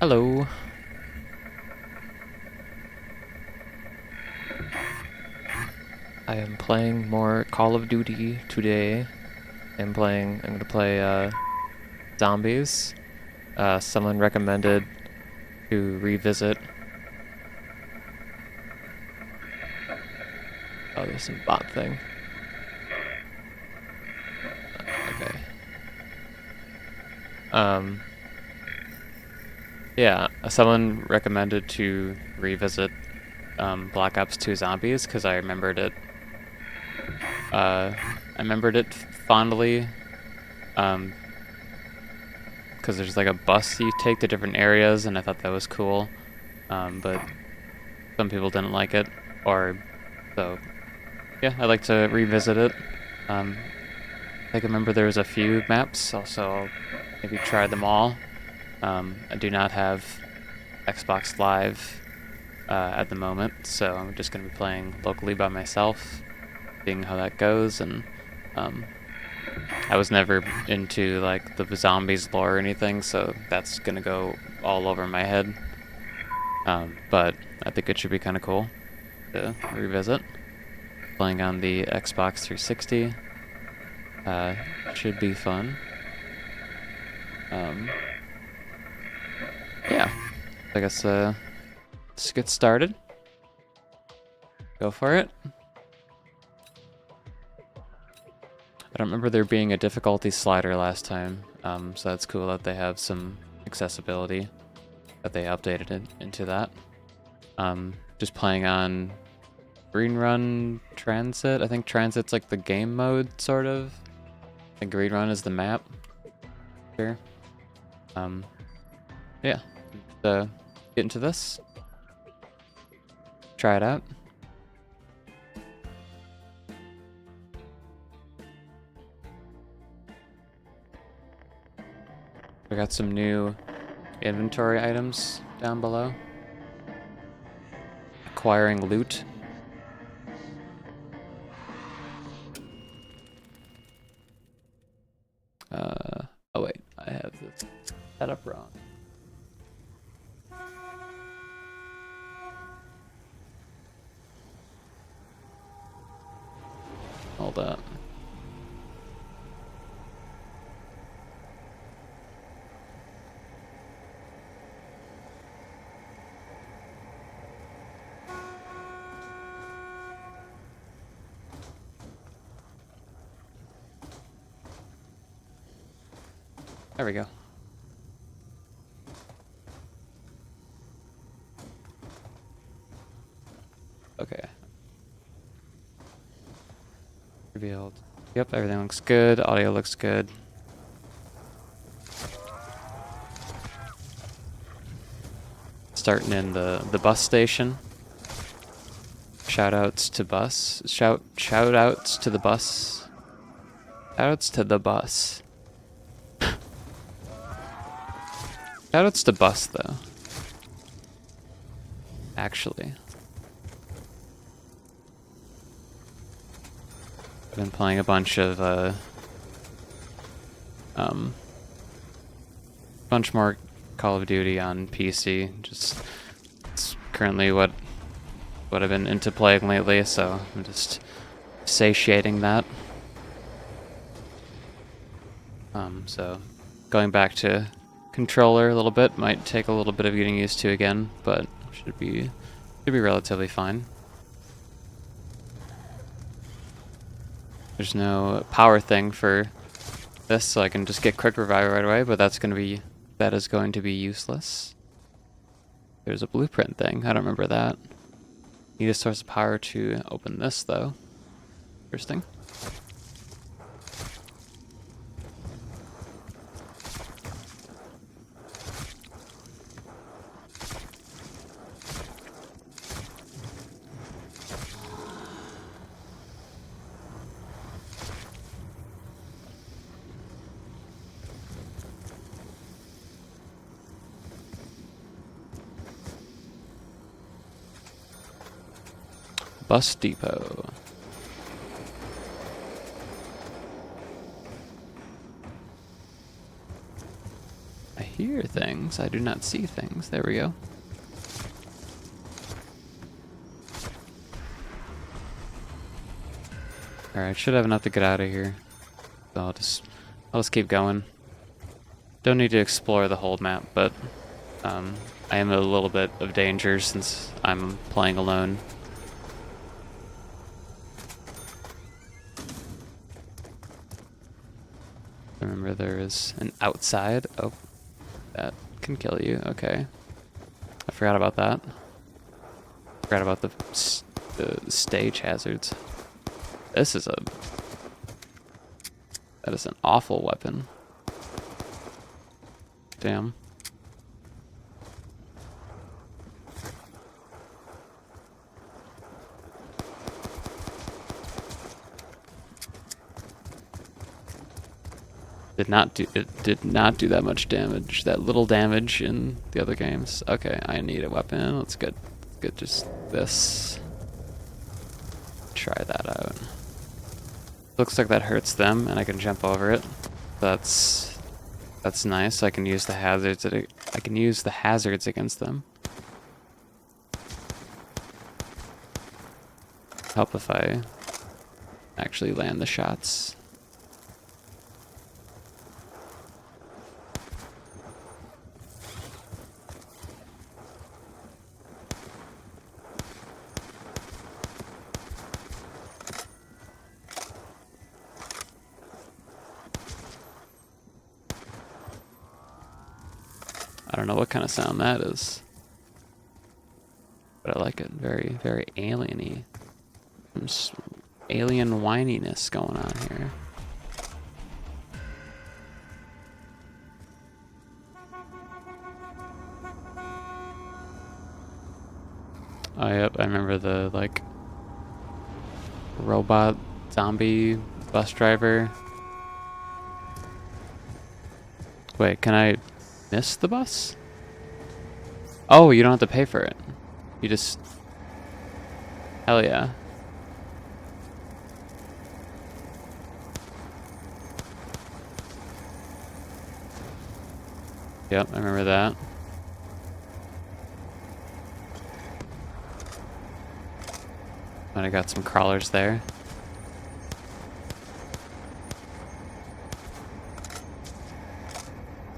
Hello. I am playing more Call of Duty today. I'm gonna play Zombies. Someone recommended to revisit. Oh, there's some bot thing. Okay. Yeah, someone recommended to revisit Black Ops 2 Zombies because I remembered it fondly. Because there's like a bus you take to different areas, and I thought that was cool. But some people didn't like it, so yeah, I like to revisit it. I think I remember there was a few maps, also I'll maybe try them all. I do not have Xbox Live at the moment, so I'm just going to be playing locally by myself, seeing how that goes, and I was never into like the zombies lore or anything, so that's going to go all over my head. But I think it should be kind of cool to revisit. Playing on the Xbox 360 should be fun. Yeah, I guess let's get started. Go for it. I don't remember there being a difficulty slider last time, so that's cool that they have some accessibility, that they updated it into that. Just playing on Green Run Transit. I think Transit's like the game mode, sort of. I think Green Run is the map. Here. Yeah. Get into this. Try it out. We got some new inventory items down below. Acquiring loot. Oh wait, I have this set up wrong. Hold up. There we go. Okay. Revealed. Yep, everything looks good. Audio looks good. Starting in the bus station. Shoutouts to bus. Shoutouts to the bus. Shoutouts to the bus. Shoutouts to bus though. Actually. I've been playing a bunch more Call of Duty on PC. Just it's currently what I've been into playing lately, so I'm just satiating that. So going back to controller a little bit might take a little bit of getting used to again, but should be relatively fine. There's no power thing for this, so I can just get quick revive right away, but that is going to be useless. There's a blueprint thing. I don't remember that. Need a source of power to open this, though. Interesting. Bus depot. I hear things. I do not see things. There we go. Alright, should have enough to get out of here. So I'll just keep going. Don't need to explore the whole map, but I am in a little bit of danger since I'm playing alone. Remember there is an outside. Oh, that can kill you. Okay. I forgot about that. Forgot about the stage hazards. That is an awful weapon. Damn. It did not do that much damage. That little damage in the other games. Okay, I need a weapon. Let's get just this. Try that out. Looks like that hurts them, and I can jump over it. That's nice. I can use the hazards. I can use the hazards against them. Help if I actually land the shots. I don't know what kind of sound that is, but I like it. Very, very alien-y. Some alien whininess going on here. Oh, yep, I remember the, like, robot zombie bus driver. Wait, can I miss the bus? Oh, you don't have to pay for it. You just... Hell yeah. Yep, I remember that. And I got some crawlers there.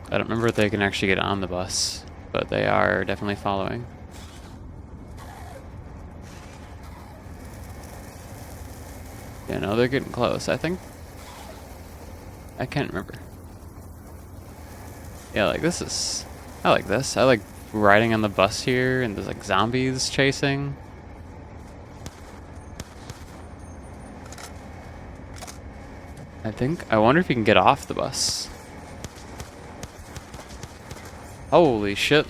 I don't remember if they can actually get on the bus, but they are definitely following. Yeah, no, they're getting close, I think. I can't remember. Yeah, like this is... I like this. I like riding on the bus here and there's like zombies chasing. I wonder if you can get off the bus. Holy shit.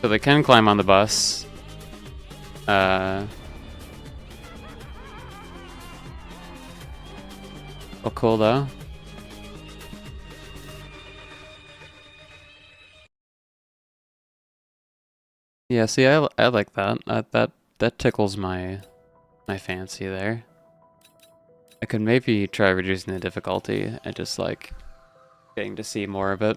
So they can climb on the bus. Oh, cool though. Yeah, see, I like that. That tickles my fancy there. I could maybe try reducing the difficulty and just like getting to see more of it.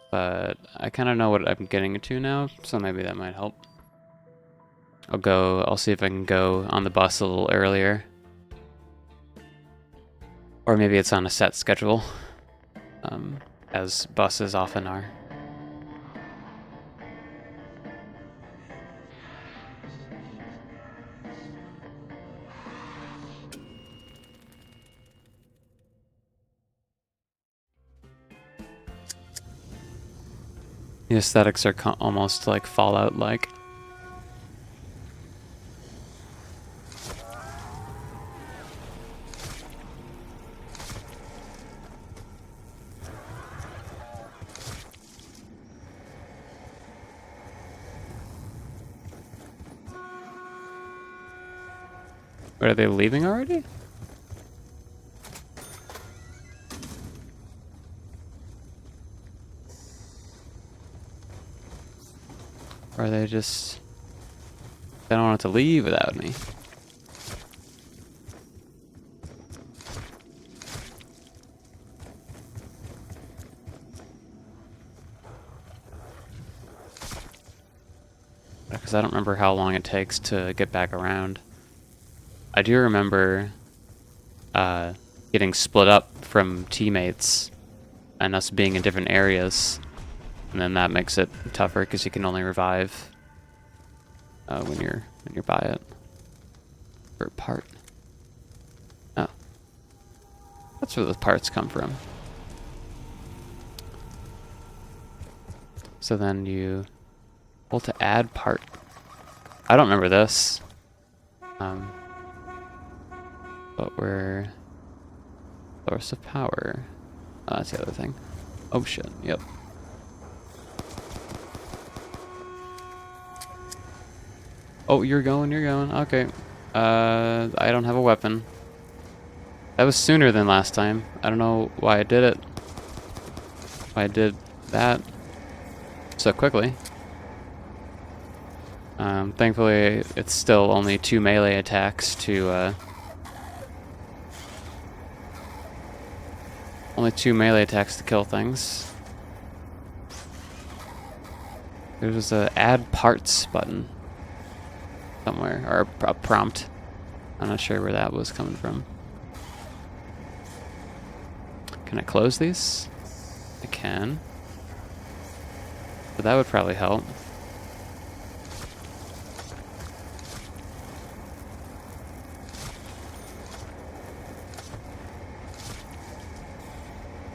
But I kind of know what I'm getting to now, so maybe that might help. I'll see if I can go on the bus a little earlier. Or maybe it's on a set schedule, as buses often are. The aesthetics are almost like Fallout-like. Wait, are they leaving already? Or are they just... They don't want it to leave without me. because I don't remember how long it takes to get back around. I do remember getting split up from teammates and us being in different areas, and then that makes it tougher because you can only revive when you're by it. For a part. Oh, that's where those parts come from. So then you hold to add part. I don't remember this. But we're source of power. Oh, that's the other thing. Oh shit, yep. Oh, you're going. Okay. I don't have a weapon. That was sooner than last time. I don't know why I did it. Why I did that so quickly. Thankfully, it's still only 2 melee attacks to, only 2 melee attacks to kill things. There's a add parts button somewhere, or a prompt. I'm not sure where that was coming from. Can I close these? I can. But that would probably help.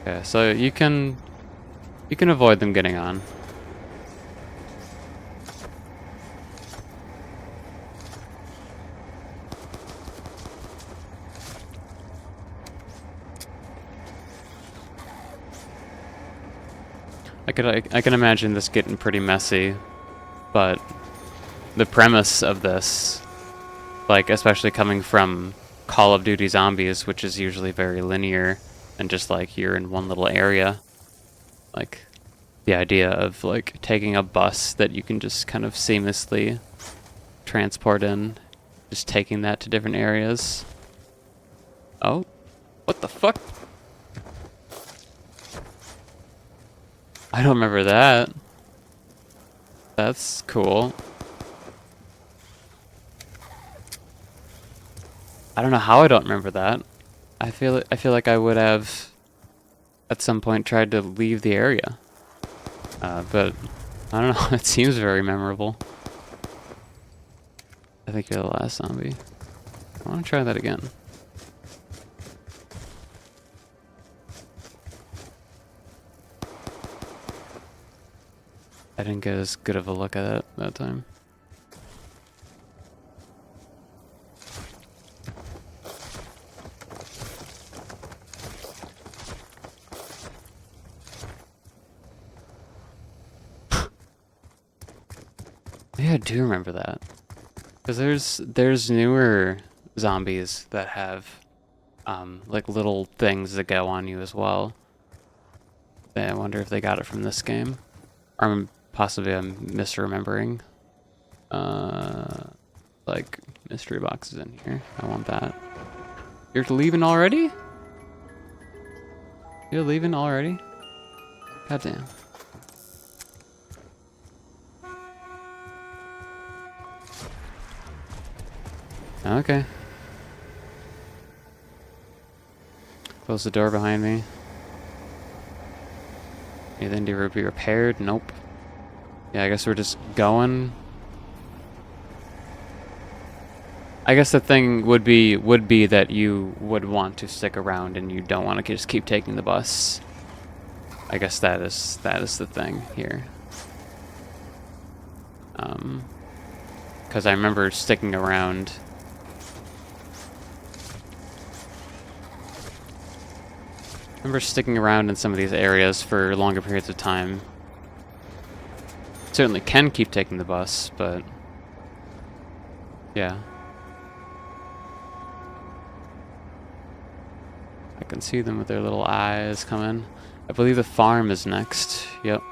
Okay, so you can avoid them getting on. I can imagine this getting pretty messy, but the premise of this, like especially coming from Call of Duty Zombies, which is usually very linear and just like you're in one little area, like the idea of like taking a bus that you can just kind of seamlessly transport in, just taking that to different areas. Oh, what the fuck? I don't remember that. That's cool. I don't know how I don't remember that. I feel like I would have at some point tried to leave the area. But I don't know, it seems very memorable. I think you're the last zombie. I want to try that again. I didn't get as good of a look at it that time. Yeah, I do remember that. Because there's newer zombies that have like little things that go on you as well. I wonder if they got it from this game. Or possibly I'm misremembering. Like mystery boxes in here. I want that. You're leaving already? You're leaving already? Goddamn. Okay. Close the door behind me. Anything to be repaired? Nope. Yeah, I guess we're just going. I guess the thing would be that you would want to stick around and you don't want to just keep taking the bus. I guess that is the thing here. Because I remember sticking around. I remember sticking around in some of these areas for longer periods of time. Certainly can keep taking the bus, but yeah. I can see them with their little eyes coming. I believe the farm is next. Yep.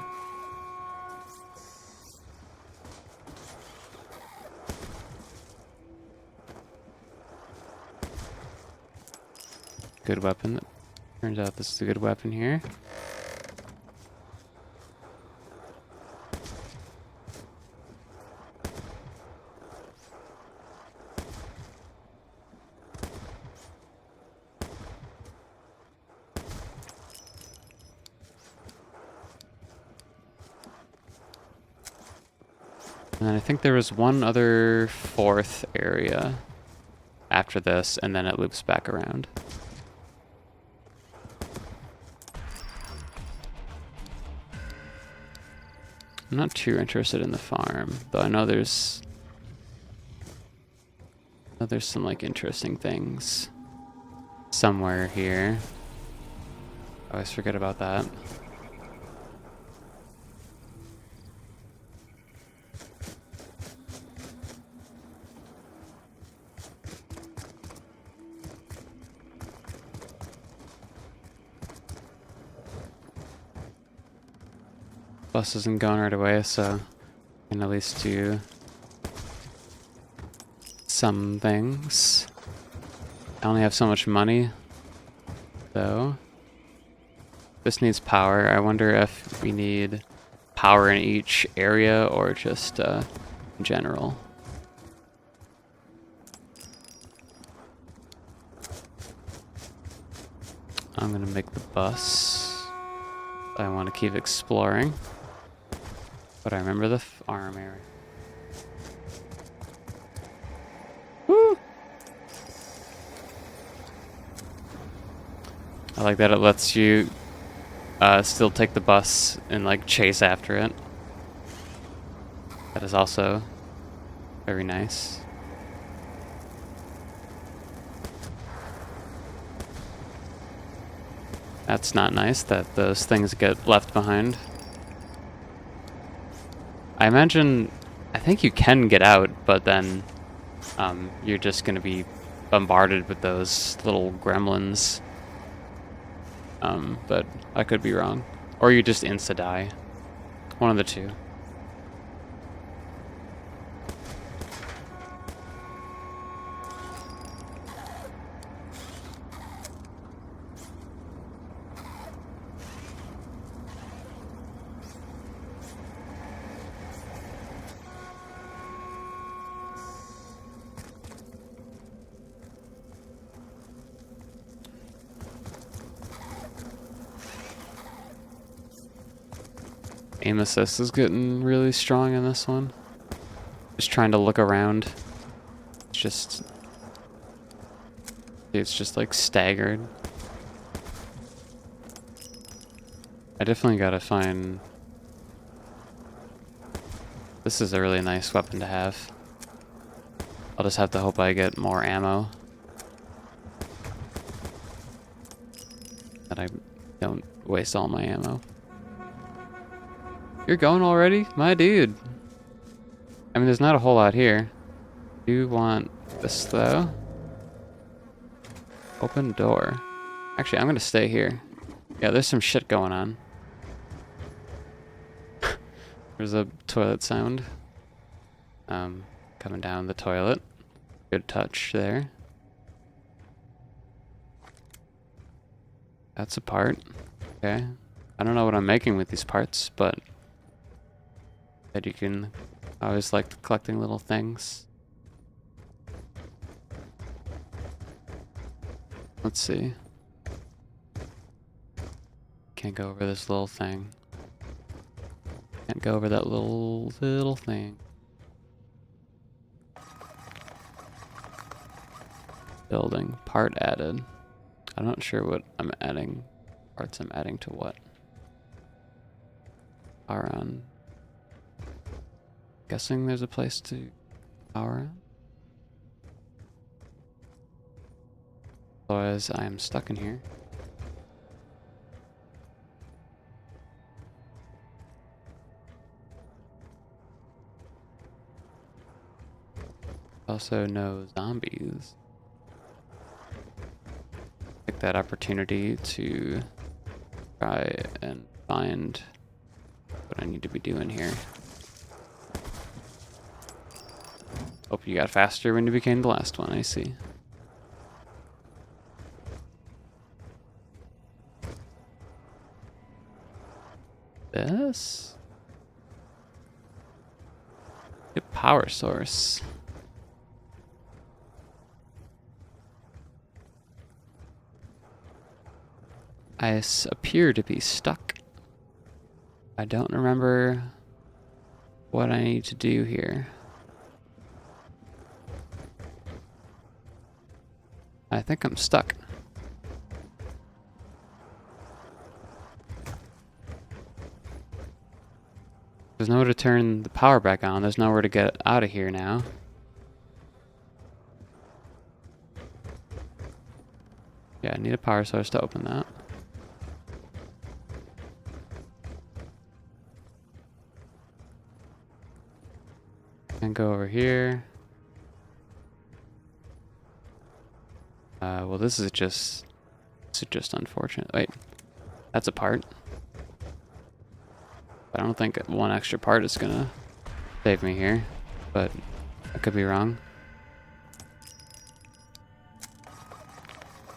Good weapon. Turns out this is a good weapon here. And then I think there was one other fourth area after this, and then it loops back around. I'm not too interested in the farm, though I know there's some like interesting things somewhere here. I always forget about that. Bus isn't going right away, so I can at least do some things. I only have so much money, though. This needs power. I wonder if we need power in each area or just in general. I'm gonna make the bus. I want to keep exploring. But I remember the farm area. Woo! I like that it lets you still take the bus and like chase after it. That is also very nice. That's not nice that those things get left behind. I imagine, I think you can get out, but then you're just going to be bombarded with those little gremlins. But I could be wrong. Or you just insta-die. One of the two. Aim assist is getting really strong in this one. Just trying to look around. It's just like staggered. I definitely gotta find... This is a really nice weapon to have. I'll just have to hope I get more ammo. That I don't waste all my ammo. You're going already? My dude. I mean, there's not a whole lot here. Do you want this, though? Open door. Actually, I'm gonna stay here. Yeah, there's some shit going on. There's a toilet sound. Coming down the toilet. Good touch there. That's a part. Okay. I don't know what I'm making with these parts, but... that you can... I always liked collecting little things. Let's see. Can't go over this little thing. Can't go over that little thing. Building. Part added. I'm not sure what I'm adding. Parts I'm adding to what. Power on. Guessing there's a place to power on. Otherwise, I am stuck in here. Also, no zombies. Take that opportunity to try and find what I need to be doing here. Hope you got faster when you became the last one, I see. This? A power source. I appear to be stuck. I don't remember what I need to do here. I think I'm stuck. There's nowhere to turn the power back on. There's nowhere to get out of here now. Yeah, I need a power source to open that. And go over here. Well, this is just unfortunate. Wait, that's a part. But I don't think one extra part is gonna save me here. But I could be wrong.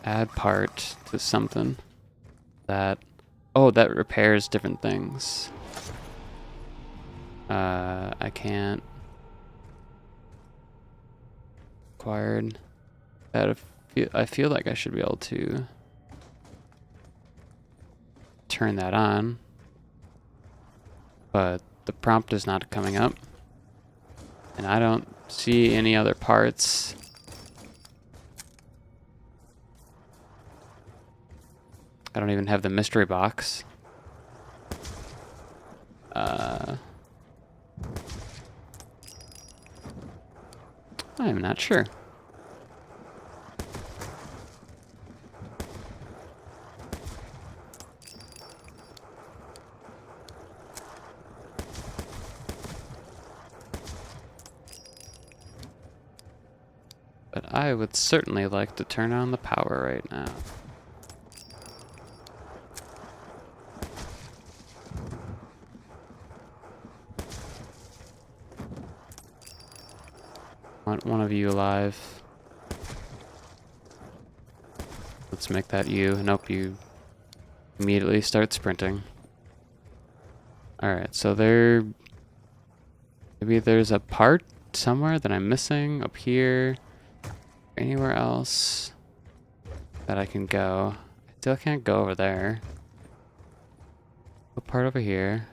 Add part to something that... Oh, that repairs different things. I can't... Acquired. I feel like I should be able to turn that on. But the prompt is not coming up. And I don't see any other parts. I don't even have the mystery box. I'm not sure. But I would certainly like to turn on the power right now. Want one of you alive. Let's make that you. Nope, you immediately start sprinting. Alright, so maybe there's a part somewhere that I'm missing up here. Anywhere else that I can go. I still can't go over there. What part over here?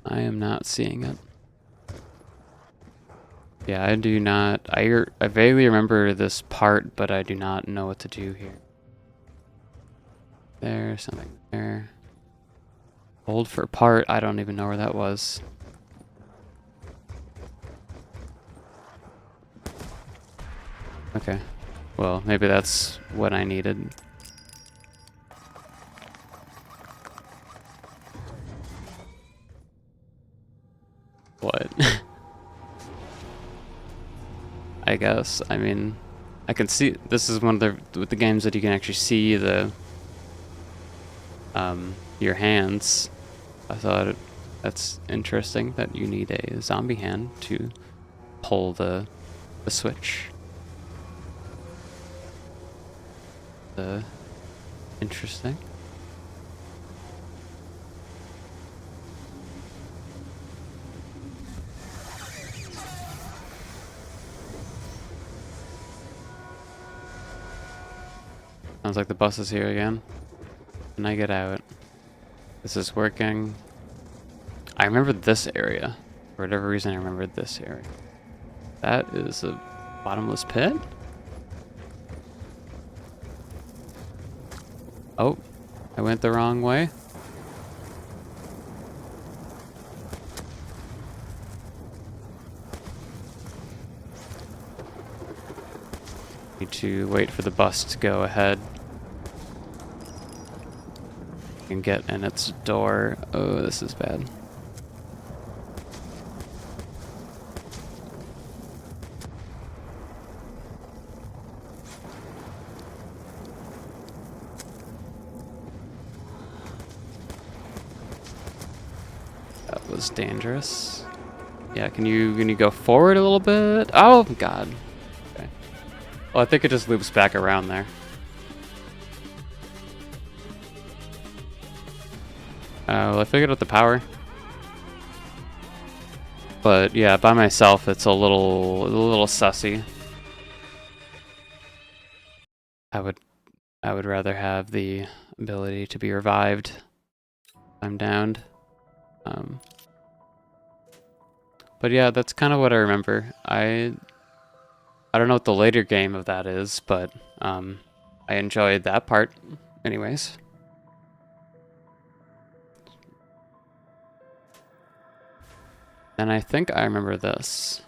I am not seeing it. Yeah, I do not. I vaguely remember this part, but I do not know what to do here. There's something there. Hold for part. I don't even know where that was. Okay. Well, maybe that's what I needed. What? I guess. I mean, I can see. This is one of the games that you can actually see the your hands. I thought that's interesting that you need a zombie hand to pull the switch. Interesting. Sounds like the bus is here again. Can I get out? This is working. I remember this area. For whatever reason, I remembered this area. That is a bottomless pit? Oh, I went the wrong way. Need to wait for the bus to go ahead and get in its door. Oh, this is bad. That was dangerous. Yeah, can you go forward a little bit? Oh god. Okay. Well, I think it just loops back around there. Well, I figured out the power. But yeah, by myself it's a little sussy. I would rather have the ability to be revived if I'm downed. Um, but yeah, that's kind of what I remember. I don't know what the later game of that is, but I enjoyed that part anyways. And I think I remember this.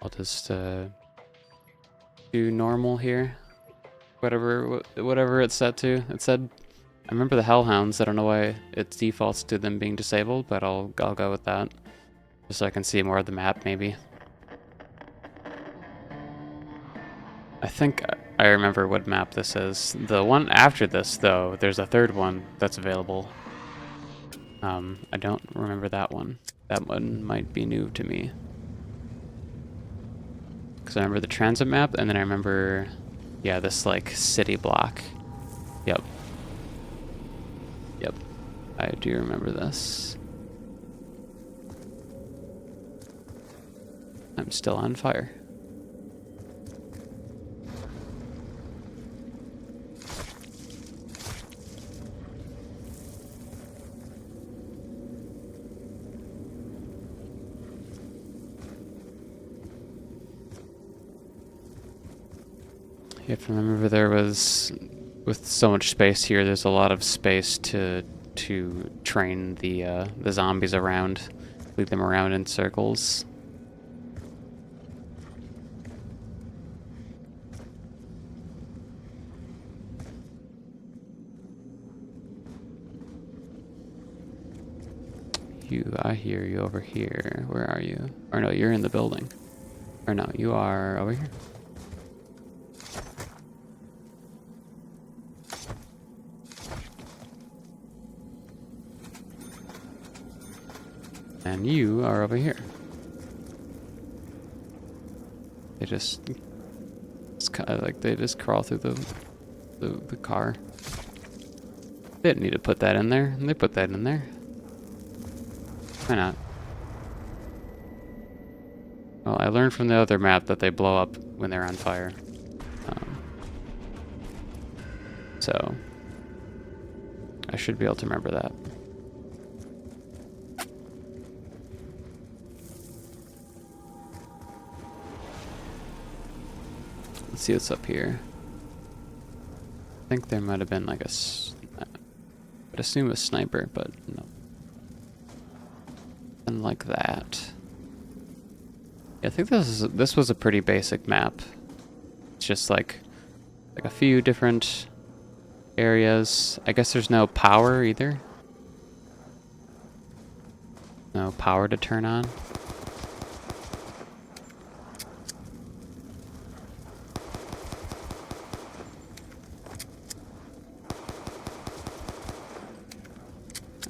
I'll just do normal here. Whatever it's set to. It said, I remember the Hellhounds. I don't know why it defaults to them being disabled, but I'll go with that. Just so I can see more of the map, maybe. I think I remember what map this is. The one after this, though, there's a third one that's available. I don't remember that one. That one might be new to me. Because I remember the transit map, and then I remember, yeah, this, like, city block. Yep. Yep. I do remember this. I'm still on fire. You have to remember there was, with so much space here, there's a lot of space to train the zombies around, lead them around in circles. I hear you over here. Where are you? Or no, you're in the building. Or no, you are over here. And you are over here. It's kind of like they just crawl through the car. They didn't need to put that in there, and they put that in there. Why not? Well, I learned from the other map that they blow up when they're on fire. So I should be able to remember that. Let's see what's up here. I think there might have been like I would assume a sniper, but no. Nothing like that. Yeah, I think this was a pretty basic map. It's just like a few different areas. I guess there's no power either. No power to turn on.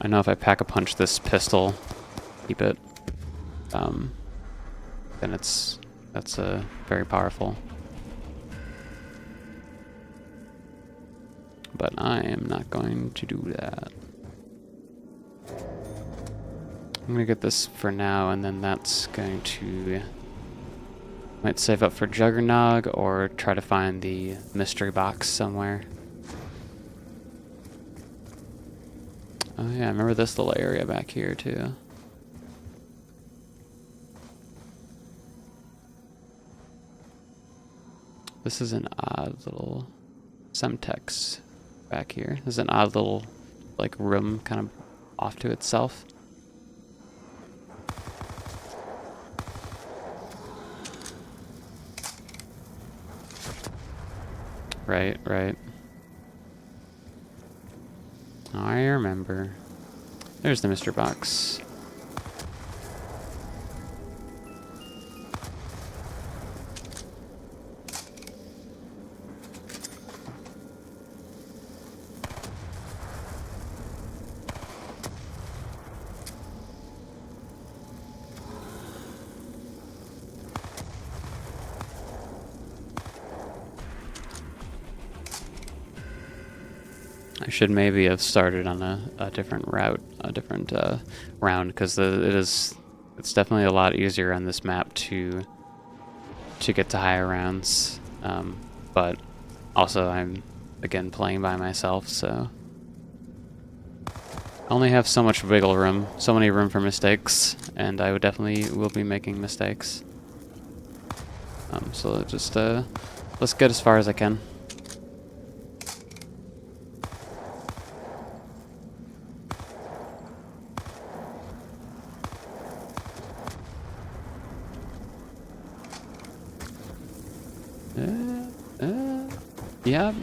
I know if I pack a punch this pistol, keep it, then that's very powerful. But I am not going to do that. I'm gonna get this for now, and then that's going to might save up for Juggernog or try to find the mystery box somewhere. Oh yeah, I remember this little area back here too. This is an odd little Semtex back here. This is an odd little like room kind of off to itself. Right. I remember. There's the Mr. Box. I should maybe have started on a different route, a different round, because it is It's definitely a lot easier on this map to get to higher rounds, but also I'm again playing by myself, so I only have so much wiggle room, so many room for mistakes, and I would definitely will be making mistakes. So just let's get as far as I can. Yeah.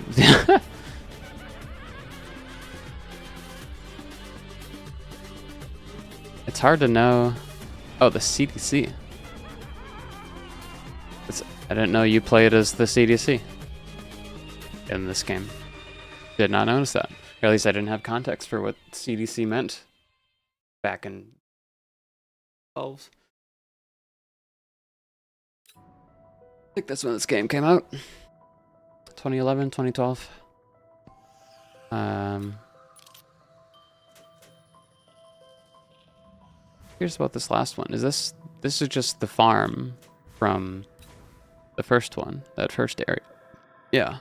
It's hard to know. Oh, the CDC. I didn't know you played as the CDC in this game. Did not notice that. Or at least I didn't have context for what CDC meant back in 12. I think that's when this game came out. 2011, 2012. Here's about this last one. This is just the farm from the first one, that first area. Yeah.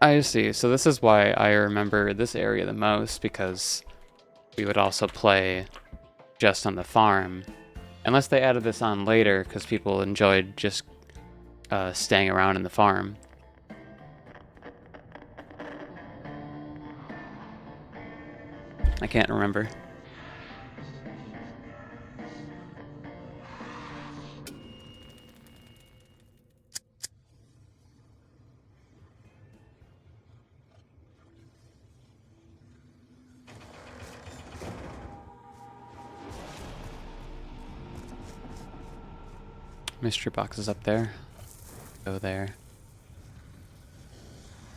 I see. So this is why I remember this area the most, because we would also play just on the farm. Unless they added this on later, because people enjoyed just staying around in the farm. I can't remember. Mystery box is up there. Go there.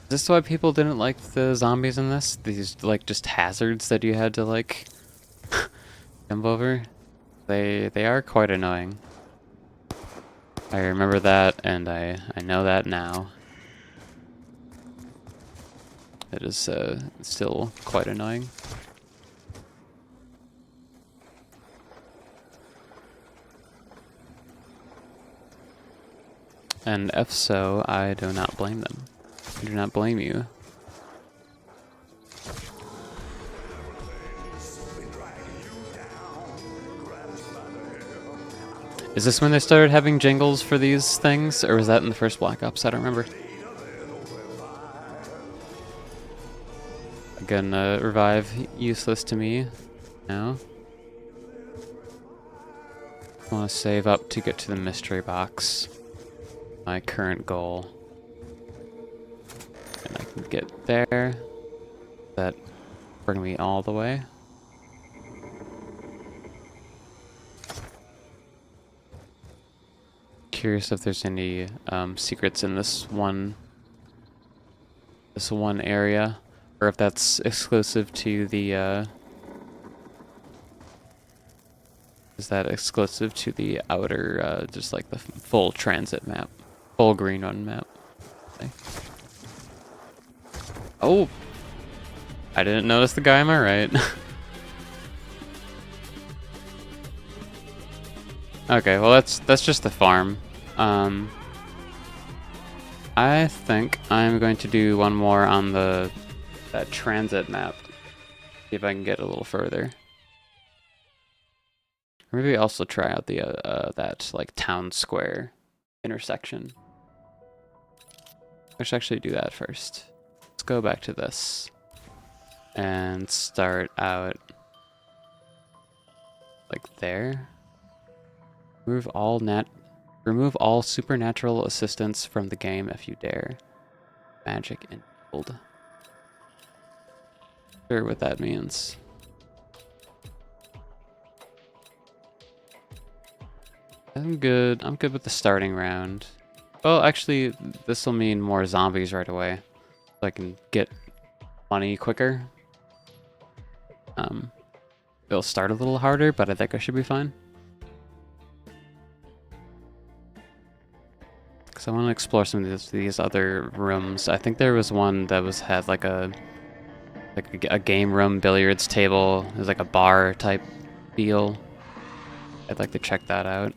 Is this why people didn't like the zombies in this? These, like, just hazards that you had to, like, jump over? They are quite annoying. I remember that, and I know that now. It is still quite annoying. And if so, I do not blame them. I do not blame you. Is this when they started having jingles for these things, or was that in the first Black Ops? I don't remember. Again, revive useless to me now. I want to save up to get to the mystery box. My current goal. And I can get there. That bring me all the way. Curious if there's any secrets in this one area, or if that's exclusive to the is that exclusive to the outer just like the full transit map, full green one map. Okay. Oh, I didn't notice the guy on my right. Okay, well that's just the farm. I think I'm going to do one more on that transit map. See if I can get a little further. Maybe also try out the that like town square intersection. I should actually do that first. Let's go back to this and start out like there. Remove all supernatural assistance from the game if you dare. Magic enabled. Sure what that means. I'm good with the starting round. Well, actually, this will mean more zombies right away. So I can get money quicker. It'll start a little harder, but I think I should be fine. Because I want to explore some of these other rooms. I think there was one that had like a game room, billiards table. It was like a bar type feel. I'd like to check that out.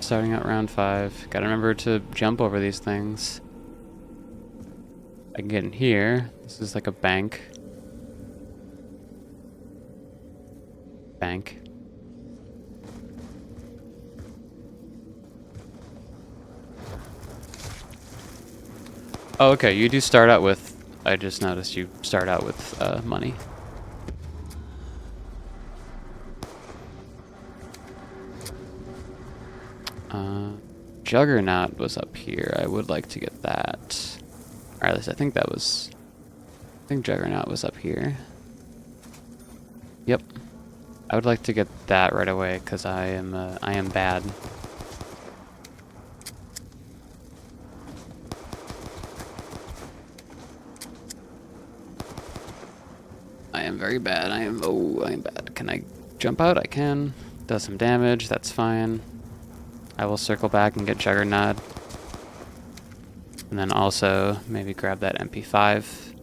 Starting out round 5. Gotta remember to jump over these things. I can get in here. This is like a bank. Bank. Oh, okay, you do start out with... I just noticed you start out with money. Juggernaut was up here. I would like to get that. Or at least I think that was... I think Juggernaut was up here. Yep. I would like to get that right away, because I am bad. I am very bad. I am bad. Can I jump out? I can. Does some damage. That's fine. I will circle back and get Juggernaut. And then also maybe grab that MP5.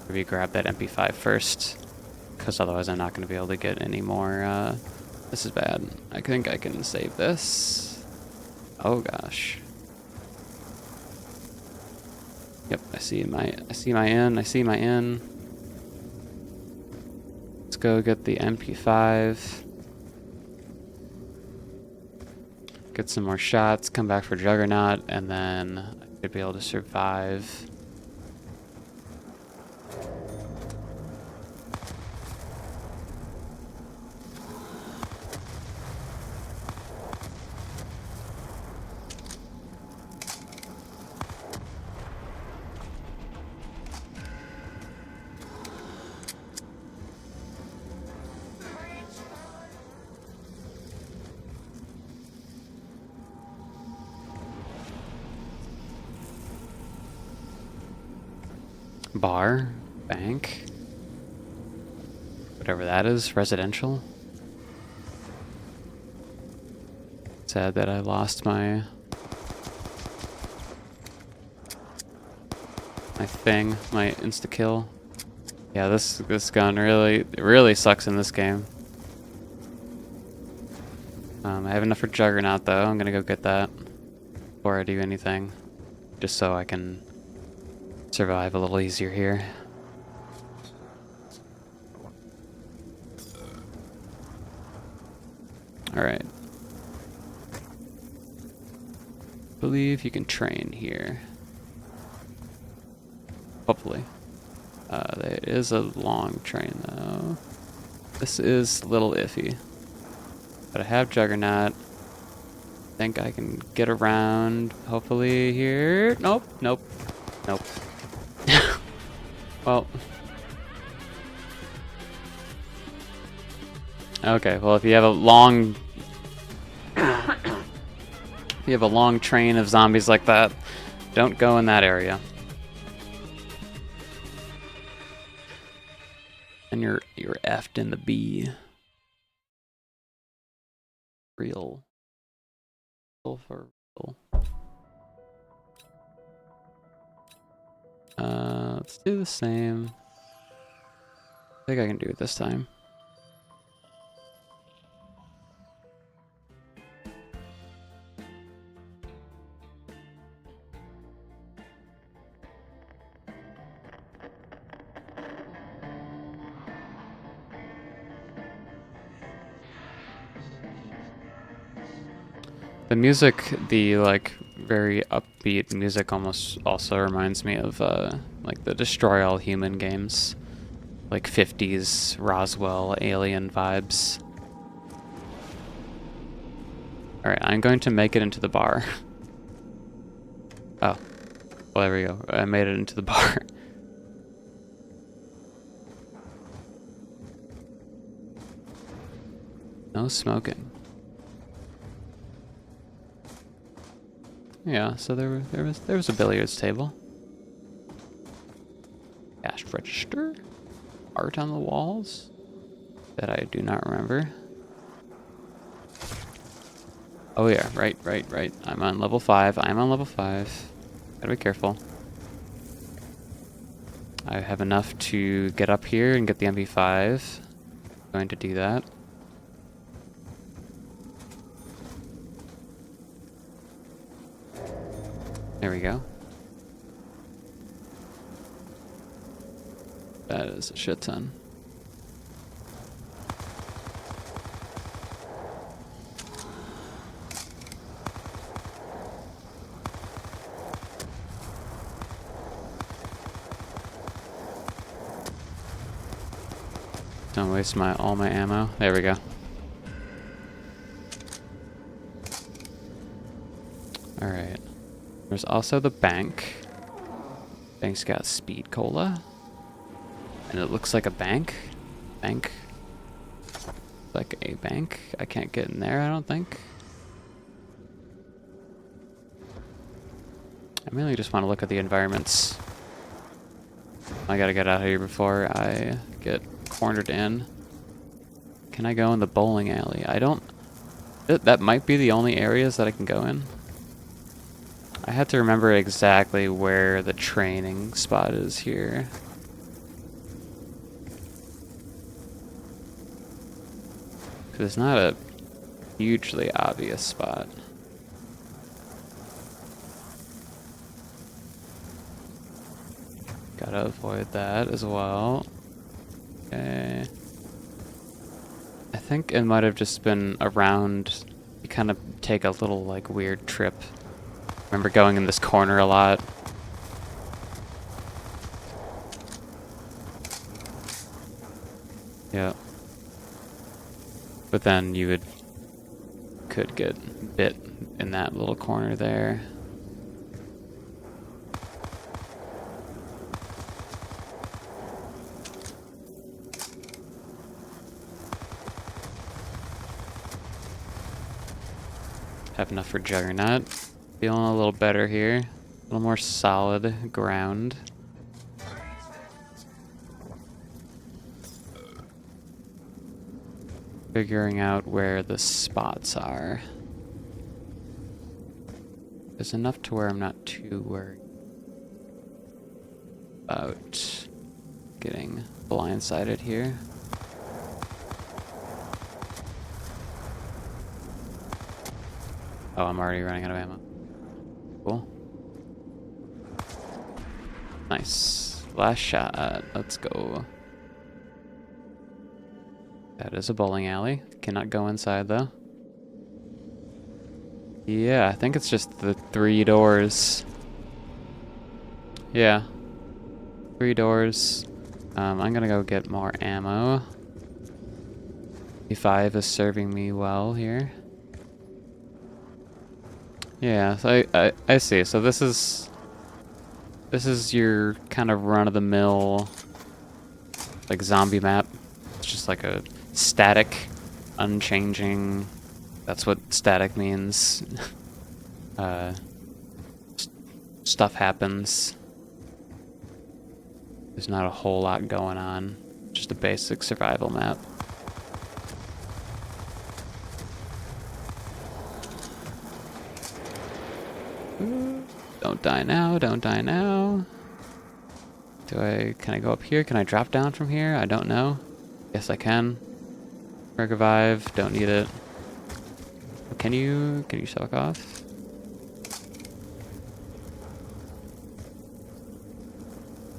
Maybe grab that MP5 first, because otherwise I'm not going to be able to get any more. This is bad. I think I can save this. Oh gosh. Yep, I see my in. Let's go get the MP5. Get some more shots, come back for Juggernaut, and then I should be able to survive. Bar, bank, whatever that is, residential. Sad that I lost my thing, my insta kill. Yeah, this gun really sucks in this game. I have enough for Juggernaut though. I'm gonna go get that before I do anything, just so I can survive a little easier here. Alright. Believe you can train here. Hopefully. There is a long train though. This is a little iffy. But I have Juggernaut. I think I can get around, hopefully, here. Nope. Well. Okay, well if you have a long train of zombies like that, don't go in that area. And you're effed in the B. Real for real. Let's do the same. I think I can do it this time. The music, the like very upbeat music, almost also reminds me of like the Destroy All Human games, like 50s Roswell Alien vibes. All right, I'm going to make it into the bar. Oh, well there we go. I made it into the bar. No smoking. Yeah, so there was a billiards table. Cash register. Art on the walls that I do not remember. Oh yeah, right. I'm on level 5. I'm on level 5. Gotta be careful. I have enough to get up here and get the MP5. Going to do that. There we go. That is a shit ton. Don't waste all my ammo. There we go. Alright. There's also the bank. Bank's got speed cola. And it looks like a bank. Bank. Like a bank. I can't get in there, I don't think. I mainly just want to look at the environments. I gotta get out of here before I get cornered in. Can I go in the bowling alley? I don't... That might be the only areas that I can go in. I had to remember exactly where the training spot is here. Because it's not a hugely obvious spot. Gotta avoid that as well. Okay. I think it might have just been around. You kind of take a little, like, weird trip. Remember going in this corner a lot. Yeah. But then you could get bit in that little corner there. Have enough for Juggernaut. Feeling a little better here. A little more solid ground. Figuring out where the spots are. There's enough to where I'm not too worried about getting blindsided here. Oh, I'm already running out of ammo. Cool. Nice. Last shot. Let's go. That is a bowling alley. Cannot go inside, though. Yeah, I think it's just the 3 doors. Yeah. 3 doors. I'm gonna go get more ammo. E5 is serving me well here. Yeah, so I see. So this is your kind of run-of-the-mill, like, zombie map. It's just like a static, unchanging. That's what static means. Stuff happens. There's not a whole lot going on. Just a basic survival map. Don't die now, don't die now. Can I go up here? Can I drop down from here? I don't know. Yes, I can. Revive, don't need it. Can you suck off?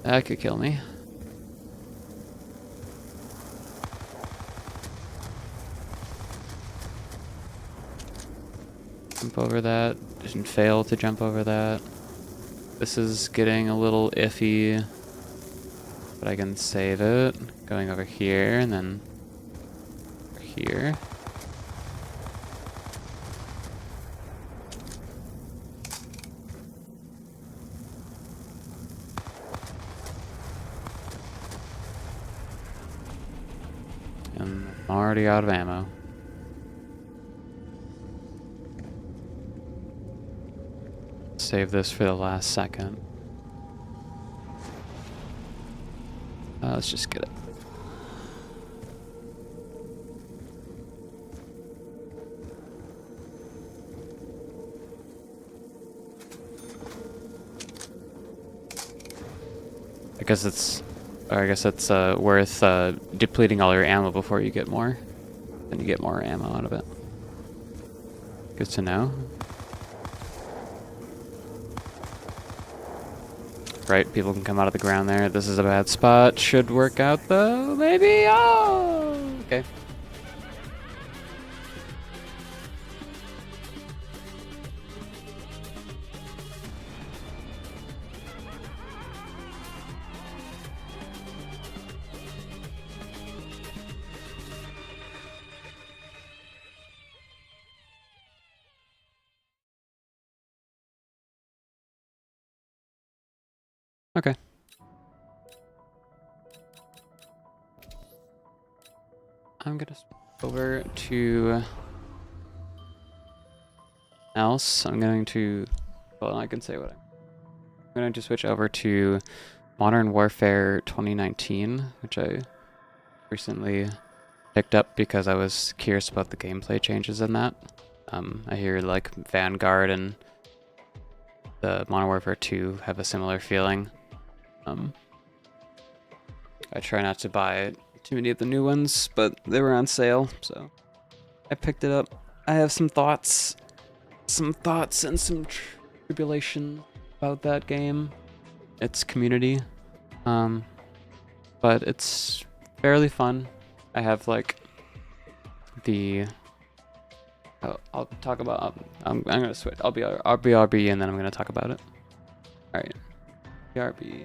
That could kill me. Jump over that. Didn't fail to jump over that. This is getting a little iffy, but I can save it. Going over here and then over here. And I'm already out of ammo. Save this for the last second. Let's just get it. Because it's, or I guess it's worth depleting all your ammo before you get more. Then you get more ammo out of it. Good to know. Right, people can come out of the ground there. This is a bad spot. Should work out though, maybe? Oh! Okay. Okay. I'm gonna switch over to else. I'm going to, well, I can say what I'm going to switch over to Modern Warfare 2019, which I recently picked up because I was curious about the gameplay changes in that. I hear like Vanguard and the Modern Warfare 2 have a similar feeling. I try not to buy too many of the new ones, but they were on sale, so I picked it up. I have some thoughts and some tribulation about that game, its community, but it's fairly fun. I have like the I'll talk about. I'm gonna switch. I'll be RB, and then I'm gonna talk about it. All right, RB.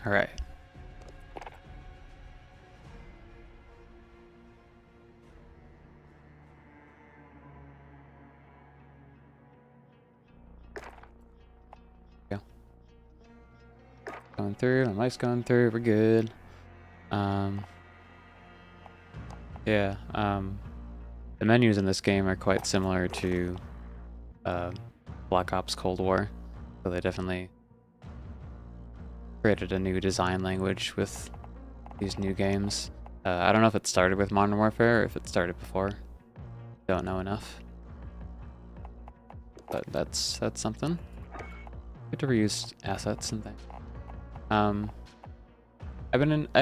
All right. Yeah. Going through. My mic's going through. We're good. Yeah. The menus in this game are quite similar to Black Ops Cold War, so they definitely created a new design language with these new games. I don't know if it started with Modern Warfare or if it started before. Don't know enough. But that's something. Good to reuse assets and things. I've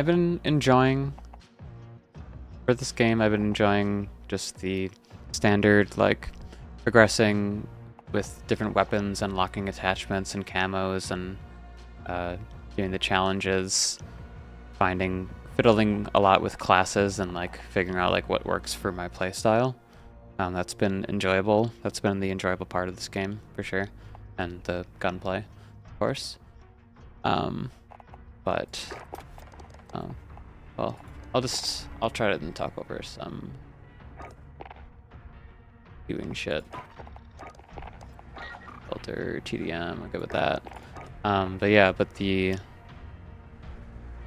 been enjoying for this game. I've been enjoying just the standard like progressing with different weapons, unlocking attachments and camos, and doing the challenges, fiddling a lot with classes and like figuring out like what works for my playstyle. That's been enjoyable. That's been the enjoyable part of this game for sure, and the gunplay, of course. Well, I'll try to talk over some doing shit. Filter, TDM, I'm good with that.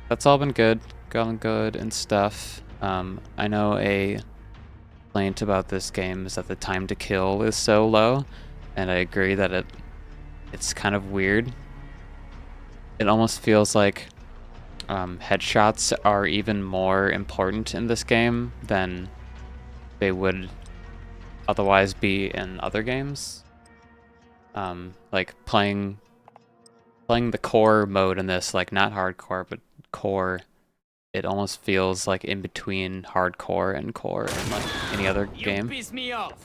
That's all been good, going good and stuff. I know a complaint about this game is that the time to kill is so low, and I agree that it's kind of weird. It almost feels like headshots are even more important in this game than they would otherwise be in other games. Like playing the core mode in this, like not hardcore, but core, it almost feels like in between hardcore and core in like any other game. Piss me off.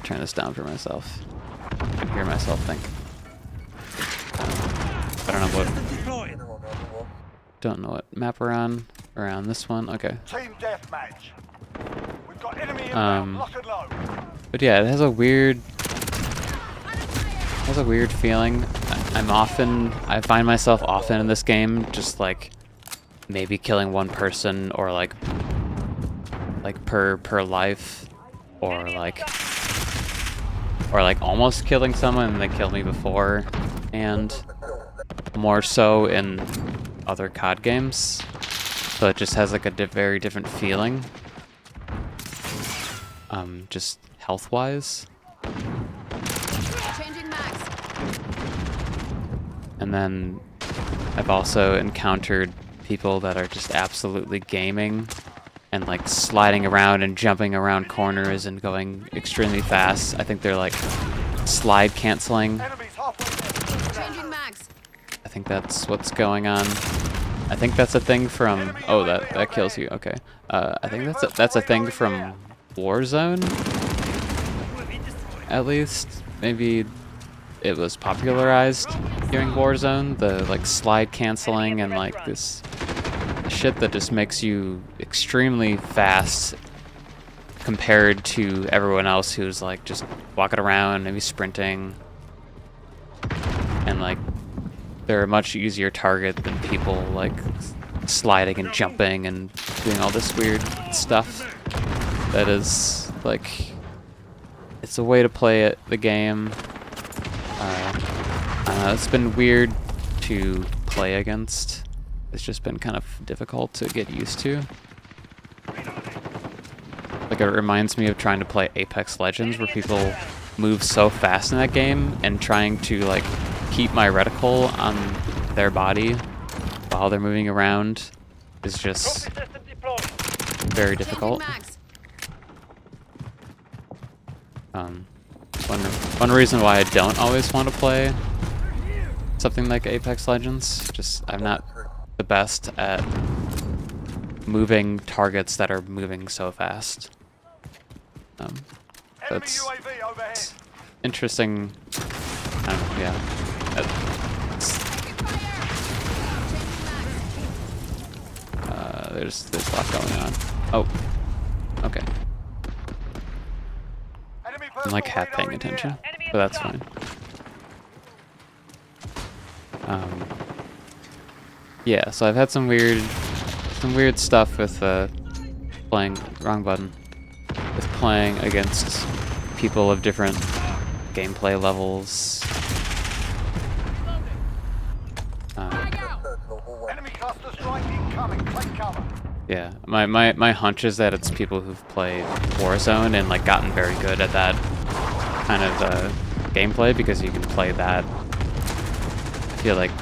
Turn this down for myself. I can hear myself think. I don't know what map we're on. Around this one, okay. Team deathmatch. We've got enemy inbound, lock and load. But yeah, it has a weird feeling. I find myself often in this game just like maybe killing one person or like per life, or like almost killing someone and they kill me before, and more so in other COD games. So it just has like a very different feeling. Just health-wise. Changing max. And then I've also encountered people that are just absolutely gaming and like sliding around and jumping around corners and going extremely fast. I think they're like slide canceling. Enemies halfway there. Changing max. I think that's what's going on. I think that's a thing from... Oh, that kills you. Okay. I think that's a thing from Warzone. At least, maybe it was popularized during Warzone. The like slide canceling and like this shit that just makes you extremely fast compared to everyone else who's like just walking around, maybe sprinting, and like they're a much easier target than people like sliding and jumping and doing all this weird stuff. That is like, it's a way to play the game. It's been weird to play against. It's just been kind of difficult to get used to. Like, it reminds me of trying to play Apex Legends, where people move so fast in that game, and trying to like keep my reticle on their body while they're moving around is just very difficult. One reason why I don't always want to play something like Apex Legends, just I'm not the best at moving targets that are moving so fast. That's interesting. Yeah. There's a lot going on. Oh, okay. I'm like half paying attention, but that's fine. Yeah, so I've had some weird stuff with playing wrong button with playing against people of different gameplay levels. Enemy cluster strike incoming. Take cover. Yeah, my hunch is that it's people who've played Warzone and like gotten very good at that kind of gameplay, because you can play that. I feel like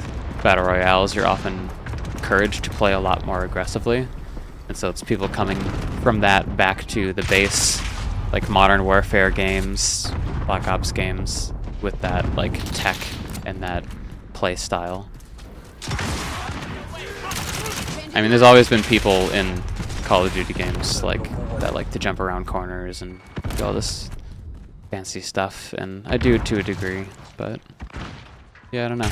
battle royales, you're often encouraged to play a lot more aggressively, and so it's people coming from that back to the base, like Modern Warfare games, Black Ops games, with that like tech and that play style. I mean, there's always been people in Call of Duty games like that like to jump around corners and do all this fancy stuff, and I do it to a degree, but yeah, I don't know.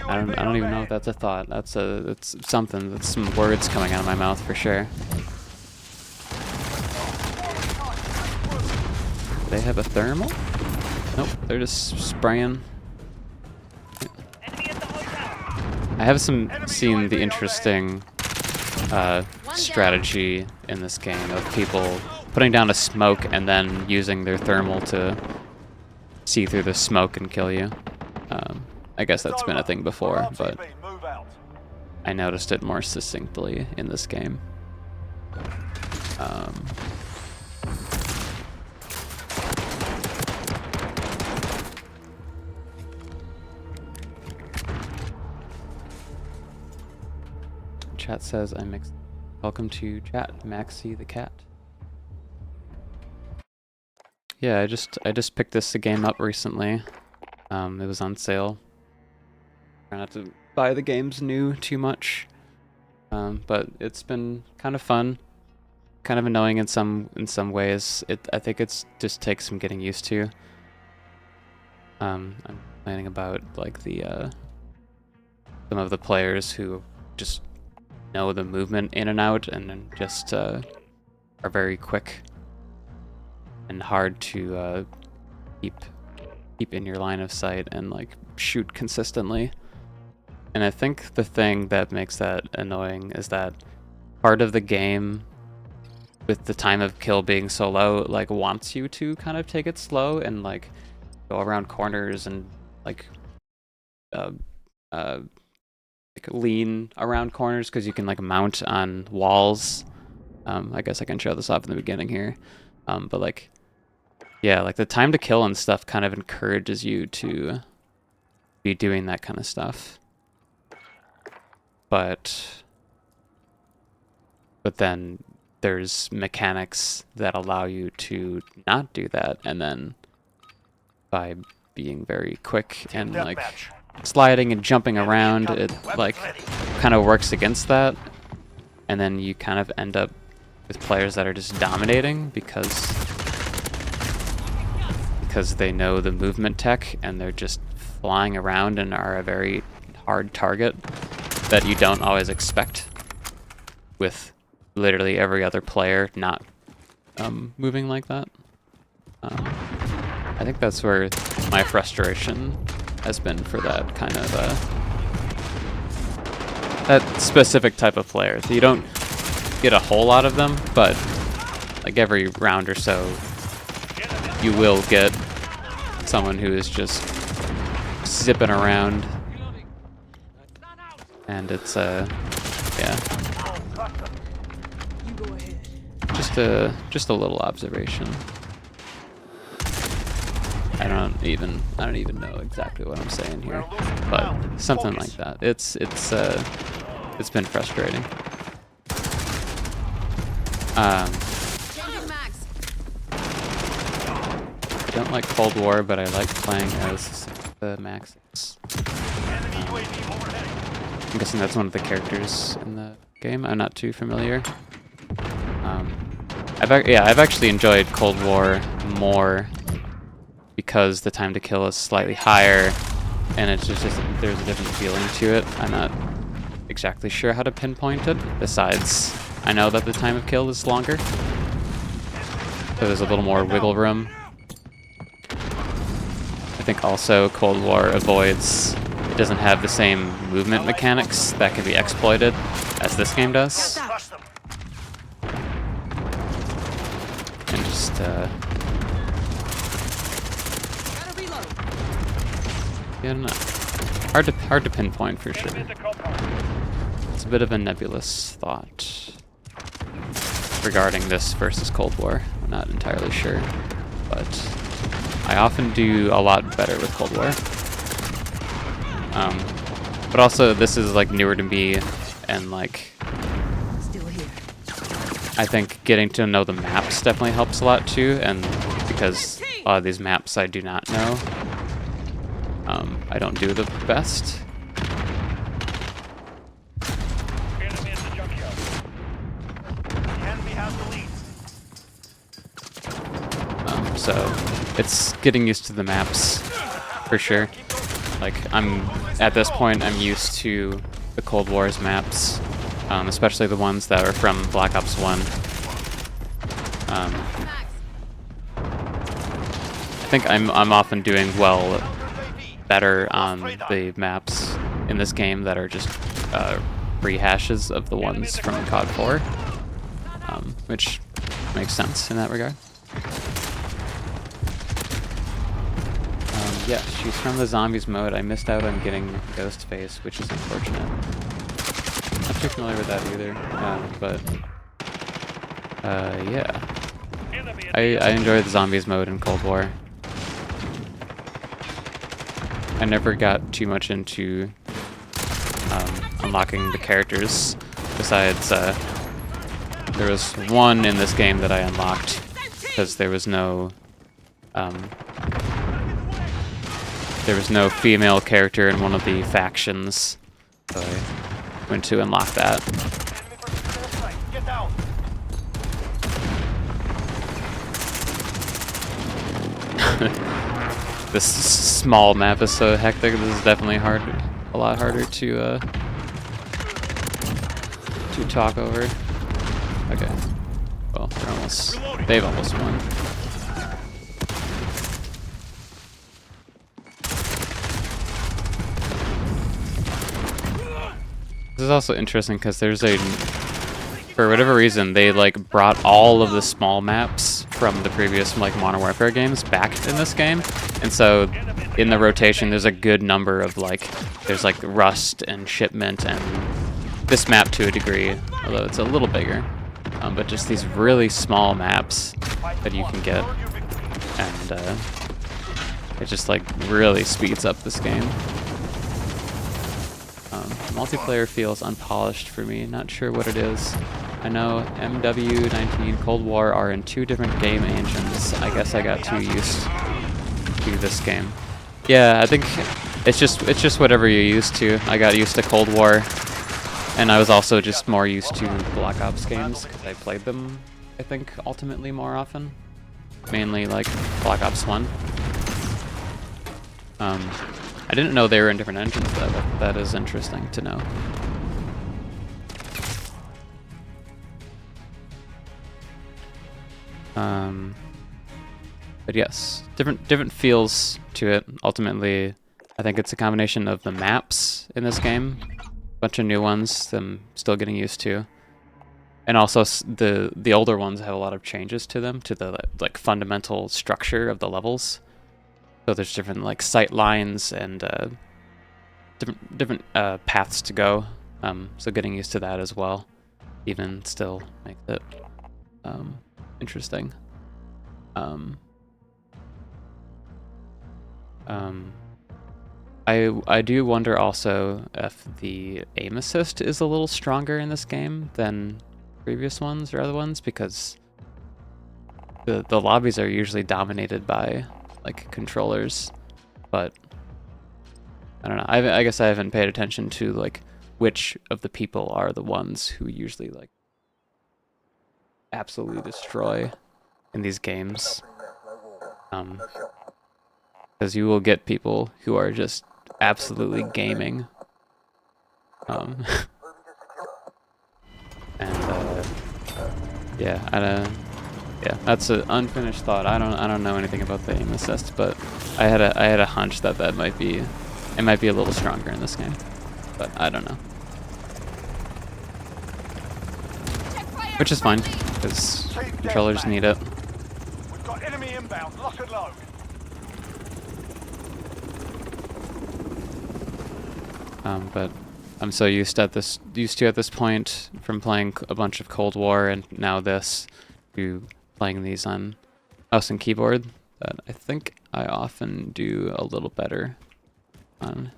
I don't even know if that's a thought. It's something. That's some words coming out of my mouth for sure. They have a thermal? Nope, they're just spraying. I have seen the interesting strategy in this game of people putting down a smoke and then using their thermal to see through the smoke and kill you. I guess that's been a thing before, but I noticed it more succinctly in this game. Chat says I'm mixed. Welcome to chat, Maxie the cat. Yeah, I just picked this game up recently. It was on sale. Try not to buy the games new too much, but it's been kind of fun, kind of annoying in some ways. I think it's just takes some getting used to. I'm complaining about like the some of the players who just know the movement in and out, and then just are very quick and hard to keep in your line of sight and like shoot consistently. And I think the thing that makes that annoying is that part of the game, with the time of kill being so low, like wants you to kind of take it slow and like go around corners and like lean around corners, because you can like mount on walls. I guess I can show this off in the beginning here, but like, yeah, like the time to kill and stuff kind of encourages you to be doing that kind of stuff. But then there's mechanics that allow you to not do that, and then by being very quick and like sliding and jumping around, it like kind of works against that, and then you kind of end up with players that are just dominating because they know the movement tech and they're just flying around and are a very hard target that you don't always expect with literally every other player not moving like that. I think that's where my frustration has been for that kind of that specific type of player. So you don't get a whole lot of them, but like every round or so you will get someone who is just zipping around, and it's yeah, just a little observation. I don't even know exactly what I'm saying here, but something like that. It's been frustrating. I don't like Cold War, but I like playing as the Maxes. I'm guessing that's one of the characters in the game. I'm not too familiar. I've actually enjoyed Cold War more because the time to kill is slightly higher, and it's just there's a different feeling to it. I'm not exactly sure how to pinpoint it. Besides, I know that the time of kill is longer, so there's a little more wiggle room. I think also Cold War avoids it doesn't have the same movement mechanics that can be exploited as this game does. Crush them. And just, Gotta reload. yeah, I don't know. Hard to pinpoint for sure. Enemy at the compound. It's a bit of a nebulous thought regarding this versus Cold War. I'm not entirely sure, but I often do a lot better with Cold War. But also, this is like newer to me, and like Still here. I think getting to know the maps definitely helps a lot too, and because a lot of these maps I do not know, I don't do the best. Enemy at the junkyard. The enemy has the lead. So it's getting used to the maps for sure. Like at this point I'm used to the Cold War's maps, especially the ones that are from Black Ops 1. I think I'm often doing better on the maps in this game that are just rehashes of the ones from COD 4, which makes sense in that regard. Yeah, she's from the zombies mode. I missed out on getting Ghostface, which is unfortunate. Not too familiar with that either, yeah. I enjoy the zombies mode in Cold War. I never got too much into unlocking the characters. Besides, there was one in this game that I unlocked because there was no female character in one of the factions, so I went to unlock that. Get down. This small map is so hectic. This is definitely a lot harder to talk over. Okay. Well, they've almost won. This is also interesting because for whatever reason, they like brought all of the small maps from the previous like Modern Warfare games back in this game, and so in the rotation there's a good number of there's like Rust and Shipment and this map to a degree, although it's a little bigger, but just these really small maps that you can get, and it just like really speeds up this game. Multiplayer feels unpolished for me, not sure what it is. I know MW19 Cold War are in 2 different game engines. I guess I got too used to this game. Yeah, I think it's just whatever you're used to. I got used to Cold War, and I was also just more used to Black Ops games because I played them, I think, ultimately more often. Mainly like Black Ops 1. I didn't know they were in different engines though. That is interesting to know. But yes, different feels to it. Ultimately, I think it's a combination of the maps in this game, a bunch of new ones I'm still getting used to, and also the older ones have a lot of changes to them, to the like fundamental structure of the levels. So there's different like sight lines and different paths to go. So getting used to that as well, even still makes it interesting. I do wonder also if the aim assist is a little stronger in this game than previous ones or other ones, because the lobbies are usually dominated by like controllers, but I don't know. I guess I haven't paid attention to like which of the people are the ones who usually like absolutely destroy in these games. Because you will get people who are just absolutely gaming. And yeah, yeah, that's an unfinished thought. I don't know anything about the aim assist, but I had a hunch that might be It might be a little stronger in this game, but I don't know. Which is fine, because controllers need it. We've got enemy inbound. Lock and load. But I'm so used to at this point from playing a bunch of Cold War and now this to playing these on mouse and keyboard that I think I often do a little better on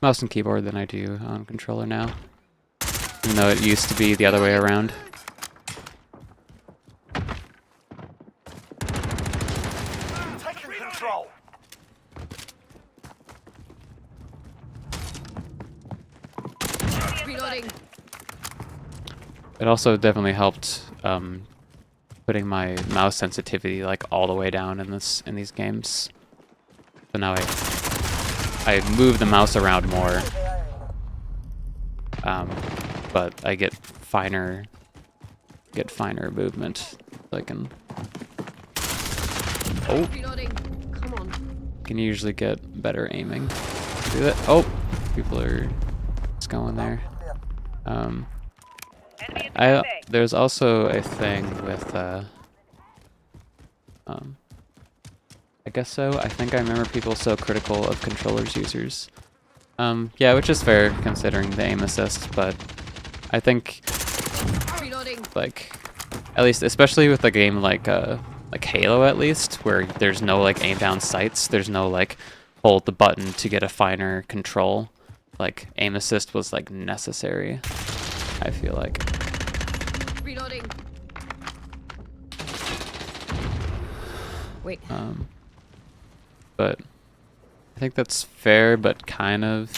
mouse and keyboard than I do on controller now, even though it used to be the other way around. Taking control. Reloading. It also definitely helped putting my mouse sensitivity like all the way down in these games. So now I move the mouse around more, but I get finer movement. So I can Reloading. Come on. can usually get better aiming. Do that. Oh, people are just going there. There's also a thing with I guess so. I think I remember people so critical of controllers users. Yeah, which is fair considering the aim assist, but I think Reloading. like at least especially with a game like Halo at least, where there's no like aim down sights, there's no like hold the button to get a finer control. Like aim assist was like necessary, I feel like. Reloading. Wait. But I think that's fair, but kind of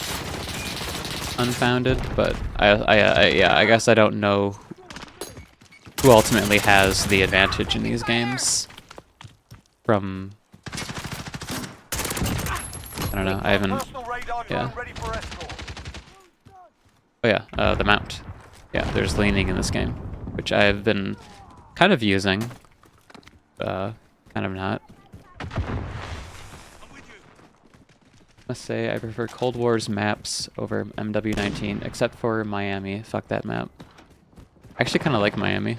unfounded. But I guess I don't know who ultimately has the advantage in these games. From I don't know. I haven't. Personal radar Yeah. drone ready for escort. Oh yeah, the mount. Yeah, there's leaning in this game, which I've been kind of using. Kind of not. Must say I prefer Cold War's maps over MW19, except for Miami. Fuck that map. I actually kind of like Miami.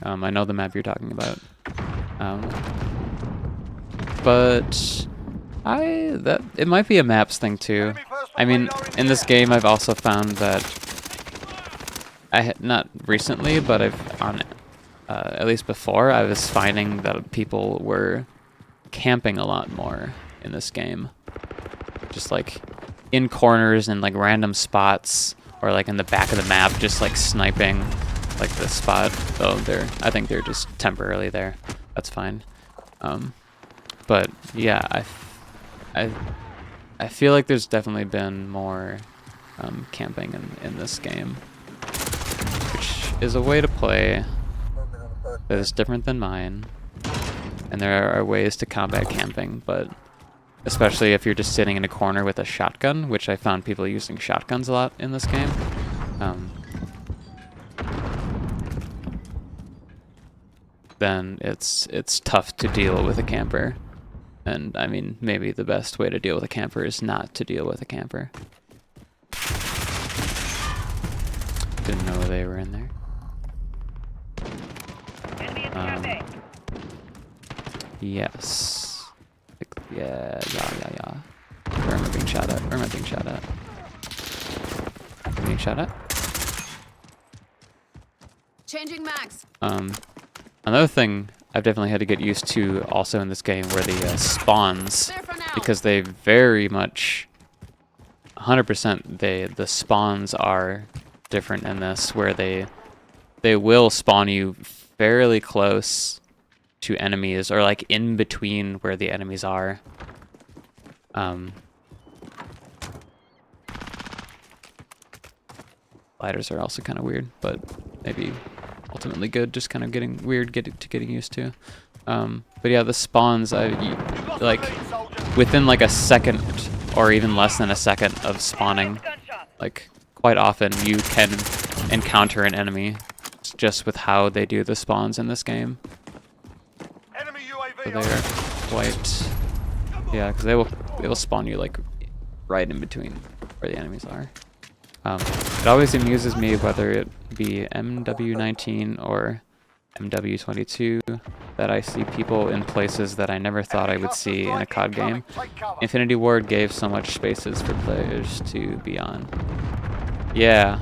I know the map you're talking about. But it might be a maps thing too. I mean, in this game, I've also found that not recently, but at least before, I was finding that people were camping a lot more in this game. Just like in corners and like random spots, or like in the back of the map, just like sniping like this spot. Though I think they're just temporarily there. That's fine. But yeah, I feel like there's definitely been more camping in this game, which is a way to play that is different than mine. And there are ways to combat camping, but especially if you're just sitting in a corner with a shotgun, which I found people using shotguns a lot in this game. Then it's tough to deal with a camper. And I mean, maybe the best way to deal with a camper is not to deal with a camper. Didn't know they were in there. Yes. Yeah. Where am I being shot at? Where am I being shot at? Am I being shot at? Changing mags. Another thing I've definitely had to get used to also in this game were the spawns, There for now. because they very much 100% the spawns are different in this, where they will spawn you fairly close to enemies, or like in between where the enemies are. Gliders are also kind of weird, but maybe ultimately good, just kind of getting used to. But yeah, the spawns, like within like a second or even less than a second of spawning, like quite often you can encounter an enemy just with how they do the spawns in this game. Enemy So UAV they are quite, yeah, because they will spawn you like right in between where the enemies are. It always amuses me whether it be MW19 or MW22 that I see people in places that I never thought I would see in a COD game. Infinity Ward gave so much spaces for players to be on. Yeah,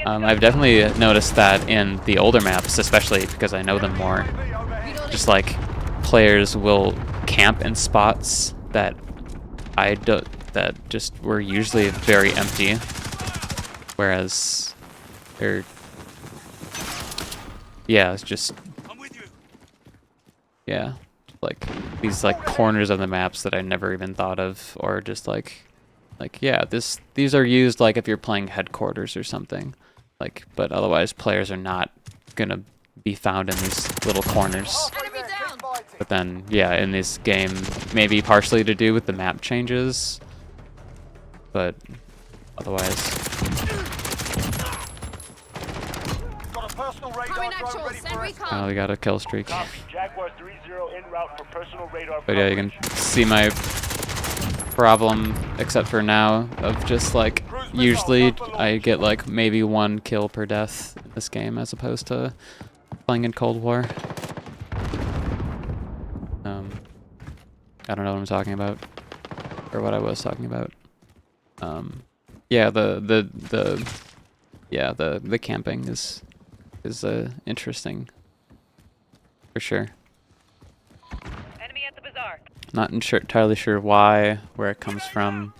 I've definitely noticed that in the older maps, especially because I know them more. Just like players will camp in spots that that just were usually very empty, whereas they're it's just like these like corners of the maps that I never even thought of, or just like these are used like if you're playing headquarters or something, like, but otherwise players are not gonna be found in these little corners. But then in this game, maybe partially to do with the map changes, but otherwise. Oh, we got a kill streak. But yeah, you can see my problem, except for now, of just like, usually I get like maybe 1 kill per death in this game as opposed to playing in Cold War. I don't know what I'm talking about, or what I was talking about. Yeah, the camping is interesting, for sure. Enemy at the bazaar. Not entirely sure why, where it comes from.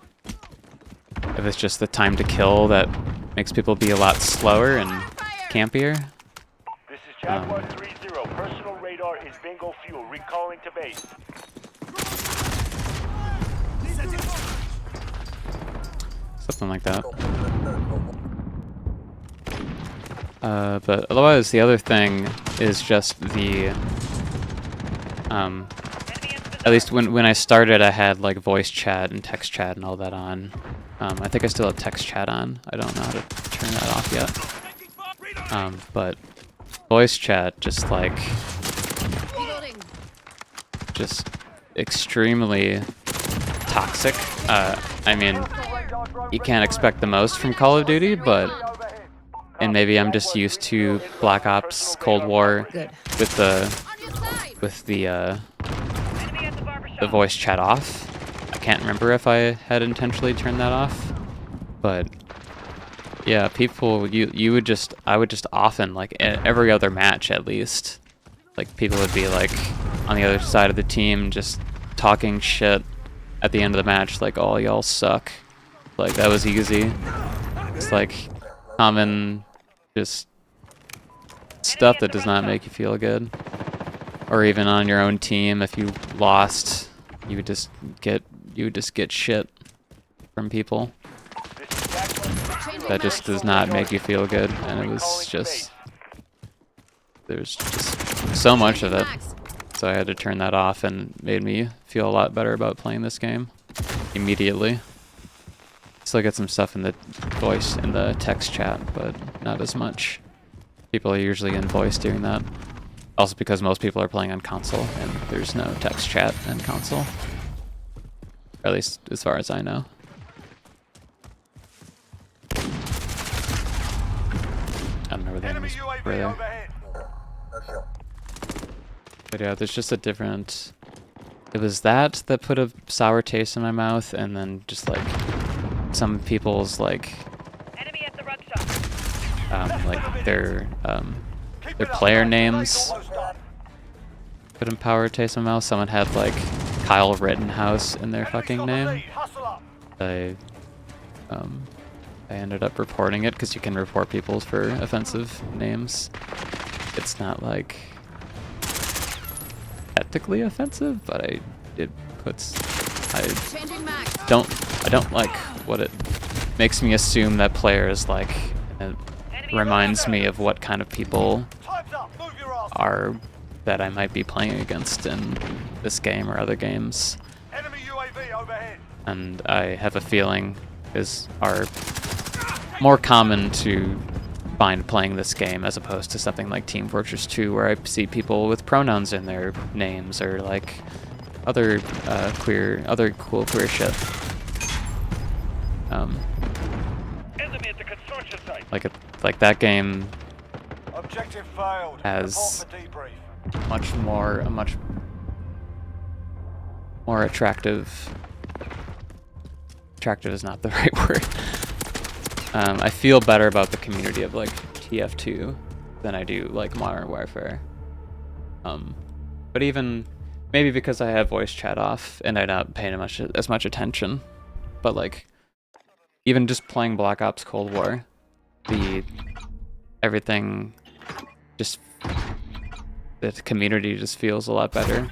If it's just the time to kill that makes people be a lot slower and campier. This is Jaguar 3-0. Personal radar is bingo fuel. Recalling to base. Something like that. But otherwise, the other thing is just the at least when I started, I had like voice chat and text chat and all that on. I think I still have text chat on. I don't know how to turn that off yet. But voice chat just like extremely toxic. I mean, you can't expect the most from Call of Duty, and maybe I'm just used to Black Ops Cold War with the voice chat off. I can't remember if I had intentionally turned that off, but yeah, people, I would just often, like every other match at least, like people would be like on the other side of the team just talking shit at the end of the match, like, oh, y'all suck. Like, that was easy. It's like common just stuff that does not make you feel good. Or even on your own team, if you lost, you would just get shit from people. That just does not make you feel good, and it was just, there's just so much of it. So I had to turn that off, and made me feel a lot better about playing this game immediately. Still get some stuff in the voice, in the text chat, but not as much. People are usually in voice doing that. Also because most people are playing on console, and there's no text chat in console. Or at least as far as I know. I don't know where the enemies were there. But yeah, there's just a different... It was that put a sour taste in my mouth, and then just like some people's like their player names put a sour taste in my mouth. Someone had like Kyle Rittenhouse in their fucking name. I ended up reporting it because you can report people for offensive names. It's not like ethically offensive, but I don't like what it makes me assume that players like. It reminds me of what kind of people are that I might be playing against in this game or other games. And I have a feeling are more common to find playing this game as opposed to something like Team Fortress 2, where I see people with pronouns in their names, or like other cool queer shit. Enemy at the construction site. Like that game Objective failed. has Report for debrief. a much more attractive. Attractive is not the right word. I feel better about the community of like TF2 than I do like Modern Warfare. But even maybe because I have voice chat off and I'm not paying as much attention. But like even just playing Black Ops Cold War, everything just the community just feels a lot better.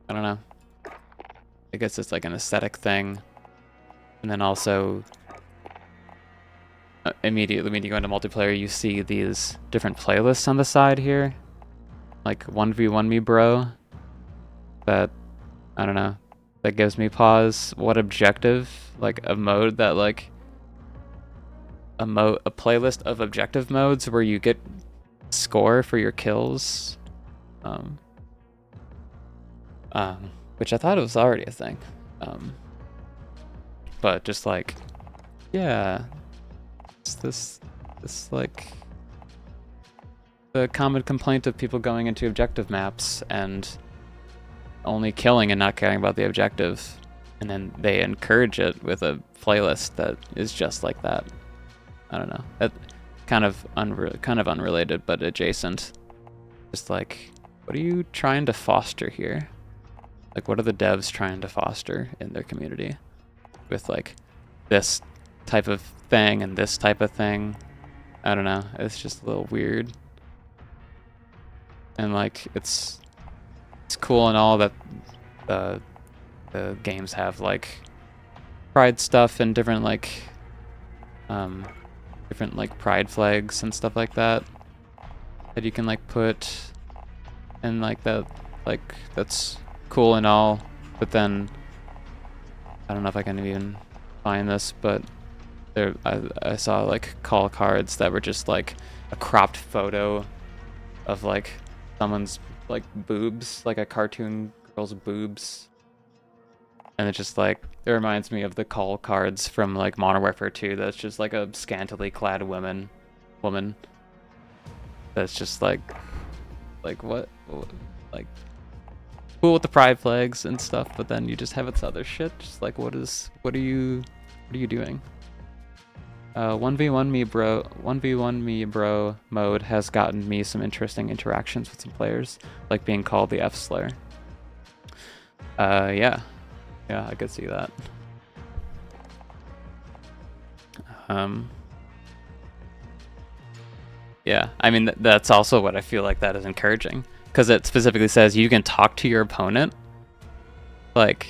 I don't know. I guess it's like an aesthetic thing. And then also immediately when you go into multiplayer, you see these different playlists on the side here. Like 1v1 me bro. That, I don't know, that gives me pause. What objective? Like a mode that like, a playlist of objective modes where you get score for your kills. Which I thought it was already a thing. But just like, yeah, it's this like the common complaint of people going into objective maps and only killing and not caring about the objective, and then they encourage it with a playlist that is just like that. I don't know. That kind of unrelated, but adjacent. Just like, what are you trying to foster here? Like, what are the devs trying to foster in their community with like this type of thing and this type of thing? I don't know. It's just a little weird. And like, it's cool and all that the games have like pride stuff and different like pride flags and stuff like that you can like put, and like that, like that's cool and all, but then I don't know if I can even find this, but there I saw like call cards that were just like a cropped photo of like someone's like boobs, like a cartoon girl's boobs, and it's just like, it reminds me of the call cards from like Modern Warfare 2 that's just like a scantily clad woman that's just like what, like cool with the pride flags and stuff, but then you just have its other shit, just like what are you doing? 1v1 me bro mode has gotten me some interesting interactions with some players, like being called the F Slayer. Yeah, I could see that. Yeah, I mean that's also what I feel like that is encouraging, because it specifically says you can talk to your opponent. Like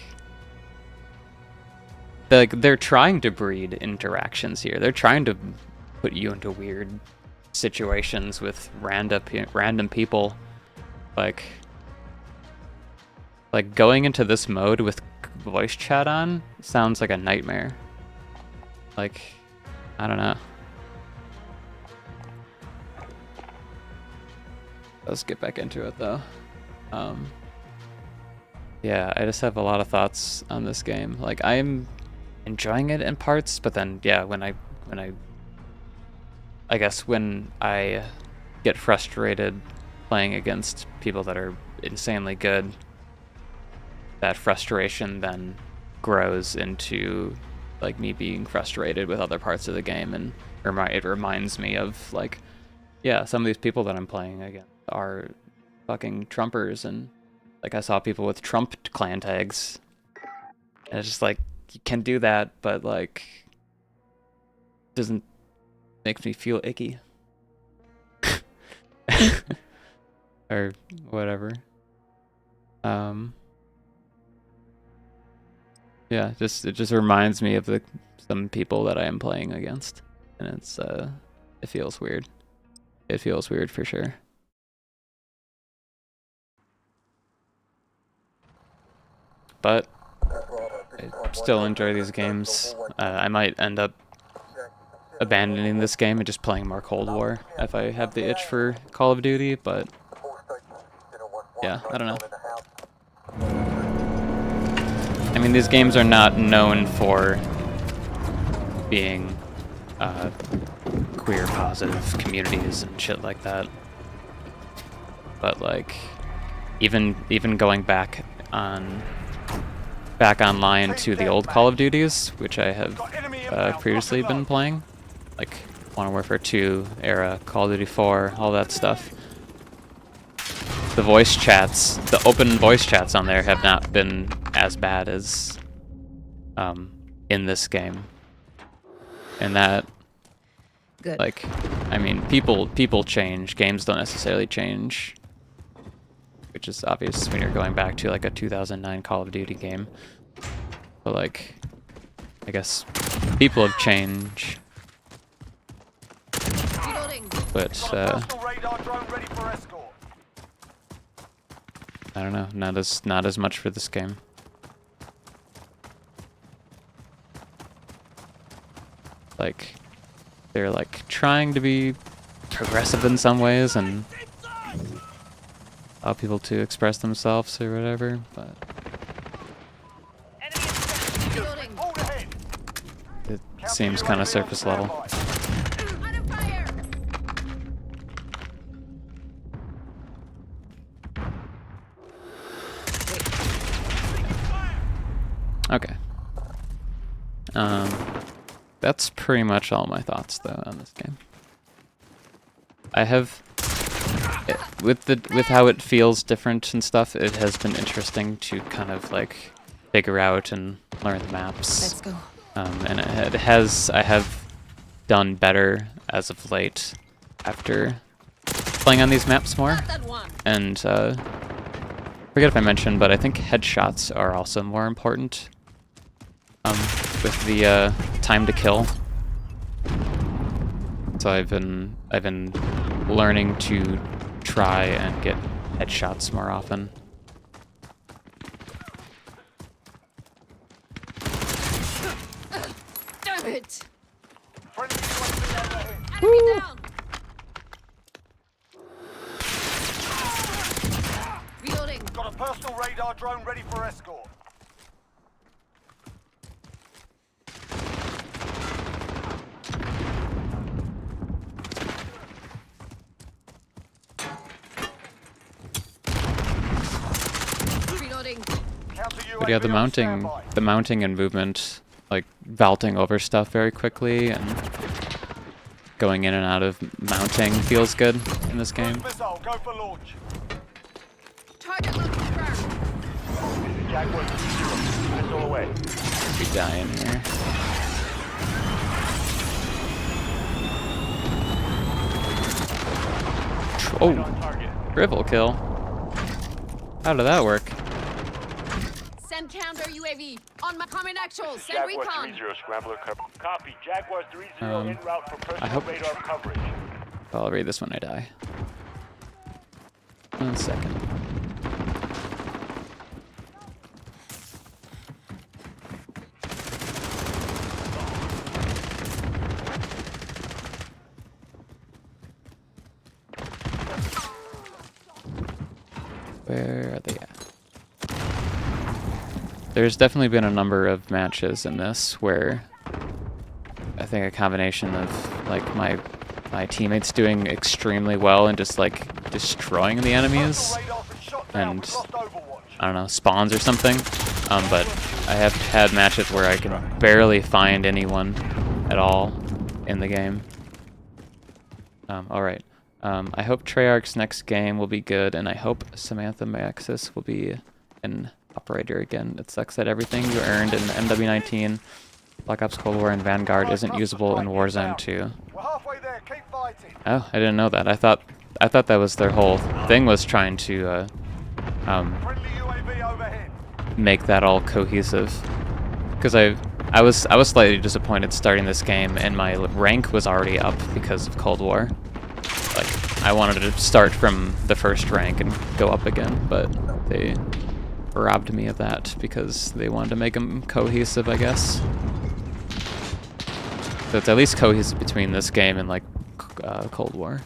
they're trying to breed interactions here. They're trying to put you into weird situations with random people. Like going into this mode with voice chat on sounds like a nightmare. Like, I don't know. Let's get back into it though. Yeah, I just have a lot of thoughts on this game. Like, I'm enjoying it in parts, but then yeah, when I guess when I get frustrated playing against people that are insanely good, that frustration then grows into like me being frustrated with other parts of the game, and it reminds me of like, yeah, some of these people that I'm playing against are fucking Trumpers, and like I saw people with Trump clan tags, and it's just like, you can do that, but like makes me feel icky. Or whatever. Yeah, it just reminds me of some people that I am playing against, and it feels weird. It feels weird for sure. But I still enjoy these games. I might end up abandoning this game and just playing more Cold War if I have the itch for Call of Duty, but yeah, I don't know. I mean, these games are not known for being queer positive communities and shit like that. But like, even going back online to the old Call of Duties, which I have previously been playing, like Modern Warfare 2 era, Call of Duty 4, all that stuff. The voice chats, the open voice chats on there have not been as bad as in this game. And that, Good. like, I mean, people change, games don't necessarily change, which is obvious when you're going back to like a 2009 Call of Duty game. But like, I guess people have changed. Reloading. But Personal radar drone ready for escort. I don't know, not as much for this game. Like, they're like trying to be progressive in some ways and allow people to express themselves or whatever, but Reloading. Hold ahead. it seems kind of surface level. Under fire. Okay. That's pretty much all my thoughts though on this game. I have with how it feels different and stuff, it has been interesting to kind of like figure out and learn the maps. Let's go. And I have done better as of late after playing on these maps more. Got that one. And forget if I mentioned, but I think headshots are also more important with the time to kill. So I've been learning to try and get headshots more often. Damn it. Friendly UAV overhead. Enemy down. Reloading. Got a personal radar drone ready for escort. Reloading. But yeah, the mounting and movement, like vaulting over stuff very quickly and going in and out of mounting feels good in this game. Missile, go for launch. Target locked confirmed. This is Jaguar 3-0. Missile away. We die in here. On Oh, target. triple kill. How did that work? Send counter UAV. On my common actual. Send Jaguar recon. 3-0, scrambler cover. Copy. Jaguar 3-0 en route for I personal hope- radar coverage. I'll read this when I die. 1 second. Where are they at? There's definitely been a number of matches in this where I think a combination of like my teammates doing extremely well and just like destroying the enemies Personal radar's been shot down. and We've lost Overwatch. I don't know, spawns or something. But I have had matches where I can barely find anyone at all in the game. Alright. I hope Treyarch's next game will be good, and I hope Samantha Maxis will be an operator again. It sucks that everything you earned in MW19, Black Ops Cold War, and Vanguard isn't usable in Warzone 2. We're halfway there. Keep fighting. Oh, I didn't know that. I thought that was their whole thing, was trying to Friendly UAV overhead. make that all cohesive. Because I was slightly disappointed starting this game, and my rank was already up because of Cold War. Like, I wanted to start from the first rank and go up again, but they robbed me of that because they wanted to make them cohesive, I guess. So it's at least cohesive between this game and like Cold War.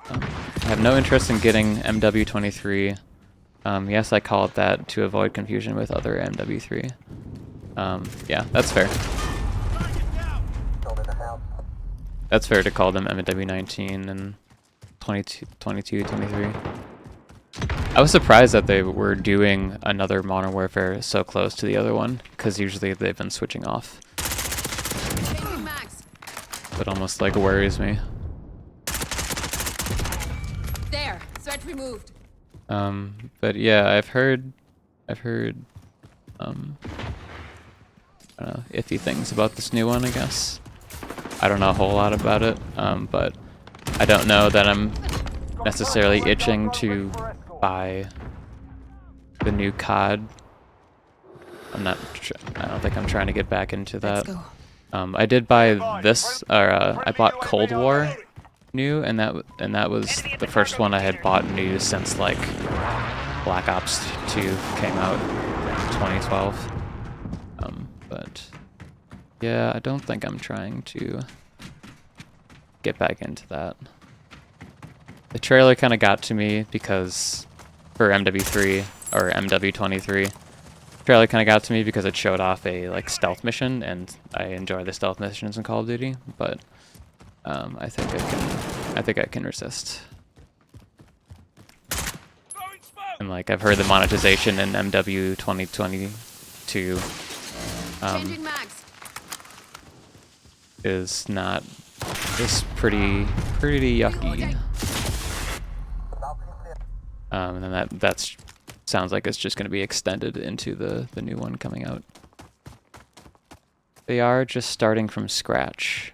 I have no interest in getting MW23. Yes, I call it that to avoid confusion with other MW3. Yeah, that's fair. That's fair to call them MW19 and 22, 23. I was surprised that they were doing another Modern Warfare so close to the other one, because usually they've been switching off. Changing mags. It almost like worries me. There. Threat removed. But yeah, I've heard, I don't know, iffy things about this new one, I guess. I don't know a whole lot about it, but I don't know that I'm necessarily itching to buy the new COD. I don't think I'm trying to get back into that. Let's go. I did buy this, or I bought Cold War new, and that was the first one I had bought new since like Black Ops 2 came out in 2012. But yeah, I don't think I'm trying to get back into that. The trailer kind of got to me because for MW3 or MW23, trailer kind of got to me because it showed off a like stealth mission, and I enjoy the stealth missions in Call of Duty, but I think I can resist. And like I've heard the monetization in MW 2022 Changing mags. is pretty yucky. And then that's sounds like it's just going to be extended into the new one coming out. They are just starting from scratch.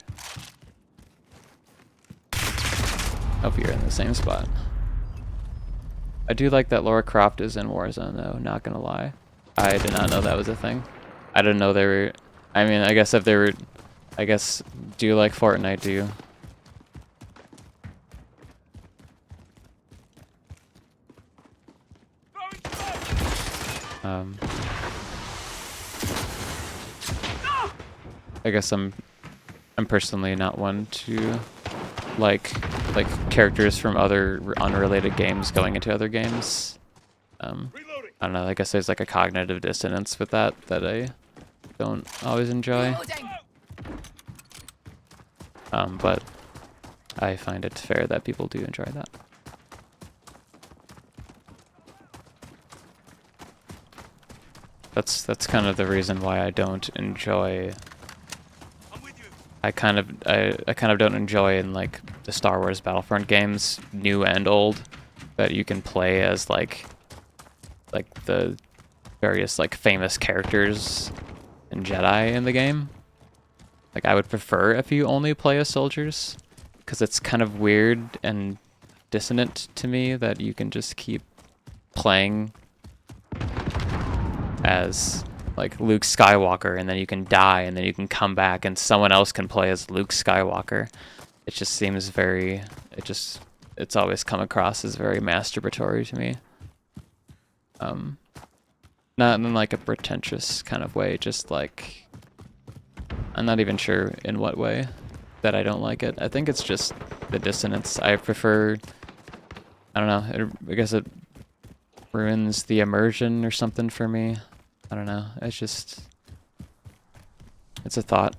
Hope you're in the same spot. I do like that Lara Croft is in Warzone though, not gonna lie. I did not know that was a thing. I didn't know they were, I mean, I guess if they were, I guess, do you like Fortnite, do you? I guess I'm personally not one to like characters from other unrelated games going into other games. I don't know, I guess there's like a cognitive dissonance with that I don't always enjoy. But I find it fair that people do enjoy that. That's kind of the reason why I don't enjoy. I kind of don't enjoy in like the Star Wars Battlefront games, new and old, that you can play as like the various like famous characters and Jedi in the game. Like I would prefer if you only play as soldiers, because it's kind of weird and dissonant to me that you can just keep playing as like Luke Skywalker, and then you can die, and then you can come back, and someone else can play as Luke Skywalker. It just seems very, it's always come across as very masturbatory to me. Not in like a pretentious kind of way, just like, I'm not even sure in what way that I don't like it. I think it's just the dissonance. I prefer, I don't know, I guess it ruins the immersion or something for me. I don't know, it's just, it's a thought.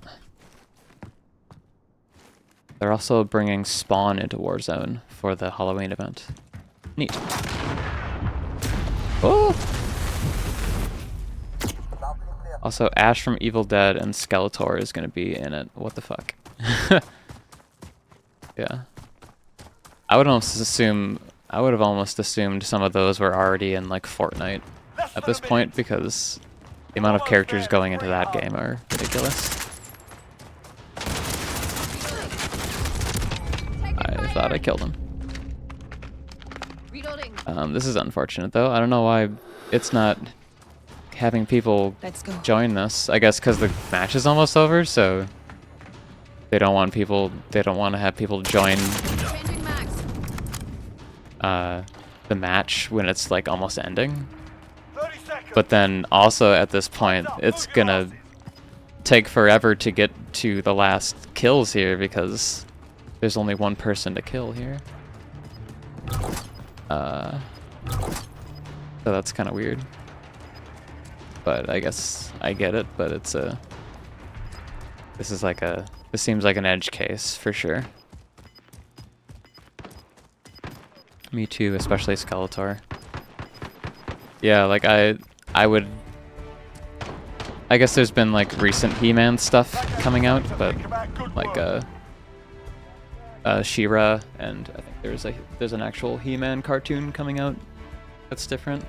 They're also bringing Spawn into Warzone for the Halloween event. Neat. Oh! Also, Ash from Evil Dead and Skeletor is going to be in it. What the fuck? Yeah. I would have almost assumed some of those were already in like Fortnite at this point, because the amount of characters going into that game are ridiculous. I thought I killed him. This is unfortunate though. I don't know why it's not having people join this. I guess because the match is almost over, so they don't want to have people join the match when it's like almost ending. But then also at this point, it's gonna take forever to get to the last kills here, because there's only one person to kill here. So that's kind of weird. But I guess I get it, but this is This seems like an edge case for sure. Me too, especially Skeletor. Yeah, like I guess there's been like recent He-Man stuff coming out, but like She-Ra, and I think there's an actual He-Man cartoon coming out that's different.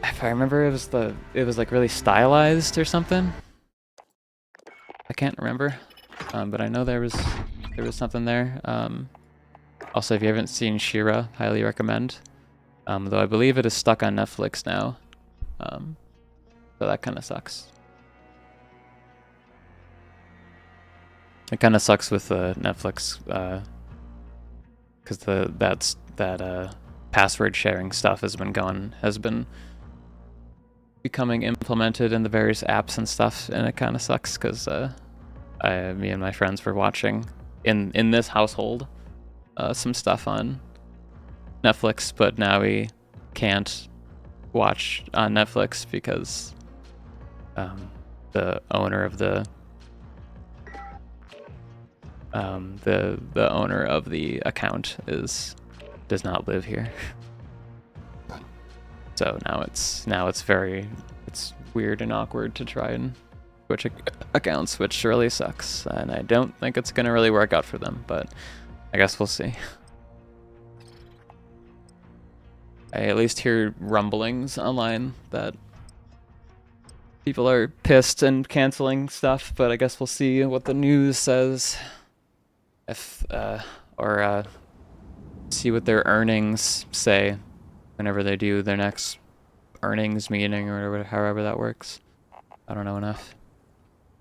If I remember, it was like really stylized or something. I can't remember, but I know there was something there. Also, if you haven't seen She-Ra, highly recommend. Though I believe it is stuck on Netflix now, so that kind of sucks. It kind of sucks with Netflix, because that password sharing stuff has been becoming implemented in the various apps and stuff, and it kind of sucks because me and my friends were watching in this household some stuff on Netflix, but now we can't watch on Netflix because the owner of the owner of the account does not live here. So now it's weird and awkward to try and switch accounts, which really sucks, and I don't think it's gonna really work out for them, but I guess we'll see. I at least hear rumblings online that people are pissed and canceling stuff, but I guess we'll see what the news says. Or see what their earnings say whenever they do their next earnings meeting or whatever, however that works. I don't know enough.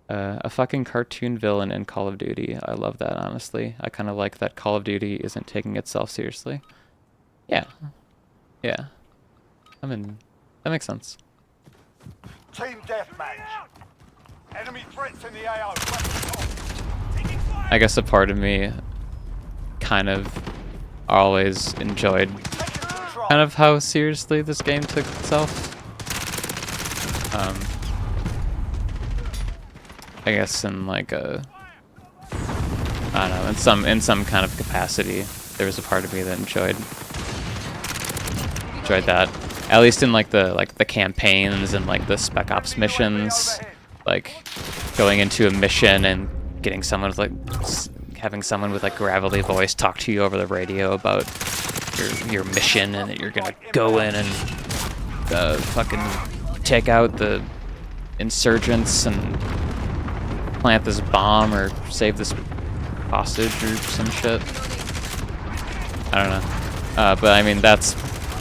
A fucking cartoon villain in Call of Duty. I love that, honestly. I kind of like that Call of Duty isn't taking itself seriously. Yeah. Yeah. I mean, that makes sense. Team deathmatch. Enemy threats in the AO. I guess a part of me kind of always enjoyed kind of how seriously this game took itself. I guess in like I don't know, in some kind of capacity, there was a part of me that enjoyed that. At least in like the campaigns and like the Spec Ops missions, like going into a mission and getting someone with having someone with like gravelly voice talk to you over the radio about your mission, and that you're gonna go in and fucking take out the insurgents and plant this bomb or save this hostage or some shit. I don't know, but I mean that's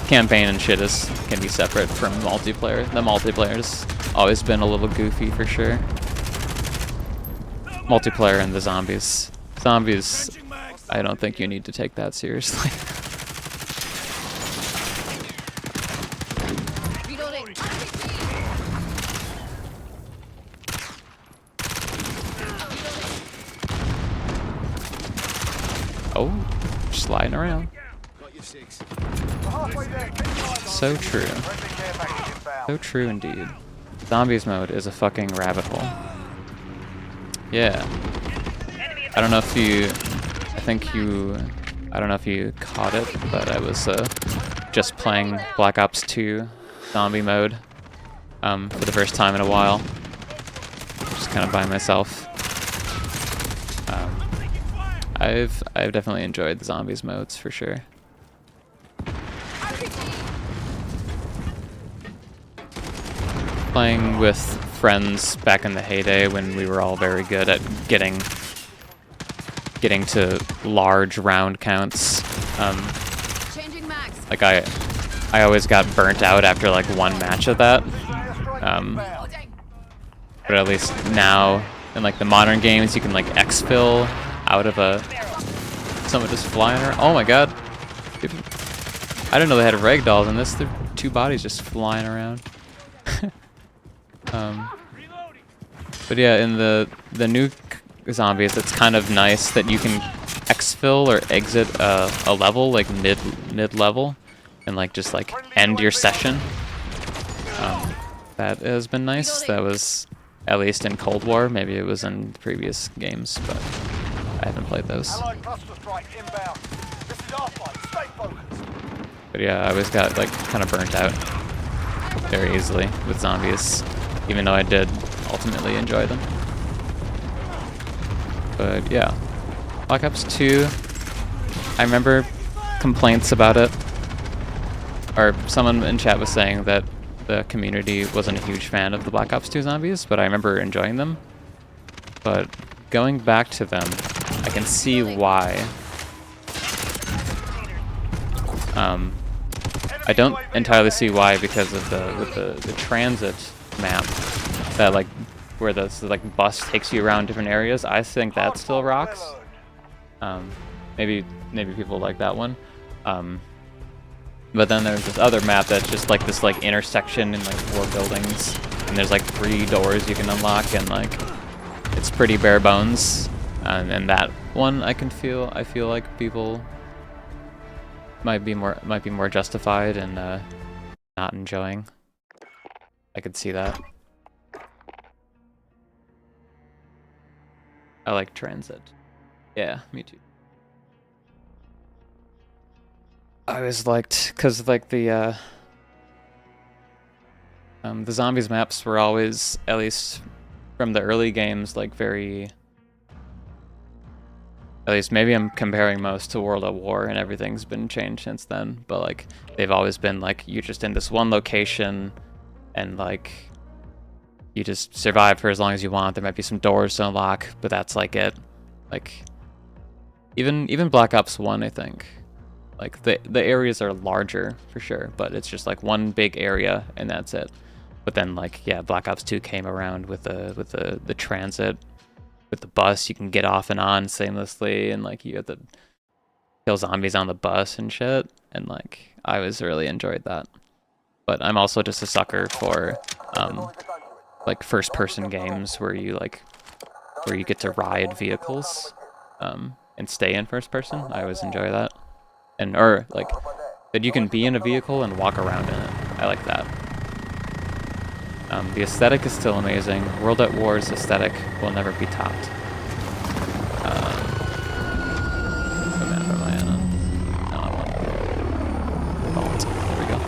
campaign and shit can be separate from multiplayer. The multiplayer's always been a little goofy for sure. Multiplayer and the zombies. Zombies, I don't think you need to take that seriously. Oh, sliding around. So true. So true indeed. Zombies mode is a fucking rabbit hole. Yeah. I don't know if you caught it, but I was just playing Black Ops 2 zombie mode for the first time in a while. Just kind of by myself. I've definitely enjoyed the zombies modes for sure. Playing with friends back in the heyday when we were all very good at getting to large round counts. Like I always got burnt out after like one match of that. But at least now in like the modern games you can like exfil out of someone just flying around. Oh my god. I didn't know they had ragdolls in this. There are two bodies just flying around. But yeah, in the new zombies, it's kind of nice that you can exfil or exit a level like mid level, and like just like end your session. That has been nice. That was at least in Cold War. Maybe it was in previous games, but I haven't played those. Allied cluster strike inbound. This is our fight. Stay focused. But yeah, I always got like kind of burnt out very easily with zombies, even though I did ultimately enjoy them. But yeah, Black Ops 2, I remember complaints about it, or someone in chat was saying that the community wasn't a huge fan of the Black Ops 2 zombies, but I remember enjoying them. But going back to them, I can see why. I don't entirely see why, because of the transit map that like where the like bus takes you around different areas. I think that still rocks. Maybe people like that one. But then there's this other map that's just like this like intersection in like 4 buildings, and there's like 3 doors you can unlock, and like it's pretty bare bones. And that one I feel like people might be more justified in not enjoying. I could see that. I like transit. Yeah, me too. I always liked, cause like the zombies maps were always, at least from the early games, like very. At least maybe I'm comparing most to World at War, and everything's been changed since then. But like they've always been like you're just in this one location, and like you just survive for as long as you want. There might be some doors to unlock, but that's like it. Like even Black Ops 1, I think. Like the areas are larger for sure, but it's just like one big area and that's it. But then like yeah, Black Ops 2 came around with the transit, with the bus. You can get off and on seamlessly, and like you have to kill zombies on the bus and shit. And like I was really enjoyed that. But I'm also just a sucker for like first person games where you get to ride vehicles and stay in first person. I always enjoy that. And or like that you can be in a vehicle and walk around in it. I like that. The aesthetic is still amazing. World at War's aesthetic will never be topped. What map am I on? No, I want. There we go.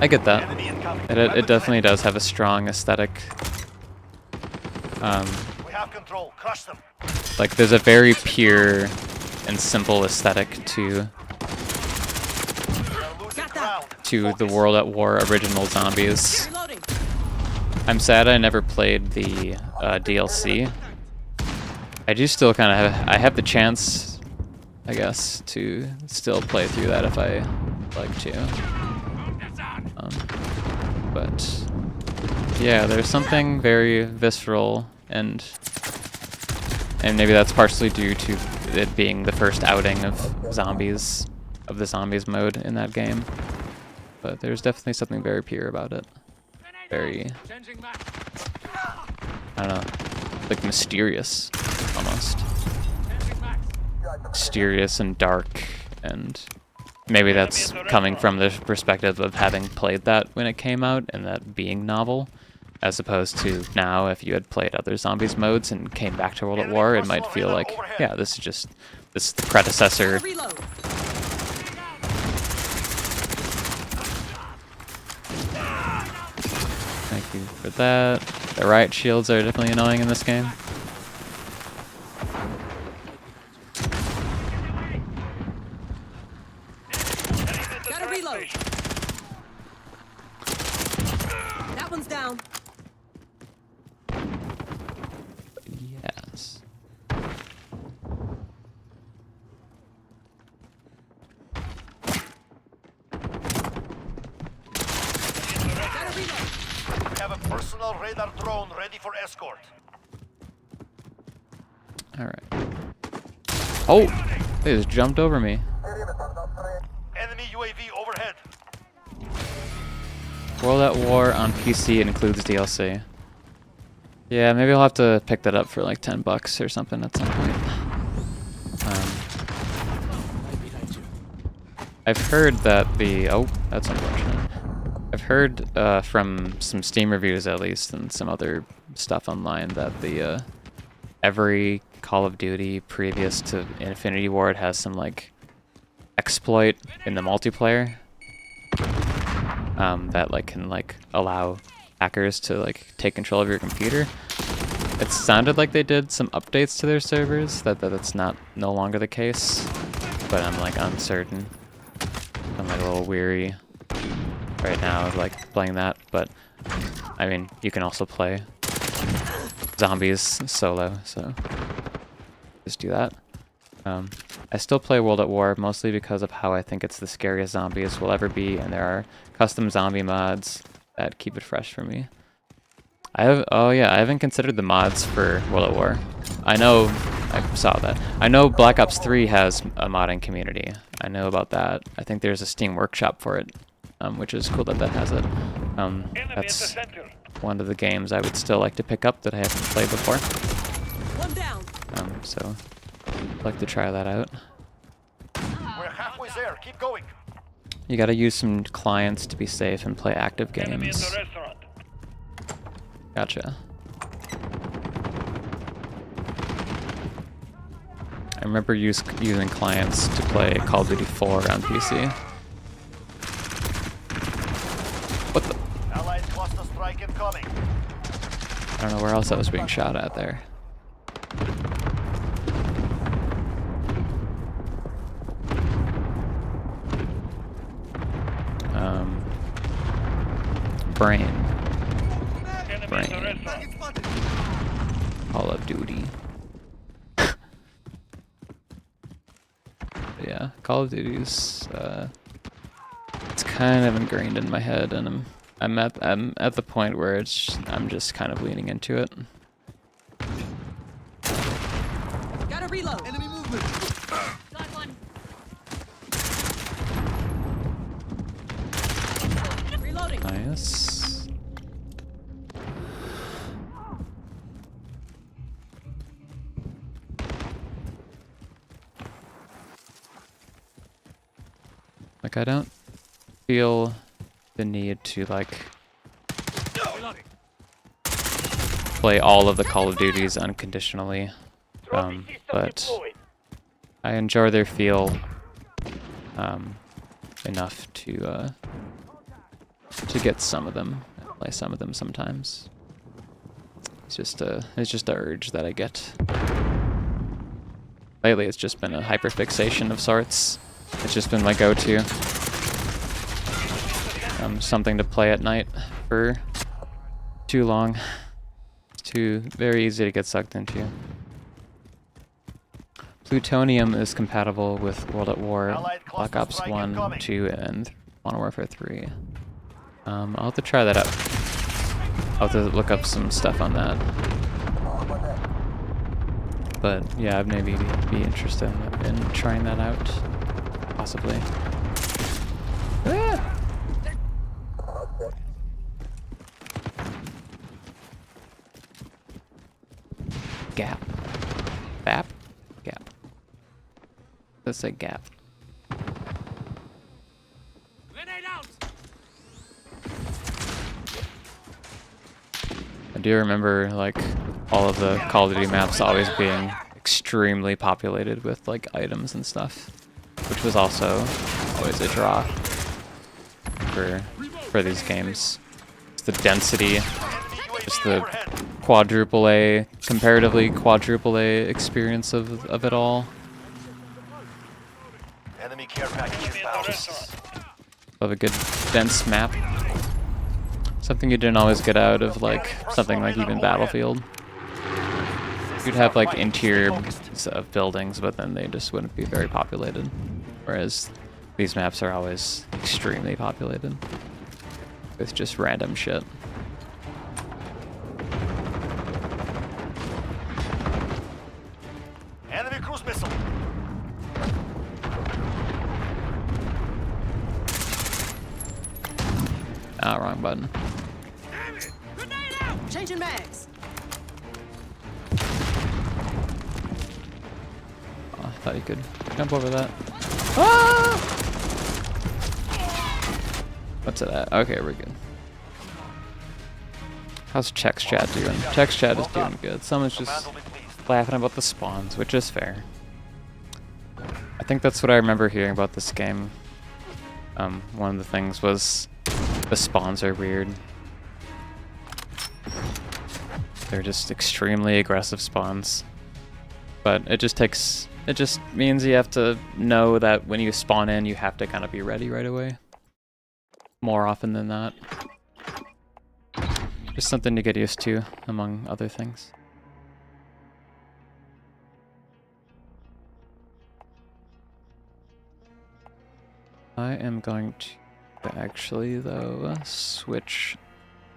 I get that. It definitely does have a strong aesthetic. We have control. Crush them. Like there's a very pure and simple aesthetic to the World at War original zombies. I'm sad I never played the DLC. I do still kind of have the chance, I guess, to still play through that if I like to. But yeah, there's something very visceral, and maybe that's partially due to it being the first outing of zombies, of the zombies mode in that game. But there's definitely something very pure about it. Very, I don't know, like mysterious, almost. Mysterious and dark, and maybe that's coming from the perspective of having played that when it came out and that being novel, as opposed to now if you had played other zombies modes and came back to World at War, it might feel like, yeah, this is the predecessor. Thank you for that. The riot shields are definitely annoying in this game. Gotta reload. That one's down. Yes. Gotta reload. We have a personal radar drone ready for escort. Alright. Oh! They just jumped over me. Enemy UAV overhead. World at War on PC includes DLC. Yeah, maybe I'll have to pick that up for like $10 or something at some point. I've heard that the... Oh, that's unfortunate. I've heard from some Steam reviews at least and some other stuff online that the every Call of Duty previous to Infinity Ward has some like exploit in the multiplayer that like can like allow hackers to like take control of your computer. It sounded like they did some updates to their servers that's no longer the case, but I'm like uncertain. I'm like a little weary right now of like playing that, but I mean you can also play zombies solo, so just do that. I still play World at War mostly because of how I think it's the scariest zombies will ever be, and there are custom zombie mods that keep it fresh for me. I haven't considered the mods for World at War. I know, I saw that. I know Black Ops 3 has a modding community. I know about that. I think there's a Steam workshop for it, which is cool that has it. That's one of the games I would still like to pick up that I haven't played before. One down. So I'd like to try that out. We're halfway there. Keep going. You gotta use some clients to be safe and play active games. Gotcha. I remember using clients to play Call of Duty 4 on PC. What the? Allied cluster strike incoming. I don't know where else I was being shot at there. Brain. Call of Duty. Yeah, Call of Duty's it's kind of ingrained in my head, and I'm at the point where I'm just kind of leaning into it. Gotta reload. Enemy movement. Got one. Reloading. Nice. Like, I don't feel the need to, like, play all of the Call of Duties unconditionally, but I enjoy their feel enough to get some of them, play some of them sometimes. It's just a urge that I get. Lately, it's just been a hyperfixation of sorts. It's just been my go-to. Something to play at night for too long. It's very easy to get sucked into. Plutonium is compatible with World at War, Black Ops 1, 2, and Modern Warfare 3. I'll have to try that out. I'll have to look up some stuff on that. But yeah, I'd maybe be interested in trying that out. Possibly. Ah! Gap. Bap? Gap. Let's say gap. Grenade out. I do remember like all of the Call of Duty maps always being extremely populated with like items and stuff, which was also always a draw for these games. It's the density, just the comparatively quadruple A experience of it all. Enemy care package inbound. Love a good dense map. Something you didn't always get out of like something like even Battlefield. You'd have like interiors of buildings, but then they just wouldn't be very populated. Whereas these maps are always extremely populated with just random shit. Enemy cruise missile. Ah, wrong button. Grenade out. Changing mags. Oh, I thought you could jump over that. Ah! What's it at? Okay, we're good. How's Check's chat doing? Check's chat is doing good. Someone's just laughing about the spawns, which is fair. I think that's what I remember hearing about this game. One of the things was the spawns are weird. They're just extremely aggressive spawns. But it just means you have to know that when you spawn in, you have to kind of be ready right away. More often than not. Just something to get used to, among other things. I am going to actually, though, switch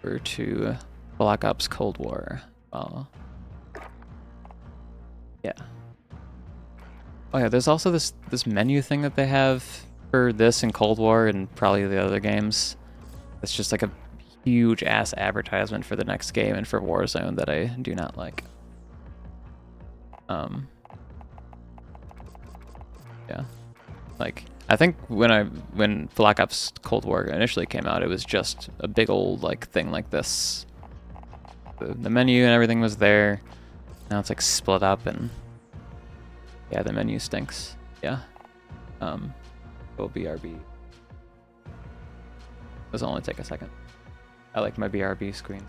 over to Black Ops Cold War. Yeah. Oh yeah, there's also this menu thing that they have for this and Cold War and probably the other games. It's just like a huge ass advertisement for the next game and for Warzone that I do not like. Yeah. Like, I think when Black Ops Cold War initially came out, it was just a big old like thing like this. The menu and everything was there. Now it's like split up and yeah, the menu stinks. Yeah. Will BRB. This will only take a second. I like my BRB screen.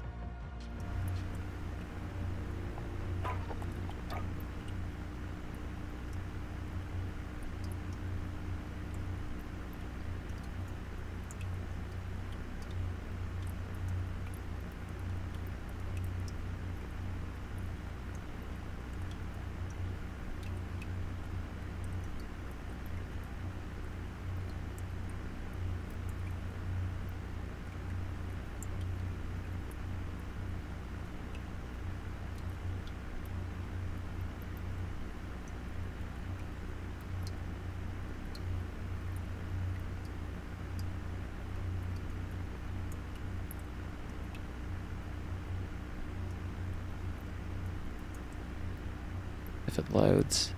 If it loads.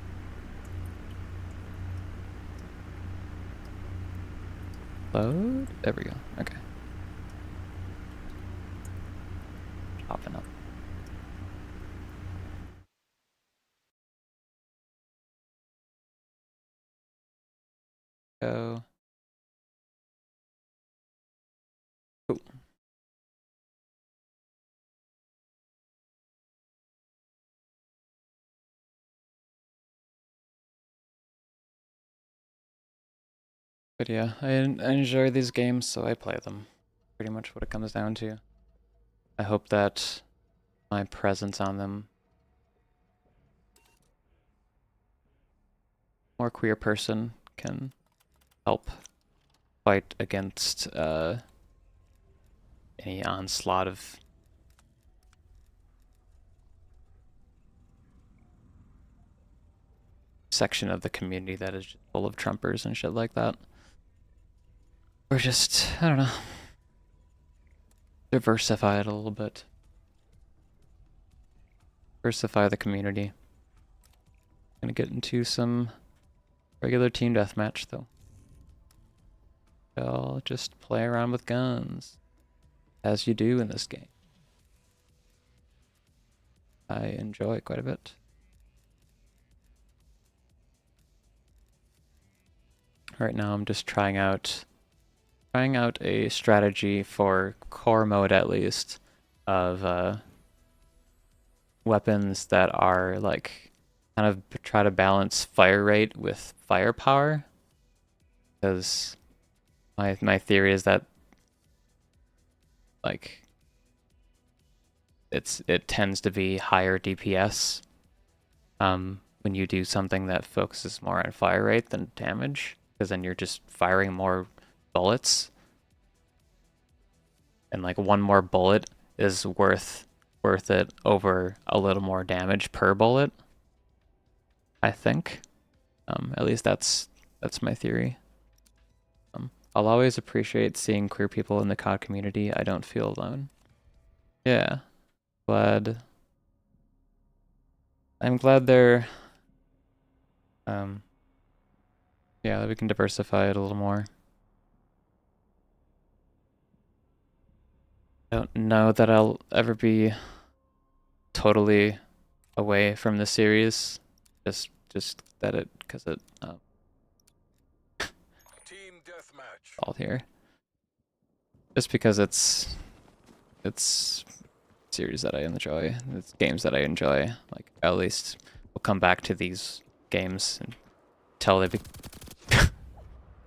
Load? There we go. Okay. Popping up. Go. Cool. But yeah, I enjoy these games, so I play them. Pretty much what it comes down to. I hope that my presence on them, more queer person, can help fight against any onslaught of section of the community that is just full of Trumpers and shit like that. Or just, I don't know, diversify it a little bit. Diversify the community. Gonna get into some regular team deathmatch though. I'll just play around with guns, as you do in this game. I enjoy it quite a bit. Right now I'm just trying out a strategy for core mode at least of weapons that are like kind of try to balance fire rate with firepower, because my theory is that like it tends to be higher DPS when you do something that focuses more on fire rate than damage, because then you're just firing more bullets, and like one more bullet is worth it over a little more damage per bullet, I think. At least that's my theory. I'll always appreciate seeing queer people in the COD community. I don't feel alone. Yeah. I'm glad they're yeah, that we can diversify it a little more. don't know that I'll ever be totally away from the series. Just that it, because it Team deathmatch. all here. Just because it's series that I enjoy. It's games that I enjoy. Like at least we'll come back to these games until they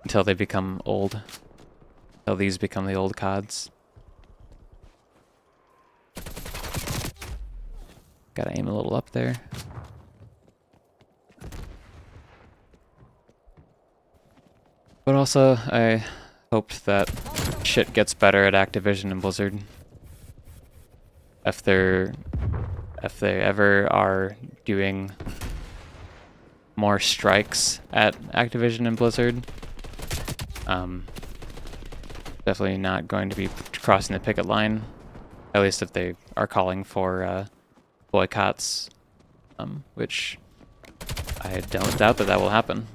until they become old. Until these become the old CODs. Gotta aim a little up there. But also, I hoped that shit gets better at Activision and Blizzard. If they ever are doing more strikes at Activision and Blizzard, definitely not going to be crossing the picket line. At least if they are calling for boycotts, which I don't doubt that will happen,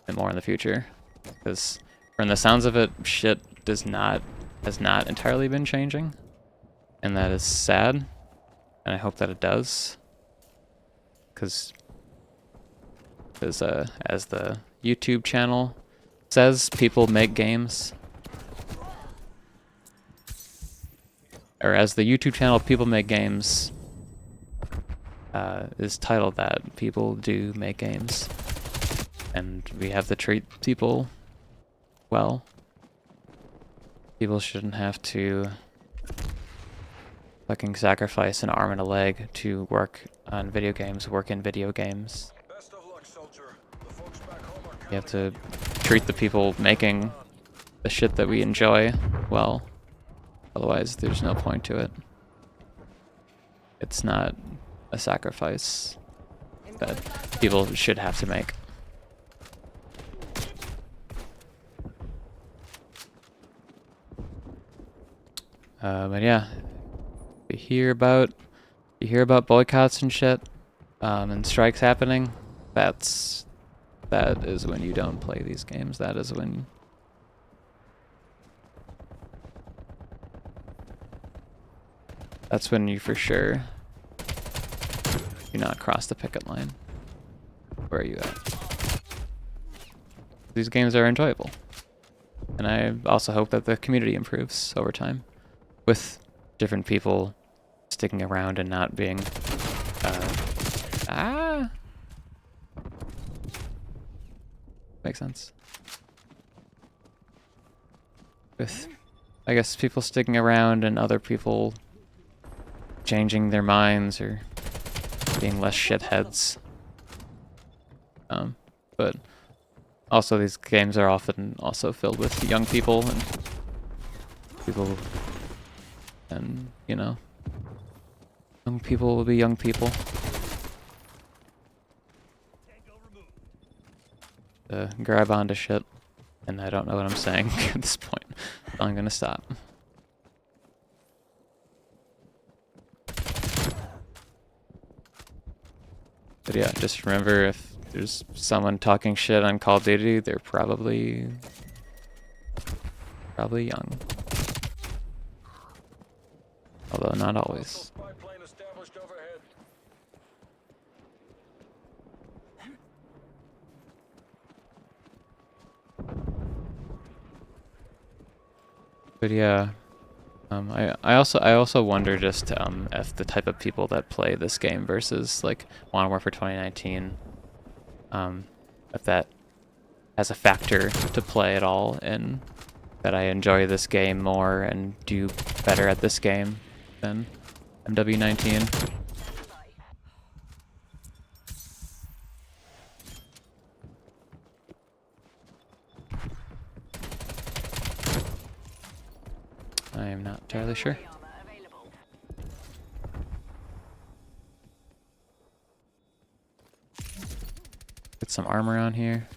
and more in the future. Because from the sounds of it, shit has not entirely been changing, and that is sad. And I hope that it does, because as the YouTube channel says, people make games, or as the YouTube channel People Make Games is titled that, people do make games, and we have to treat people well. People shouldn't have to fucking sacrifice an arm and a leg to work on video games, work in video games. Best of luck, soldier. The folks back home are You have to treat the people making the shit that we enjoy well. Otherwise, there's no point to it. It's not a sacrifice that people should have to make. But yeah, you hear about boycotts and shit, and strikes happening. That is when you don't play these games. That is when you for sure do not cross the picket line. Where are you at? These games are enjoyable, and I also hope that the community improves over time, with different people sticking around and not being makes sense. With, I guess, people sticking around and other people changing their minds or being less shitheads. But also these games are often also filled with young people and people, and you know, young people will be young people. Grab onto shit, and I don't know what I'm saying at this point. I'm gonna stop. But yeah, just remember, if there's someone talking shit on Call of Duty, they're probably young. Although not always. spy plane established overhead. But yeah, I also wonder just if the type of people that play this game versus like Modern Warfare 2019, if that has a factor to play at all in that I enjoy this game more and do better at this game than MW19. I am not entirely sure. Get some armor on here.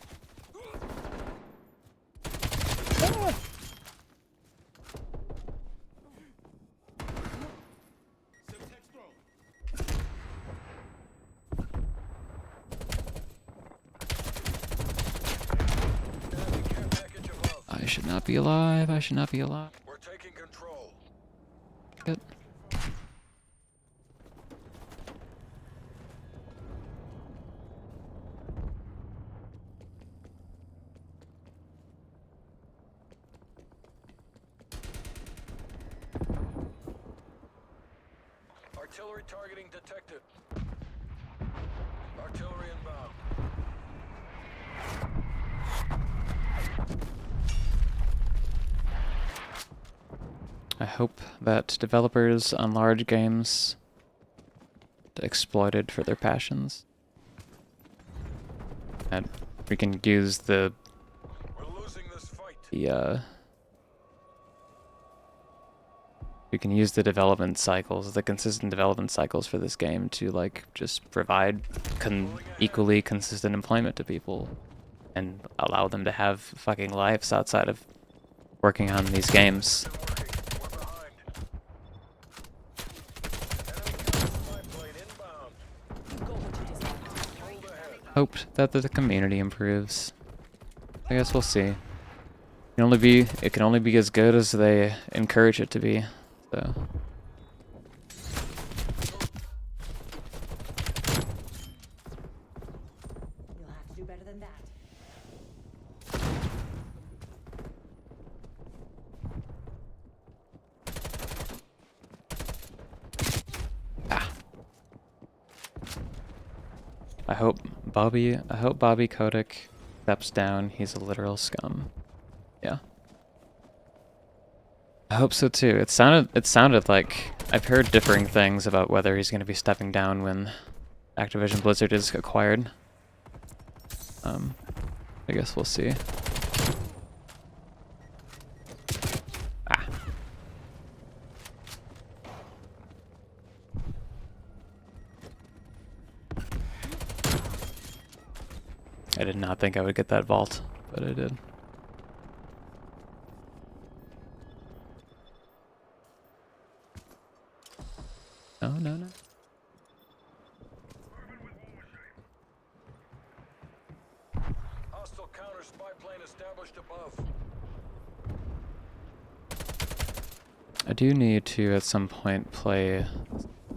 I should not be alive. I should not be alive. We're taking control. It. Artillery targeting detected. Artillery inbound. I hope that developers on large games are exploited for their passions. And we can use We're losing this fight. we can use the development cycles, the consistent development cycles for this game to like just provide equally consistent employment to people and allow them to have fucking lives outside of working on these games. We're behind. Enemy spy plane inbound. Hold ahead. Hope that the community improves. I guess we'll see. It can only be as good as they encourage it to be. So You'll have to do better than that. I hope Bobby Kotick steps down. He's a literal scum. Yeah. I hope so too. It sounded like I've heard differing things about whether he's going to be stepping down when Activision Blizzard is acquired. I guess we'll see. Ah. I did not think I would get that vault, but I did. No, no, no. Hostile counter spy plane established above. I do need to at some point play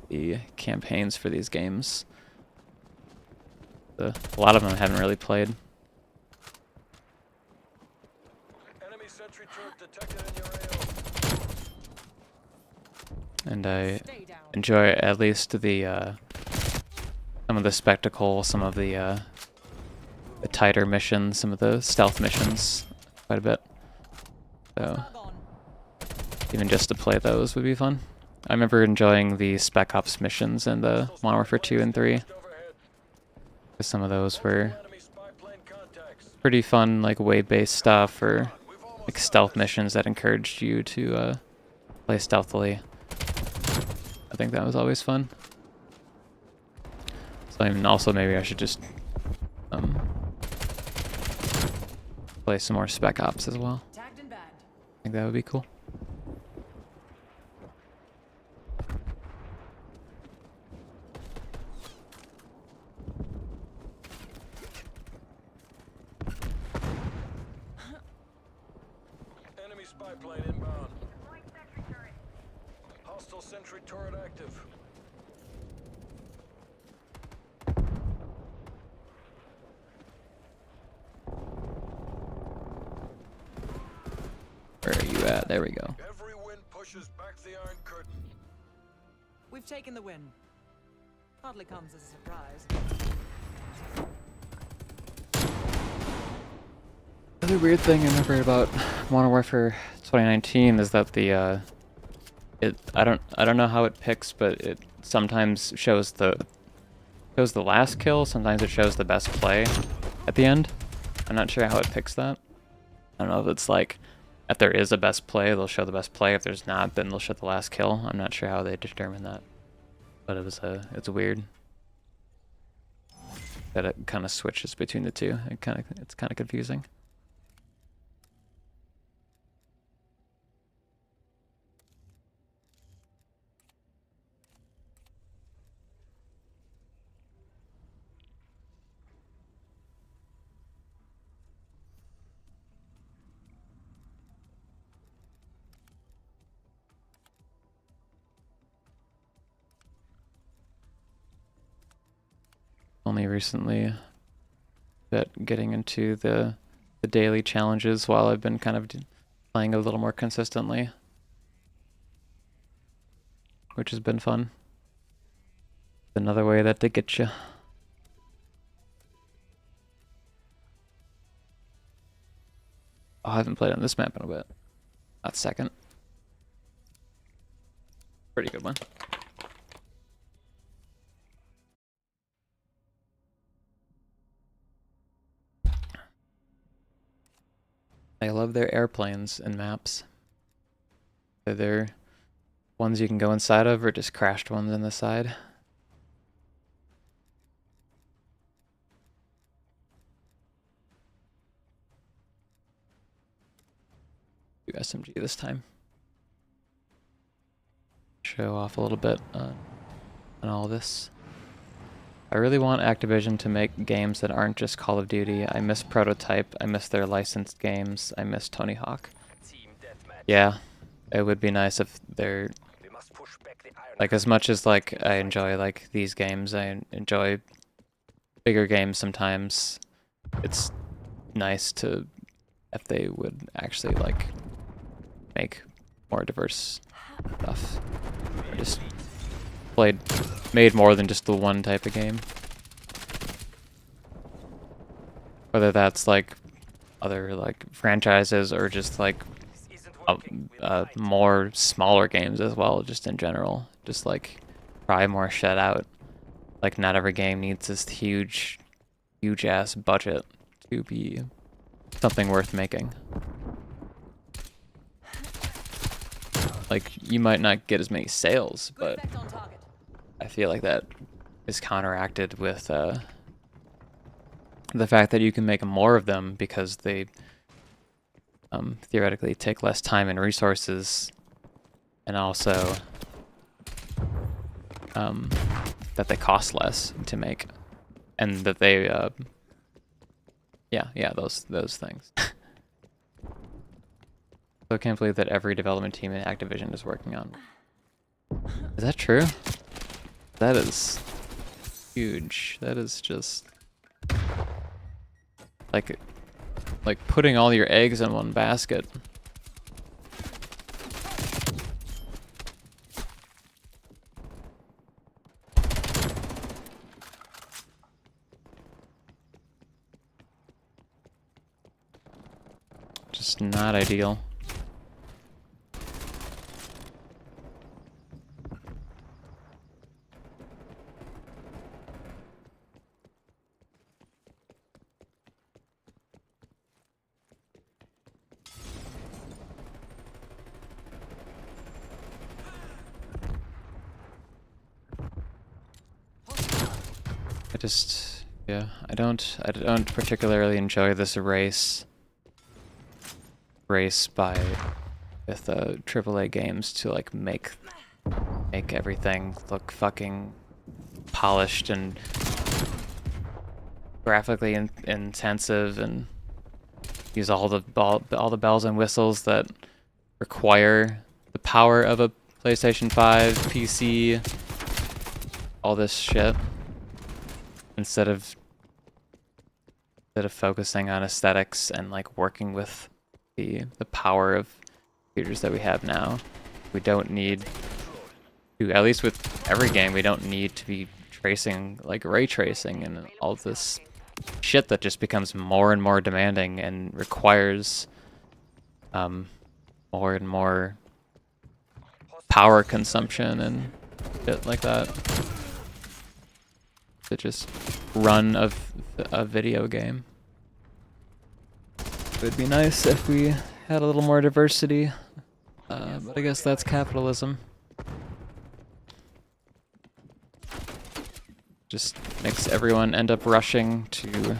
the campaigns for these games. A lot of them I haven't really played. Enemy sentry turret detected in your AO. And I Stay down. enjoy at least the some of the spectacle, some of the tighter missions, some of the stealth missions quite a bit. So Log on. even just to play those would be fun. I remember enjoying the Spec Ops missions in the Modern Warfare 2 and 3. Overhead. Because some of those were Enemy spy plane contacts. pretty fun, like wave-based stuff, or We've almost like done stealth this. missions that encouraged you to play stealthily. I think that was always fun. So I mean, also maybe I should just play some more Spec Ops as well. Tagged and bagged. I think that would be cool. Enemy spy plane inbound. Hostile sentry turret active. Where are you at? There we go. Every wind pushes back the Iron Curtain. We've taken the win. Hardly comes as a surprise. The weird thing I remember about Modern Warfare 2019 is that the I don't know how it picks, but it sometimes shows the last kill, sometimes it shows the best play at the end. I'm not sure how it picks that. I don't know if it's like if there is a best play, they'll show the best play. If there's not, then they'll show the last kill. I'm not sure how they determine that. But it's weird that it kind of switches between the two. It's kind of confusing. only recently that getting into the daily challenges while I've been kind of playing a little more consistently, which has been fun. Another way that they get you. Oh, I haven't played on this map in a bit. Not second. Pretty good one. I love their airplanes and maps. They're ones you can go inside of or just crashed ones on the side. Do SMG this time. Show off a little bit on all this. I really want Activision to make games that aren't just Call of Duty. I miss Prototype. I miss their licensed games. I miss Tony Hawk. Yeah, it would be nice if they're like, as much as like I enjoy like these games, I enjoy bigger games sometimes. It's nice to if they would actually like make more diverse stuff. Or just made more than just the one type of game. Whether that's like other like franchises or just like more smaller games as well, just in general. Just like try more shit out. Like not every game needs this huge ass budget to be something worth making. Like you might not get as many sales, but I feel like that is counteracted with the fact that you can make more of them because they theoretically take less time and resources, and also that they cost less to make, and that they those things. So I can't believe that every development team in Activision is working on. Is that true? That is huge. That is just like putting all your eggs in one basket. Just not ideal. I don't particularly enjoy this race with AAA games to like make everything look fucking polished and graphically intensive and use all the bells and whistles that require the power of a PlayStation 5 PC, all this shit. Instead of focusing on aesthetics and like working with the power of computers that we have now. We don't need to, at least with every game, we don't need to be tracing like ray tracing and all this shit that just becomes more and more demanding and requires more and more power consumption and shit like that to just run a video game. It would be nice if we had a little more diversity, but I guess that's capitalism. Just makes everyone end up rushing to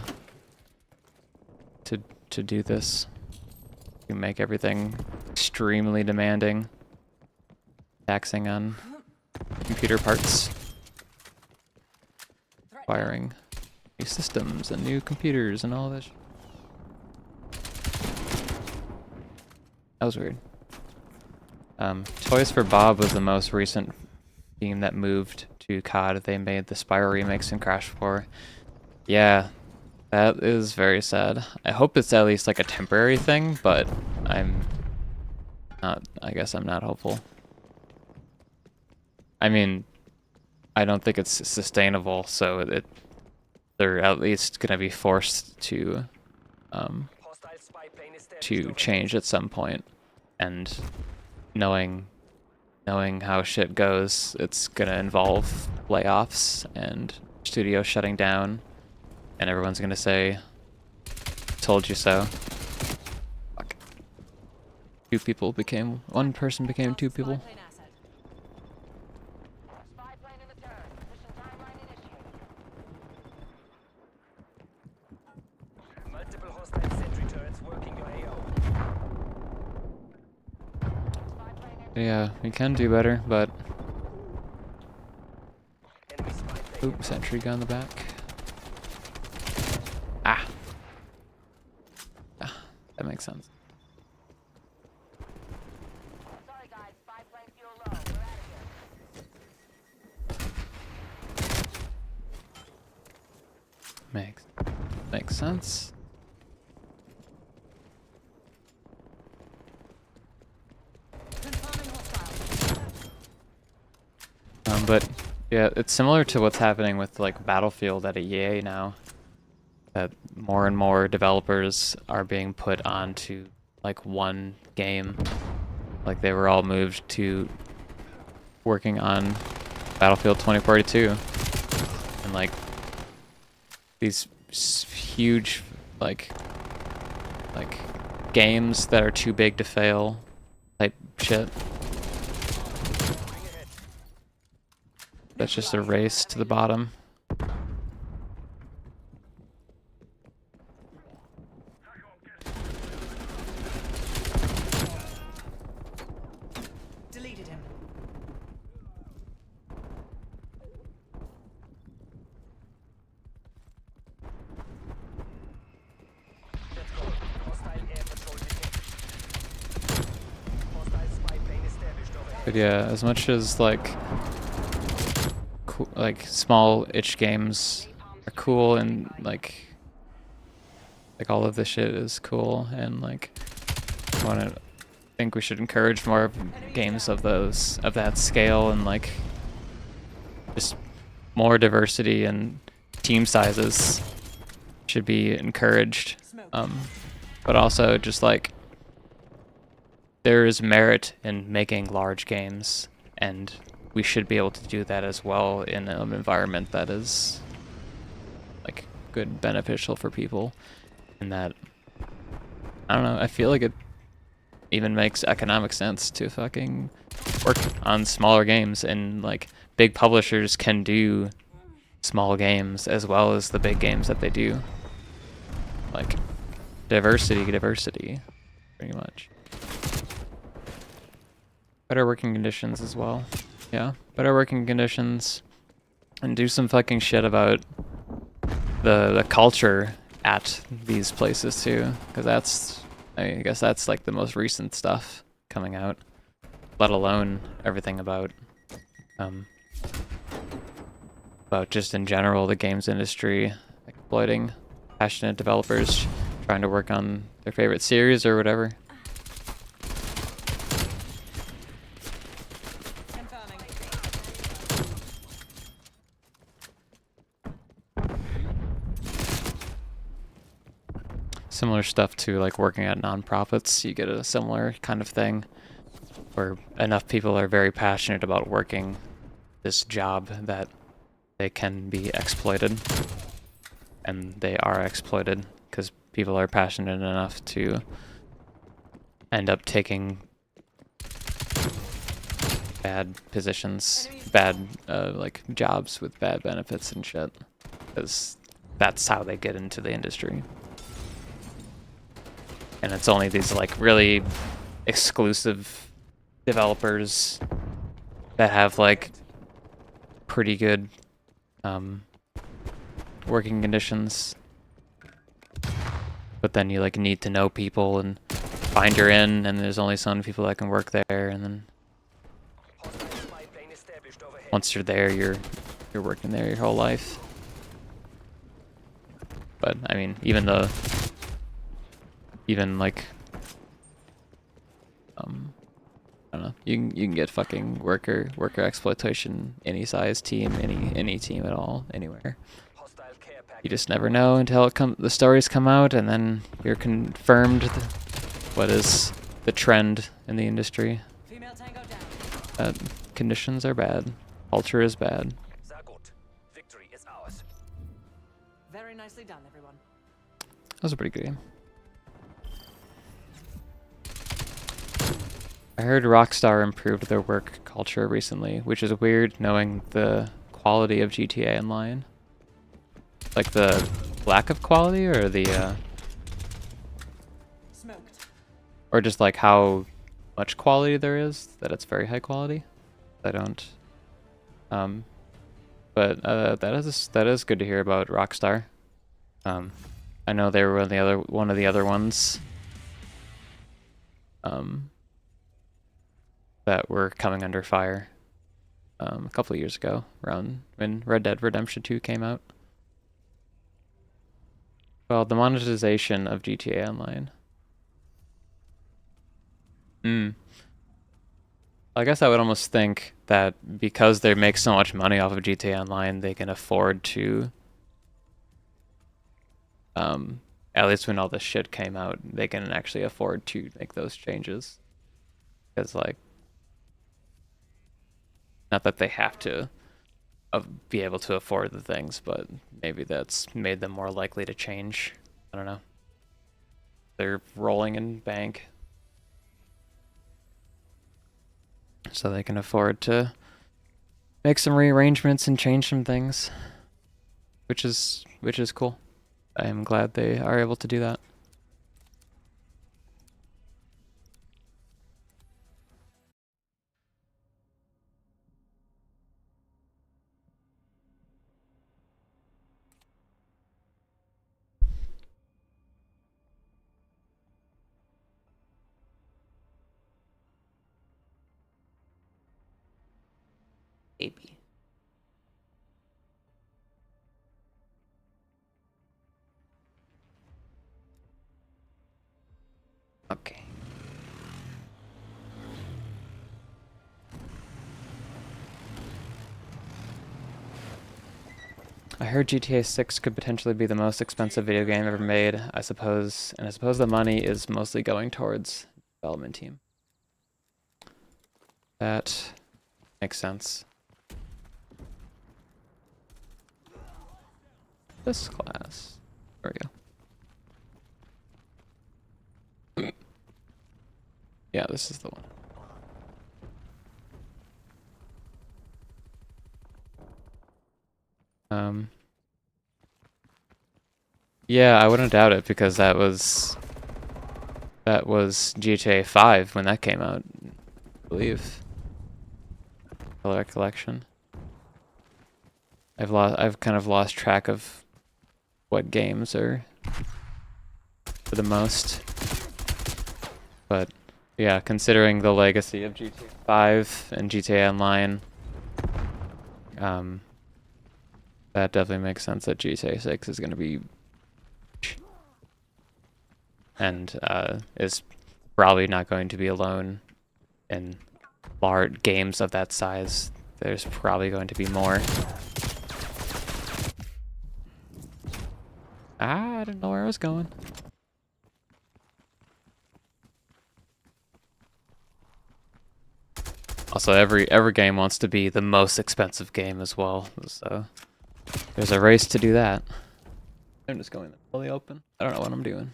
do this. You make everything extremely demanding, taxing on computer parts, requiring new systems and new computers and all this. That was weird. Toys for Bob was the most recent team that moved to COD. They made the Spyro remakes and Crash 4. Yeah, that is very sad. I hope it's at least like a temporary thing, but I'm not, I guess I'm not hopeful. I mean, I don't think it's sustainable, so they're at least gonna be forced um, Hostile spy plane established to overhead. change at some point. And knowing how shit goes, it's gonna involve layoffs and studios shutting down, and everyone's gonna say, "Told you so." Fuck. One person became two Spy people. plane asset. Spy plane in the turn. Mission timeline initiated. Multiple hostile sentry turrets working your AO. Spy plane in. Yeah, we can do better, but Enemy spy plane. oop, sentry gun in the back. Ah. Ah, that makes sense. Sorry guys, spy plane fuel low. We're out of here. Makes sense. Confirming hostile. But yeah, it's similar to what's happening with like Battlefield at EA now. That more and more developers are being put onto like one game. Like they were all moved to working on Battlefield 2042, and like these huge like games that are too big to fail type shit. That's just a race to the bottom. Deleted him. Let's go. Hostile air patrol detected. Hostile spy plane established overhead. But yeah, as much as like small itch games are cool, and like all of this shit is cool, and like I think we should encourage more games of that scale, and like just more diversity and team sizes should be encouraged. But also just like there is merit in making large games, and we should be able to do that as well in an environment that is like good, beneficial for people. And that, I don't know, I feel like it even makes economic sense to fucking work on smaller games, and like big publishers can do small games as well as the big games that they do. Like diversity, pretty much. Better working conditions as well. Yeah, better working conditions, and do some fucking shit about the culture at these places too, because I guess that's like the most recent stuff coming out, let alone everything about just in general the games industry exploiting passionate developers trying to work on their favorite series or whatever. Confirming. Similar stuff to like working at nonprofits, you get a similar kind of thing where enough people are very passionate about working this job that they can be exploited, and they are exploited because people are passionate enough to end up taking bad positions, bad like jobs with bad benefits and shit, because that's how they get into the industry. And it's only these like really exclusive developers that have like pretty good working conditions, but then you like need to know people and find your in, and there's only some people that can work there, and then Hostile spy plane established overhead. once you're there, you're working there your whole life. But I mean, even like I don't know, you can get fucking worker exploitation any size team, any team at all, anywhere. Hostile care You package. just never know until the stories come out, and then you're confirmed what is the trend in the industry. Female tango down. That conditions are bad, culture is bad. Sehr gut. Victory is ours. Very nicely done, everyone. That was a pretty good game. I heard Rockstar improved their work culture recently, which is weird knowing the quality of GTA Online. Like the lack of quality, or the Smoked. or just like how much quality there is, that it's very high quality. I don't but that is good to hear about Rockstar. I know they were one of the other ones that were coming under fire a couple of years ago, around when Red Dead Redemption 2 came out. Well, the monetization of GTA Online. I guess I would almost think that because they make so much money off of GTA Online, they can afford to, at least when all this shit came out, they can actually afford to make those changes. Because, like, not that they have to be able to afford the things, but maybe that's made them more likely to change. I don't know. They're rolling in bank, so they can afford to make some rearrangements and change some things, which is cool. I am glad they are able to do that. Maybe. Okay. I heard GTA 6 could potentially be the most expensive video game ever made, I suppose, and I suppose the money is mostly going towards development team. That makes sense. This class. There we go. Yeah, this is the one. Yeah, I wouldn't doubt it, because that was GTA 5 when that came out, I believe. The recollection. I've kind of lost track of what games are for the most. But yeah, considering the legacy of GTA 5 and GTA Online, that definitely makes sense that GTA 6 is going to be, and is probably not going to be alone in large games of that size. There's probably going to be more. I didn't know where I was going. Also, every game wants to be the most expensive game as well, so there's a race to do that. I'm just going fully open. I don't know what I'm doing.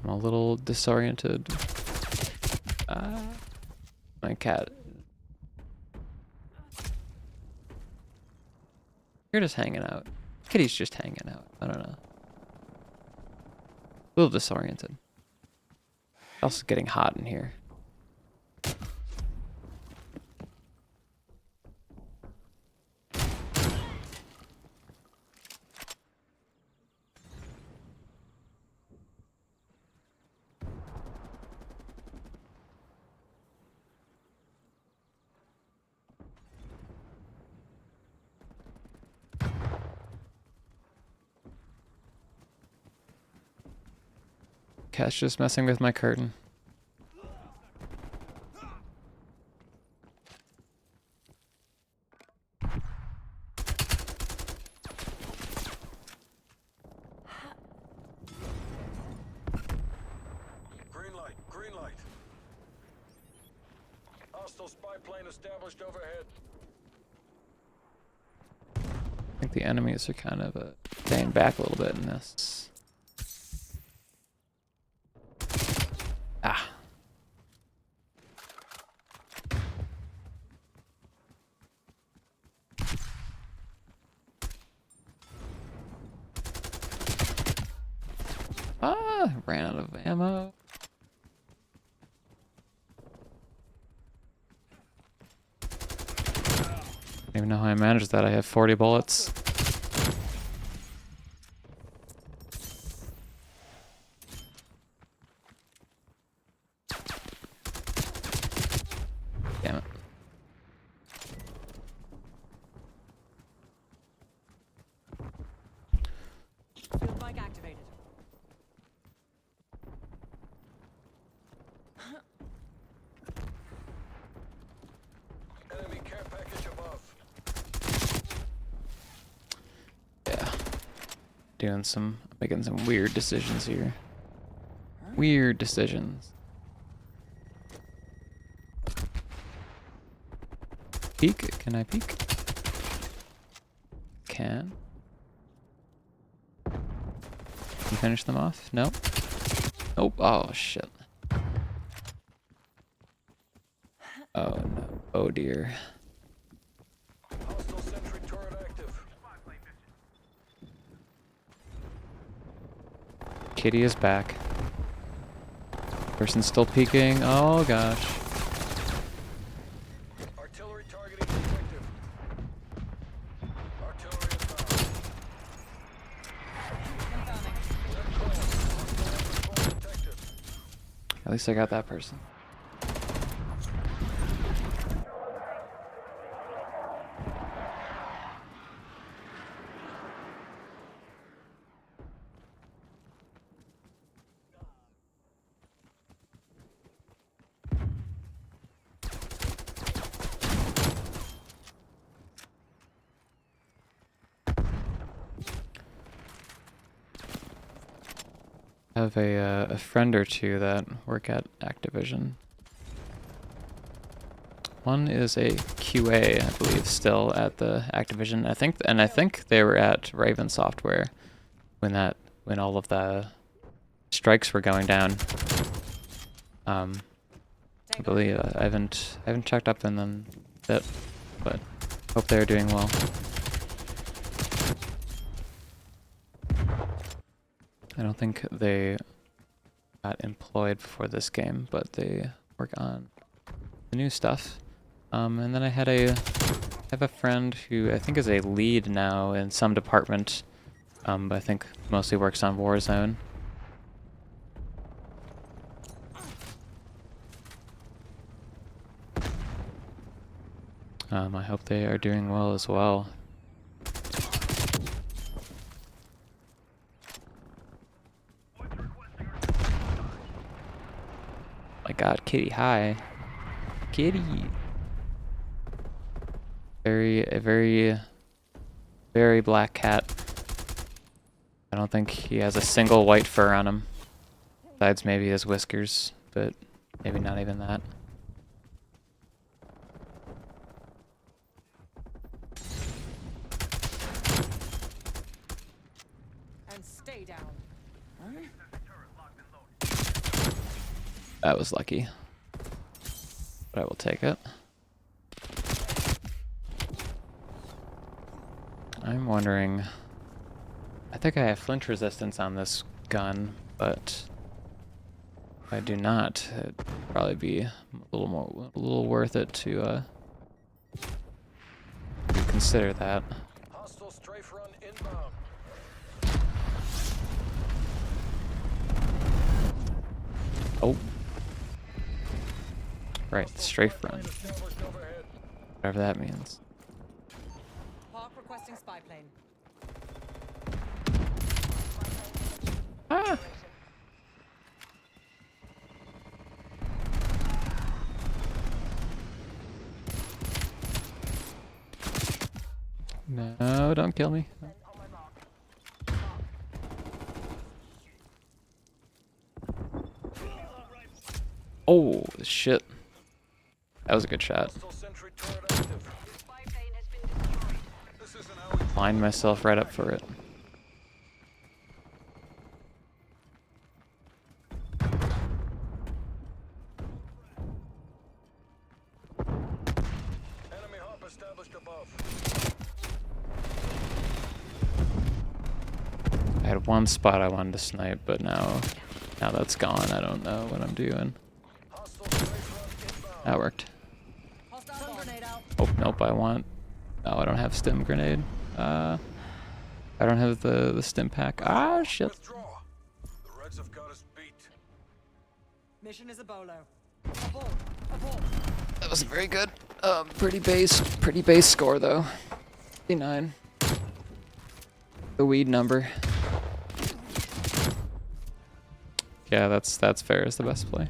I'm a little disoriented. My cat. You're just hanging out. Kitty's just hanging out. I don't know. A little disoriented. Also getting hot in here. cat's just messing with my curtain. Green light, green light. Hostile spy plane established overhead. I think the enemies are kind of staying back a little bit in this. Ah. Ah, ran out of ammo. I don't even know how I managed that. I have 40 bullets. Damn it. Field mic activated. Enemy care package above. Yeah. Making some weird decisions here. Weird decisions. Peek? Can I peek? Can. You finish them off? No? Nope. Oh, shit. Oh, no. Oh, dear. Hostile sentry turret active. Kitty is back. Person's still peeking. Oh, gosh. Artillery targeting effective. Artillery inbound. Confirming. Detected. At least I got that person. I have a friend or two that work at Activision. One is a QA, I believe, still at the Activision. I think they were at Raven Software when all of the strikes were going down. I believe I haven't checked up on them yet, but hope they're doing well. I don't think they got employed for this game, but they work on the new stuff. And then I have a friend who I think is a lead now in some department, but I think mostly works on Warzone. I hope they are doing well as well. My God, Kitty, hi. Kitty. A very black cat. I don't think he has a single white fur on him. Besides maybe his whiskers, but maybe not even that. And stay down. That was lucky. But I will take it. I'm wondering... I think I have flinch resistance on this gun, but if I do not, it'd probably be a little worth it to consider that. Hostile strafe run inbound. Oh. Right, strafe Spy run. plane established overhead. Whatever that means. Hawk requesting spy plane. Ah! No, don't kill me. Oh, shit. That was a good shot. Hostile sentry turret active. Spy plane has been destroyed. This isn't how we Lined myself right up for it. enemy hop established above. I had one spot I wanted to snipe, but now that's gone. I don't know what I'm doing. Hostile strafe run inbound. That worked. Hostile grenade out. Oh, nope, I want... Oh, I don't have stim grenade. I don't have the stim pack. Ah, shit. Withdraw. The Reds have got us beat. Mission is a bolo. Abort. Abort. That wasn't very good. Pretty base score, though. 59. The weed number. Yeah, that's fair. It's the best play.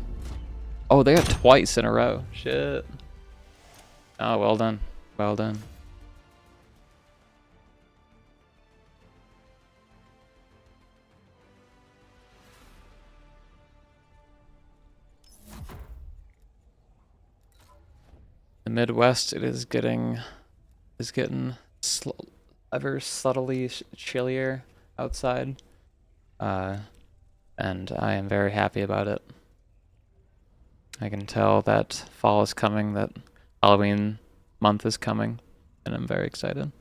Oh, they got twice in a row. Shit. Oh, well done. Well done. The Midwest, it is getting ever subtly chillier outside, and I am very happy about it. I can tell that fall is coming, that Halloween month is coming, and I'm very excited.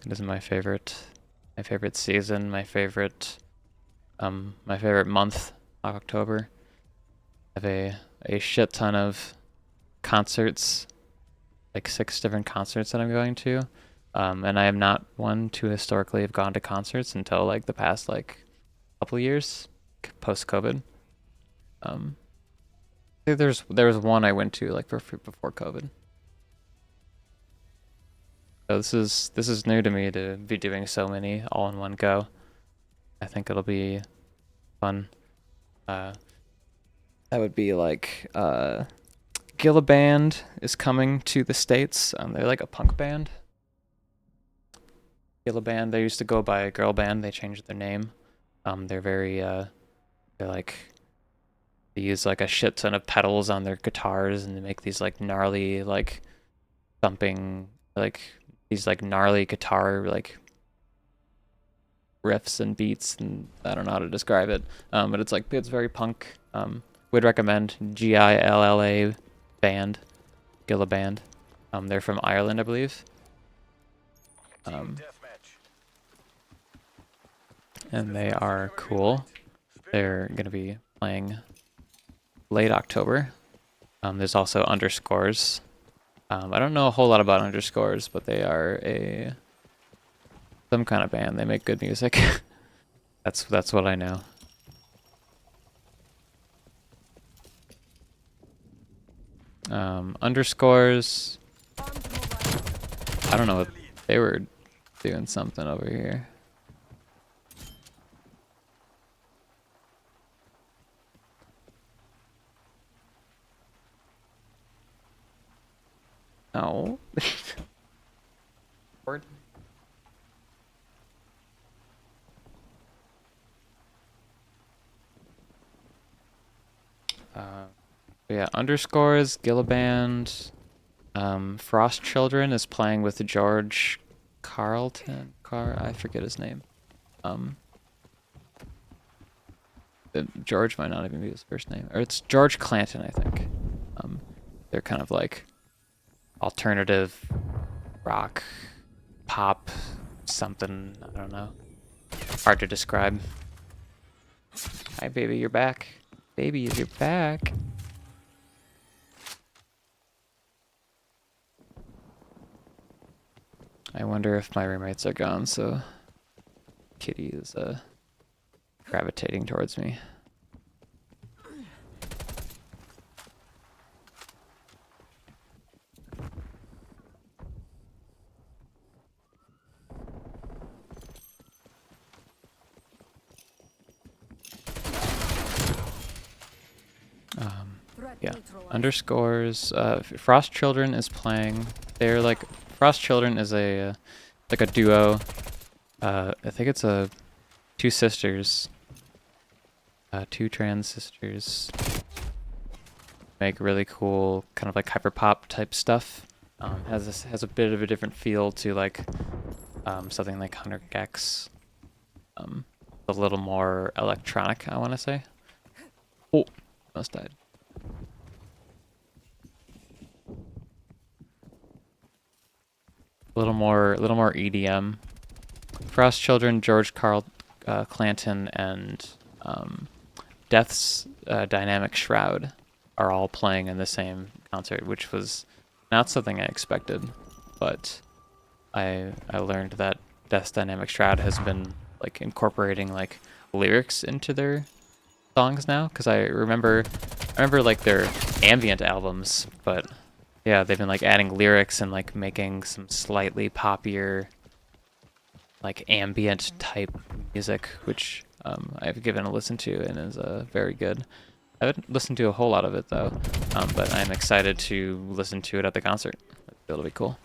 It is my favorite season, my favorite month, October. I have a shit ton of concerts, like 6 different concerts that I'm going to, and I am not one to historically have gone to concerts until like the past like couple years post COVID. I think there was one I went to like before COVID. So this is new to me to be doing so many all in one go. I think it'll be fun. That would be like Gilla Band is coming to the States. They're like a punk band. Gilla Band, they used to go by Girl Band. They changed their name. They're very, they're like, they use like a shit ton of pedals on their guitars and they make these like gnarly, like thumping, like these like gnarly guitar, like riffs and beats. And I don't know how to describe it. But it's very punk. Would recommend Gilla Band, Gilla Band. They're from Ireland, I believe. Team deathmatch. And they are cool. They're gonna be playing late October. There's also Underscores. I don't know a whole lot about Underscores, but they are some kind of band. They make good music. That's what I know. Underscores. I don't know what they were doing something over here. No. Word. Yeah, Underscores, Gilliband, Frost Children is playing with George Carlton. I forget his name. George might not even be his first name, or it's George Clanton, I think. They're kind of like alternative rock, pop, something. I don't know. Hard to describe. Hi, baby, you're back. Baby, you're back. I wonder if my roommates are gone, so Kitty is gravitating towards me. Yeah, Underscores. Frost Children is playing. They're like Frost Children is a like a duo. I think it's two sisters, two trans sisters. Make really cool kind of like hyperpop type stuff. Has a bit of a different feel to like something like Hunter Gex. A little more electronic, I want to say. Oh, almost died. A little more EDM. Frost Children, George Carl Clanton, and Death's Dynamic Shroud are all playing in the same concert, which was not something I expected, but I learned that Death's Dynamic Shroud has been like incorporating like lyrics into their songs now, because I remember like their ambient albums, but yeah, they've been like adding lyrics and like making some slightly poppier like ambient type music, which I've given a listen to and is very good. I haven't listened to a whole lot of it though, but I'm excited to listen to it at the concert. It'll be cool.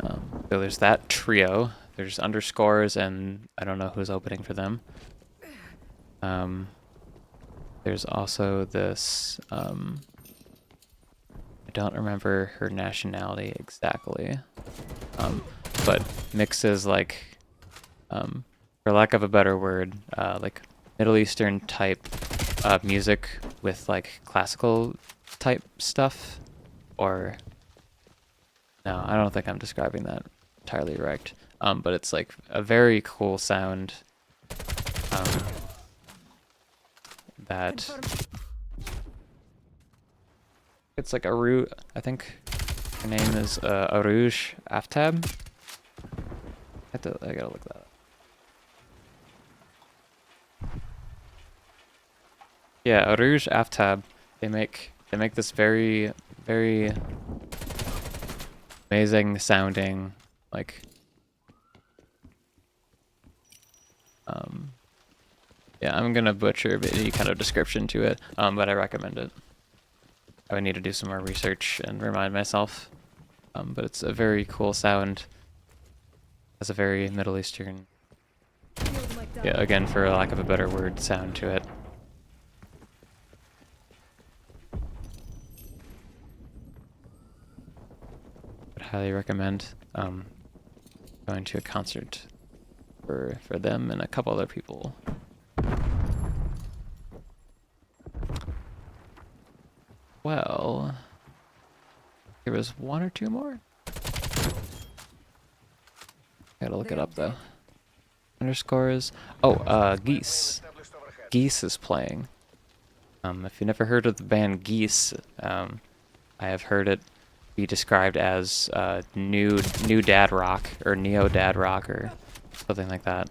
So there's that trio. There's underscores, and I don't know who's opening for them. There's also this, I don't remember her nationality exactly, but mixes like, for lack of a better word, like Middle Eastern type music with like classical type stuff, or no, I don't think I'm describing that entirely right. But it's like a very cool sound that it's like I think her name is Arouge Aftab. I gotta look that up. Yeah, Arouge Aftab. They make this very amazing sounding like yeah, I'm gonna butcher any kind of description to it, but I recommend it. I would need to do some more research and remind myself, but it's a very cool sound. Has a very Middle Eastern, yeah, again, for lack of a better word, sound to it. Would highly recommend going to a concert for them and a couple other people. Well, there was one or two more. Gotta look it up though. Underscores. Oh, Geese. Geese is playing. If you never heard of the band Geese, I have heard it be described as new dad rock or neo dad rock or something like that.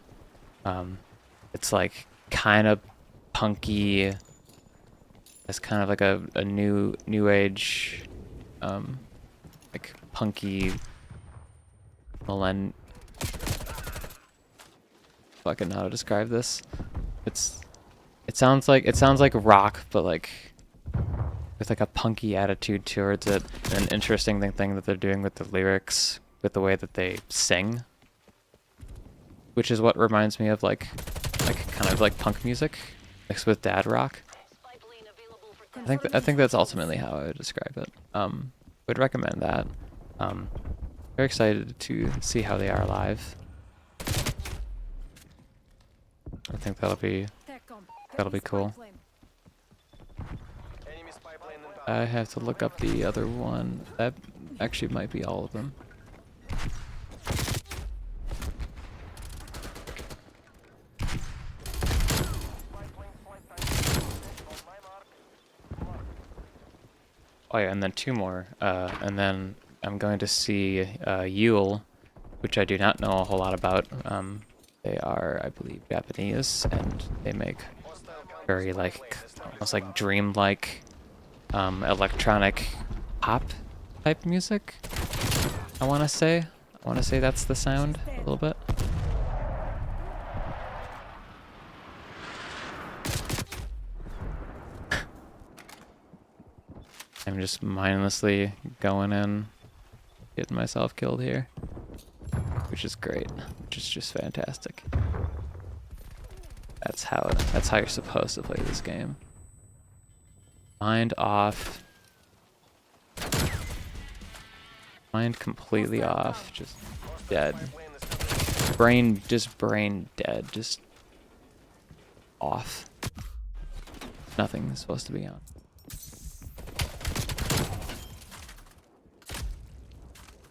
It's like kind of punky. It's kind of like a new age, like punky fucking know how to describe this. It sounds like rock, but like with like a punky attitude towards it. And an interesting thing that they're doing with the lyrics, with the way that they sing, which is what reminds me of like kind of like punk music mixed with dad rock. I think that's ultimately how I would describe it. Would recommend that. Very excited to see how they are live. I think that'll be cool. I have to look up the other one. That actually might be all of them. Oh yeah, and then two more. And then I'm going to see Yule, which I do not know a whole lot about. They are, I believe, Japanese, and they make very like almost like dreamlike electronic pop type music. I want to say that's the sound a little bit. I'm just mindlessly going in getting myself killed here, which is great, which is just fantastic. That's how you're supposed to play this game. Mind off. Mind completely off. Just dead. Brain dead. Just off. Nothing is supposed to be on.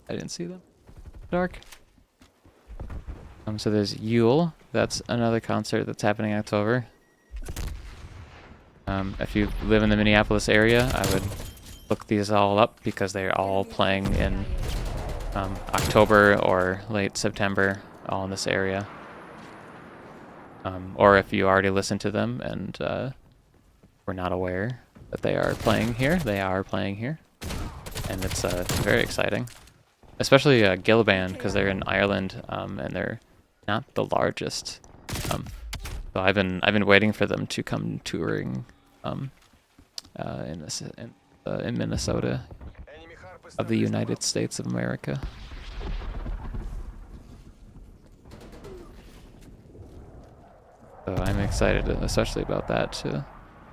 I didn't see them. Dark. So there's Yule. That's another concert that's happening in October. If you live in the Minneapolis area, I would look these all up because they're all playing in October or late September, all in this area. Or if you already listened to them and were not aware that they are playing here, they are playing here. And it's very exciting. Especially Gilband, because they're in Ireland and they're not the largest. So I've been waiting for them to come touring in Minnesota of the United States of America. So I'm excited, especially about that, to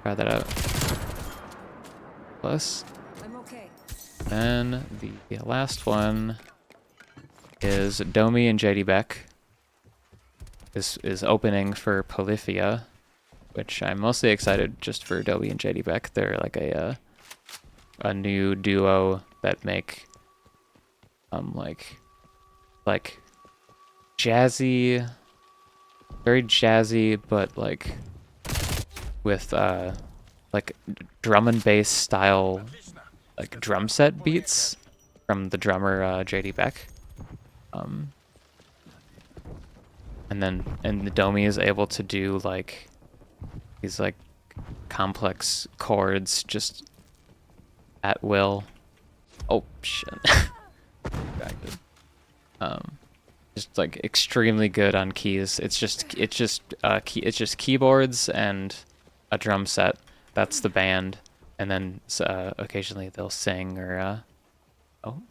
try that out. Plus, then the last one is Domi and JD Beck. This is opening for Polyphia, which I'm mostly excited just for Domi and JD Beck. They're like a new duo that make like jazzy, very jazzy, but like with like drum and bass style, like drum set beats from the drummer JD Beck. And the Domi is able to do like these like complex chords just at will. Oh shit. Just like extremely good on keys. It's just keyboards and a drum set. That's the band, and then occasionally they'll sing or oh.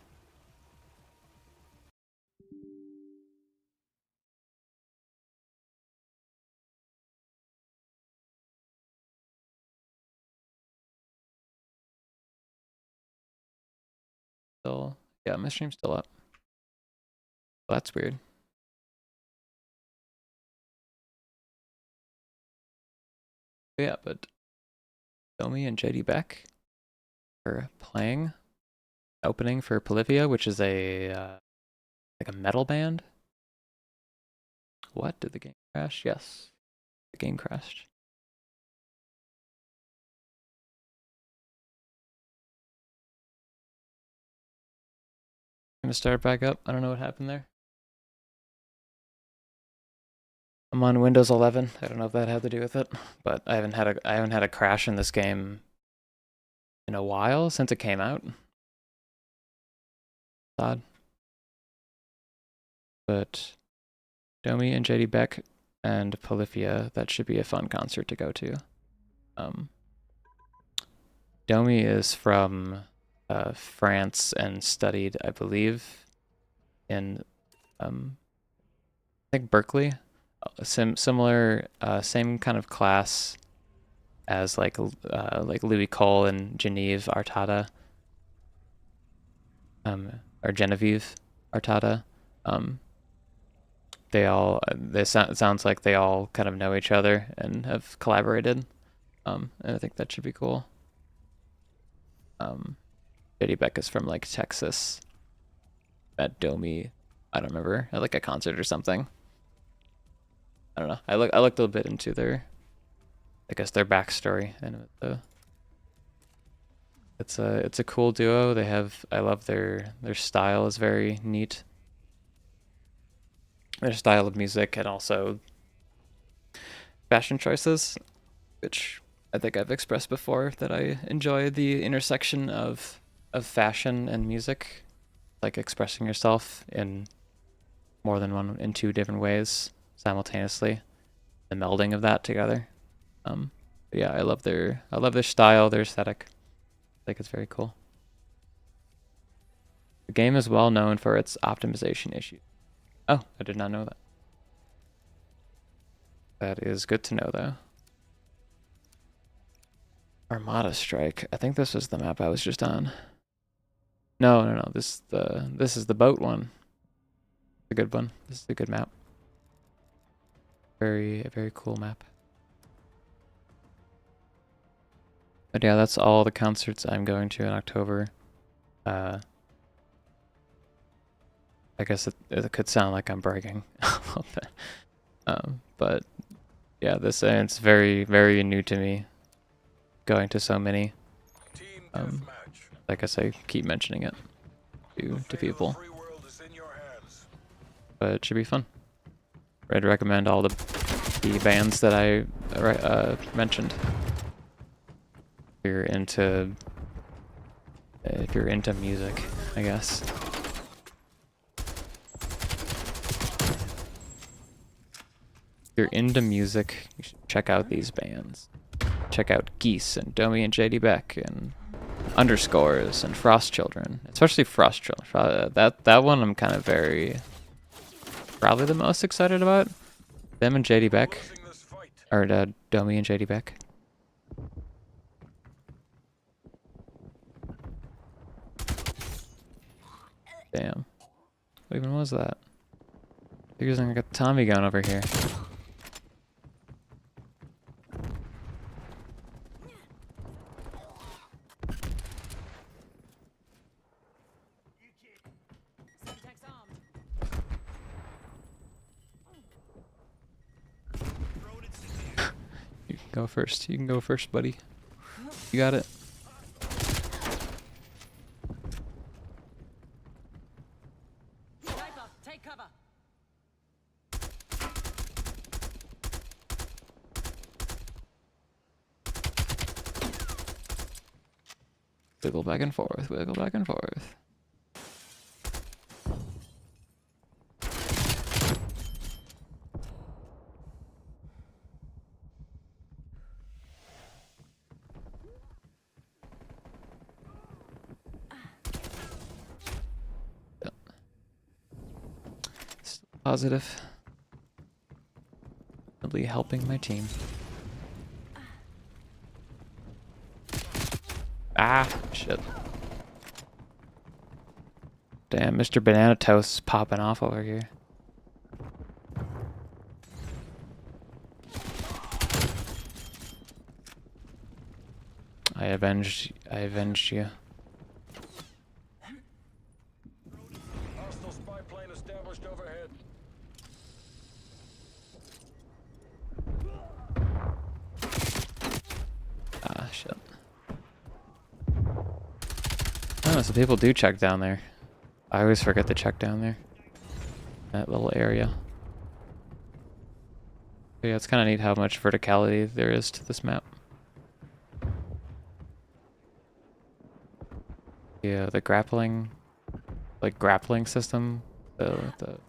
Still, yeah, my stream's still up. Well, that's weird. Yeah, but Domi and JD Beck are playing, opening for Polyphia, which is a like a metal band. What? Did the game crash? Yes, the game crashed. Gonna start back up. I don't know what happened there. I'm on Windows 11. I don't know if that had to do with it, but I haven't had a crash in this game in a while since it came out. Odd. But Domi and JD Beck and Polyphia, that should be a fun concert to go to. Domi is from France and studied, I believe, in I think Berkeley. Similar, same kind of class as like Louis Cole and Genevieve Artata, or Genevieve Artata. It sounds like they all kind of know each other and have collaborated. And I think that should be cool. JD Beck is from like Texas. At Domi, I don't remember, at like a concert or something. I don't know. I looked a little bit into their backstory, and it's a cool duo. I love their style is very neat. Their style of music and also fashion choices, which I think I've expressed before that I enjoy the intersection of fashion and music, like expressing yourself in in two different ways simultaneously, the melding of that together. Yeah, I love their style, their aesthetic. I think it's very cool. The game is well known for its optimization issues. Oh, I did not know that. That is good to know, though. Armada Strike. I think this was the map I was just on. No. This is the boat one. A good one. This is a good map. Very cool map. But yeah, that's all the concerts I'm going to in October. I guess it could sound like I'm bragging a little bit. But yeah, it's very new to me. Going to so many. Team Um, deathmatch. like I say, keep mentioning it to The fate of the people. free world is in your hands. But it should be fun. I'd recommend all the bands that I mentioned. If you're into music, I guess. If you're into music, you should check out these bands. Check out Geese and Domi and JD Beck and Underscores and Frost Children, especially Frost Children. That one I'm kind of probably the most excited about. Them and JD Beck, Losing this fight. or Domi and JD Beck. Damn, what even was that? They're using like a Tommy gun over here. Semtex armed. You can go first. You can go first, buddy. You got it. Sniper, take cover. Wiggle back and forth. Wiggle back and forth. Still positive. Really helping my team. Ah, shit. Damn, Mr. Banana Toast is popping off over here. I avenged you. Hostile spy plane established overhead. Ah, shit. Oh, so people do check down there. I always forget to check down there. That little area. But yeah, it's kind of neat how much verticality there is to this map. Yeah, the grappling system, with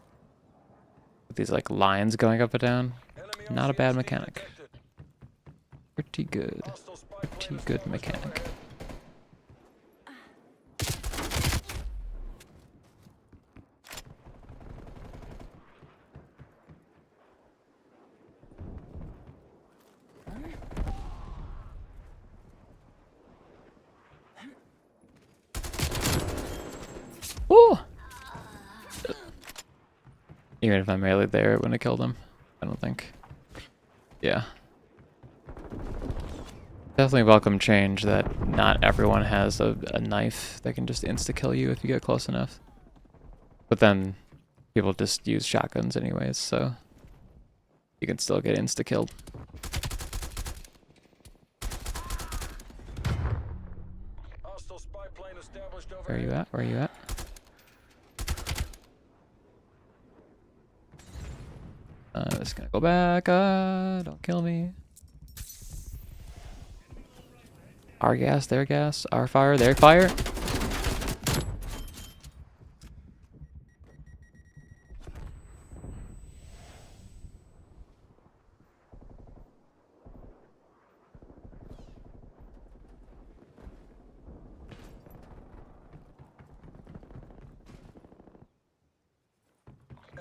these like lines going up and down. Enemy Not a bad RCXD mechanic. detected. Pretty good. Hostile spy plane Pretty good established mechanic. overhead. Ooh! Even if I melee'd there, it wouldn't have killed him. I don't think. Yeah. Definitely welcome change that not everyone has a knife that can just insta-kill you if you get close enough. But then people just use shotguns anyways, so you can still get insta-killed. Hostile spy plane established overhead. Where are you at? Where are you at? Just gonna go back. Don't kill me. Our gas, their gas. Our fire, their fire.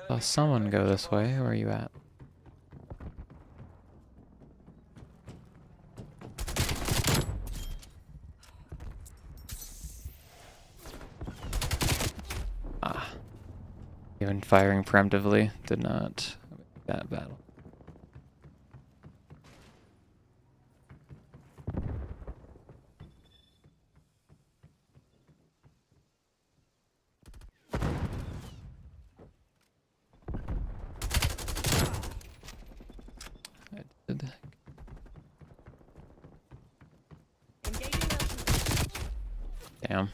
Saw someone go this way. Where are you at? Ah. Even firing preemptively did not win that battle. I did. Engaging Russian. Damn.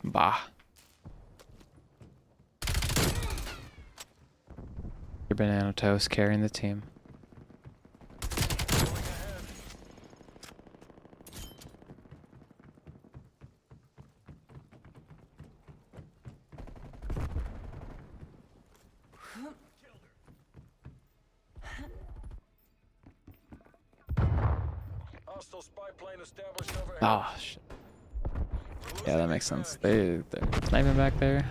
Bah. Your banana toast carrying the team. Hostile spy plane established overhead. Ah, shit. Yeah, that makes sense. They're sniping back there.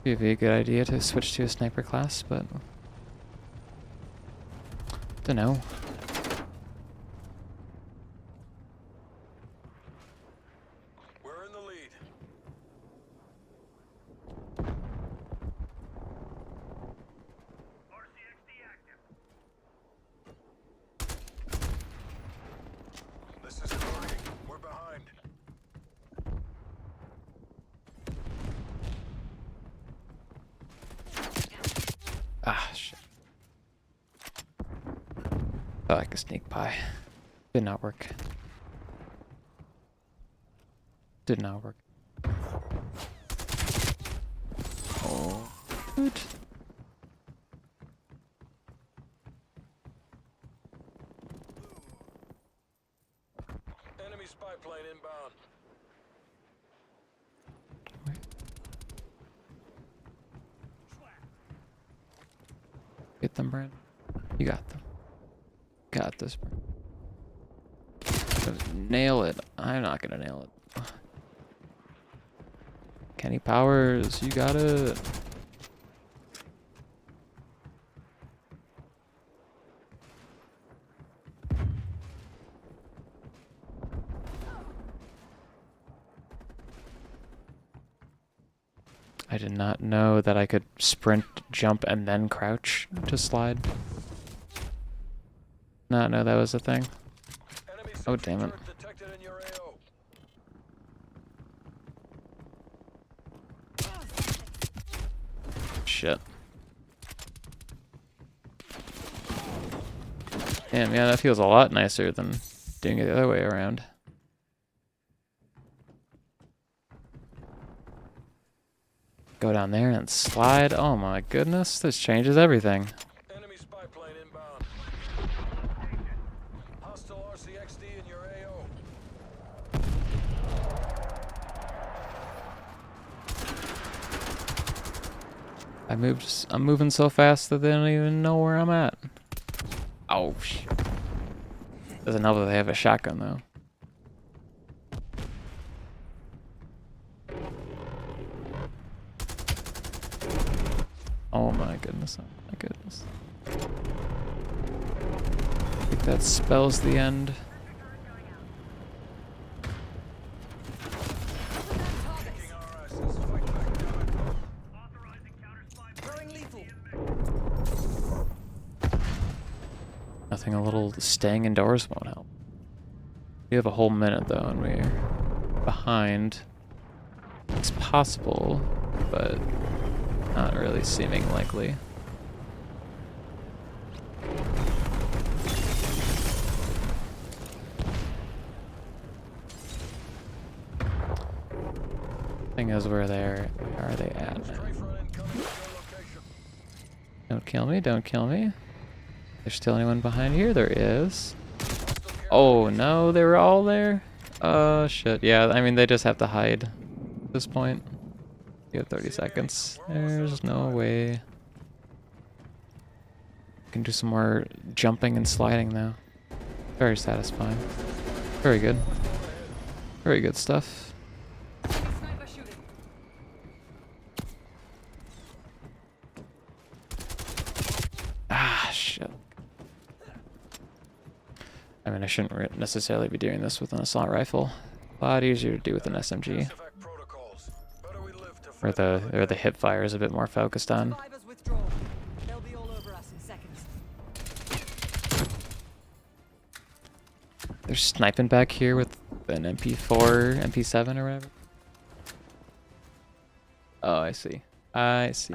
It'd be a good idea to switch to a sniper class, but don't know. We're in the lead. This is working. We're behind. Ah, shit. I like a sneak pie. Did not work. Did not work. Oh, good. Enemy spy plane inbound. Get them, Brent. You got them. Got this, Brent. Nail it. I'm not gonna nail it. Kenny Powers, you got it. I did not know that I could sprint, jump, and then crouch to slide. Not know that was a thing. Enemy Oh, sentry damn it. turret detected in your AO. Shit. Damn, yeah, that feels a lot nicer than doing it the other way around. Go down there and slide. Oh my goodness, this changes everything. Enemy spy plane inbound. Hostile RCXD in your AO. I'm moving so fast that they don't even know where I'm at. Oh, shit. Doesn't help that they have a shotgun, though. Oh my goodness, oh my goodness. I think that spells the end. Kicking our asses. Fight back, damn it. Throwing lethal. Nothing a little staying indoors won't help. We have a whole minute though, and we're behind. It's possible, but not really seeming likely. Thing is, where are they at? Strafe run incoming to your location. Don't kill me, don't kill me. There's still anyone behind here? There is. Oh no, they were all there? Oh shit. Yeah, I mean, they just have to hide at this point. You have 30 seconds. There's no way. Can do some more jumping and sliding now. Very satisfying. Very good. Very good stuff. Sniper shooting. Ah, shit. I mean, I shouldn't necessarily be doing this with an assault rifle. A lot easier to do with an SMG, Evac protocols. Better we live to where fight the hip fire is a bit more focused on. Survivors withdraw. They'll be all over us in seconds. They're sniping back here with an MP4, MP7 or whatever. Oh, I see. I see.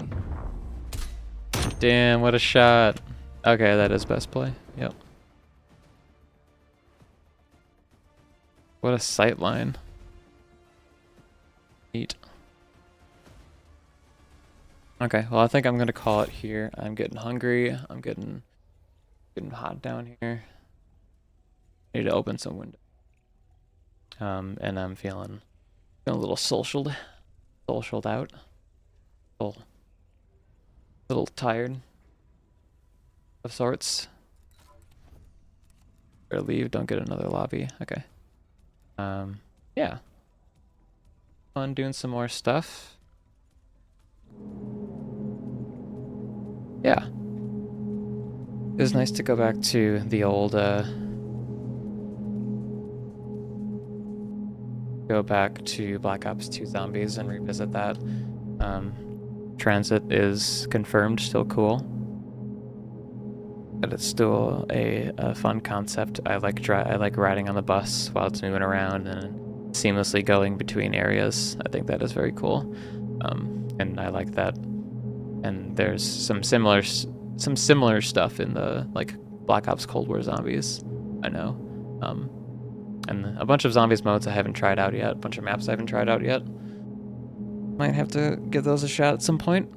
Damn, what a shot. Okay, that is best play. Yep. What a sight line. Neat. Okay, well, I think I'm gonna call it here. I'm getting hungry. I'm getting hot down here. I need to open some windows. And I'm feeling a little socialed out. A little tired of sorts. Or leave, don't get another lobby. Okay. Yeah. Fun doing some more stuff. Yeah. It was nice to go back to the old, go back to Black Ops 2 Zombies and revisit that. Transit is confirmed, still cool. But it's still a fun concept. I like riding on the bus while it's moving around and seamlessly going between areas. I think that is very cool, and I like that. And there's some similar stuff in the like Black Ops Cold War Zombies. I know, and a bunch of Zombies modes I haven't tried out yet. A bunch of maps I haven't tried out yet. Might have to give those a shot at some point.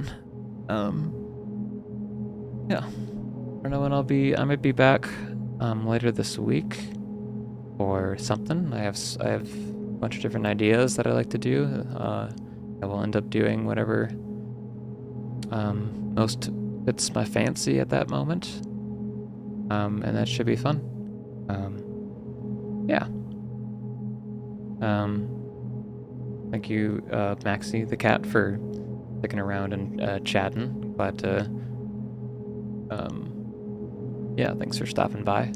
Yeah. I don't know when I'll be. I might be back later this week or something. I have a bunch of different ideas that I like to do. I will end up doing whatever most fits my fancy at that moment, and that should be fun. Yeah. Thank you, Maxie the cat, for sticking around and chatting. Glad to. Yeah, thanks for stopping by.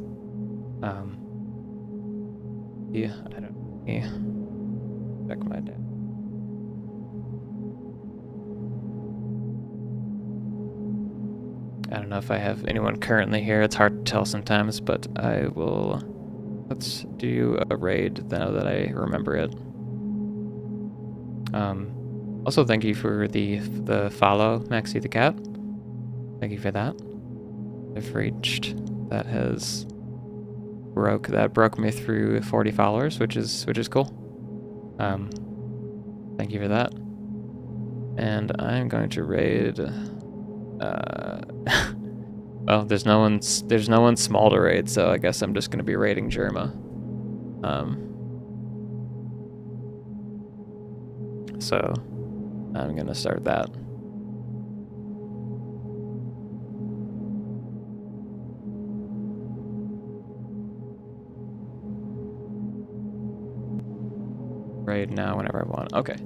Yeah, I don't. Yeah, check my dad. I don't know if I have anyone currently here. It's hard to tell sometimes, but I will. Let's do a raid now that I remember it. Also, thank you for the follow, Maxie the cat. Thank you for that. I've reached that broke me through 40 followers, which is cool. Thank you for that. And I'm going to raid. Well, there's no one small to raid, so I guess I'm just gonna be raiding Germa. So I'm gonna start that. Raid now whenever I want. Okay.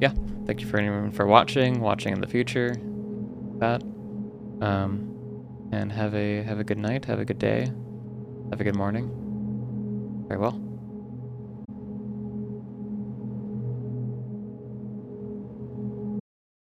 Yeah. Thank you for anyone for watching in the future. That. And have a good night, have a good day, have a good morning. Very well.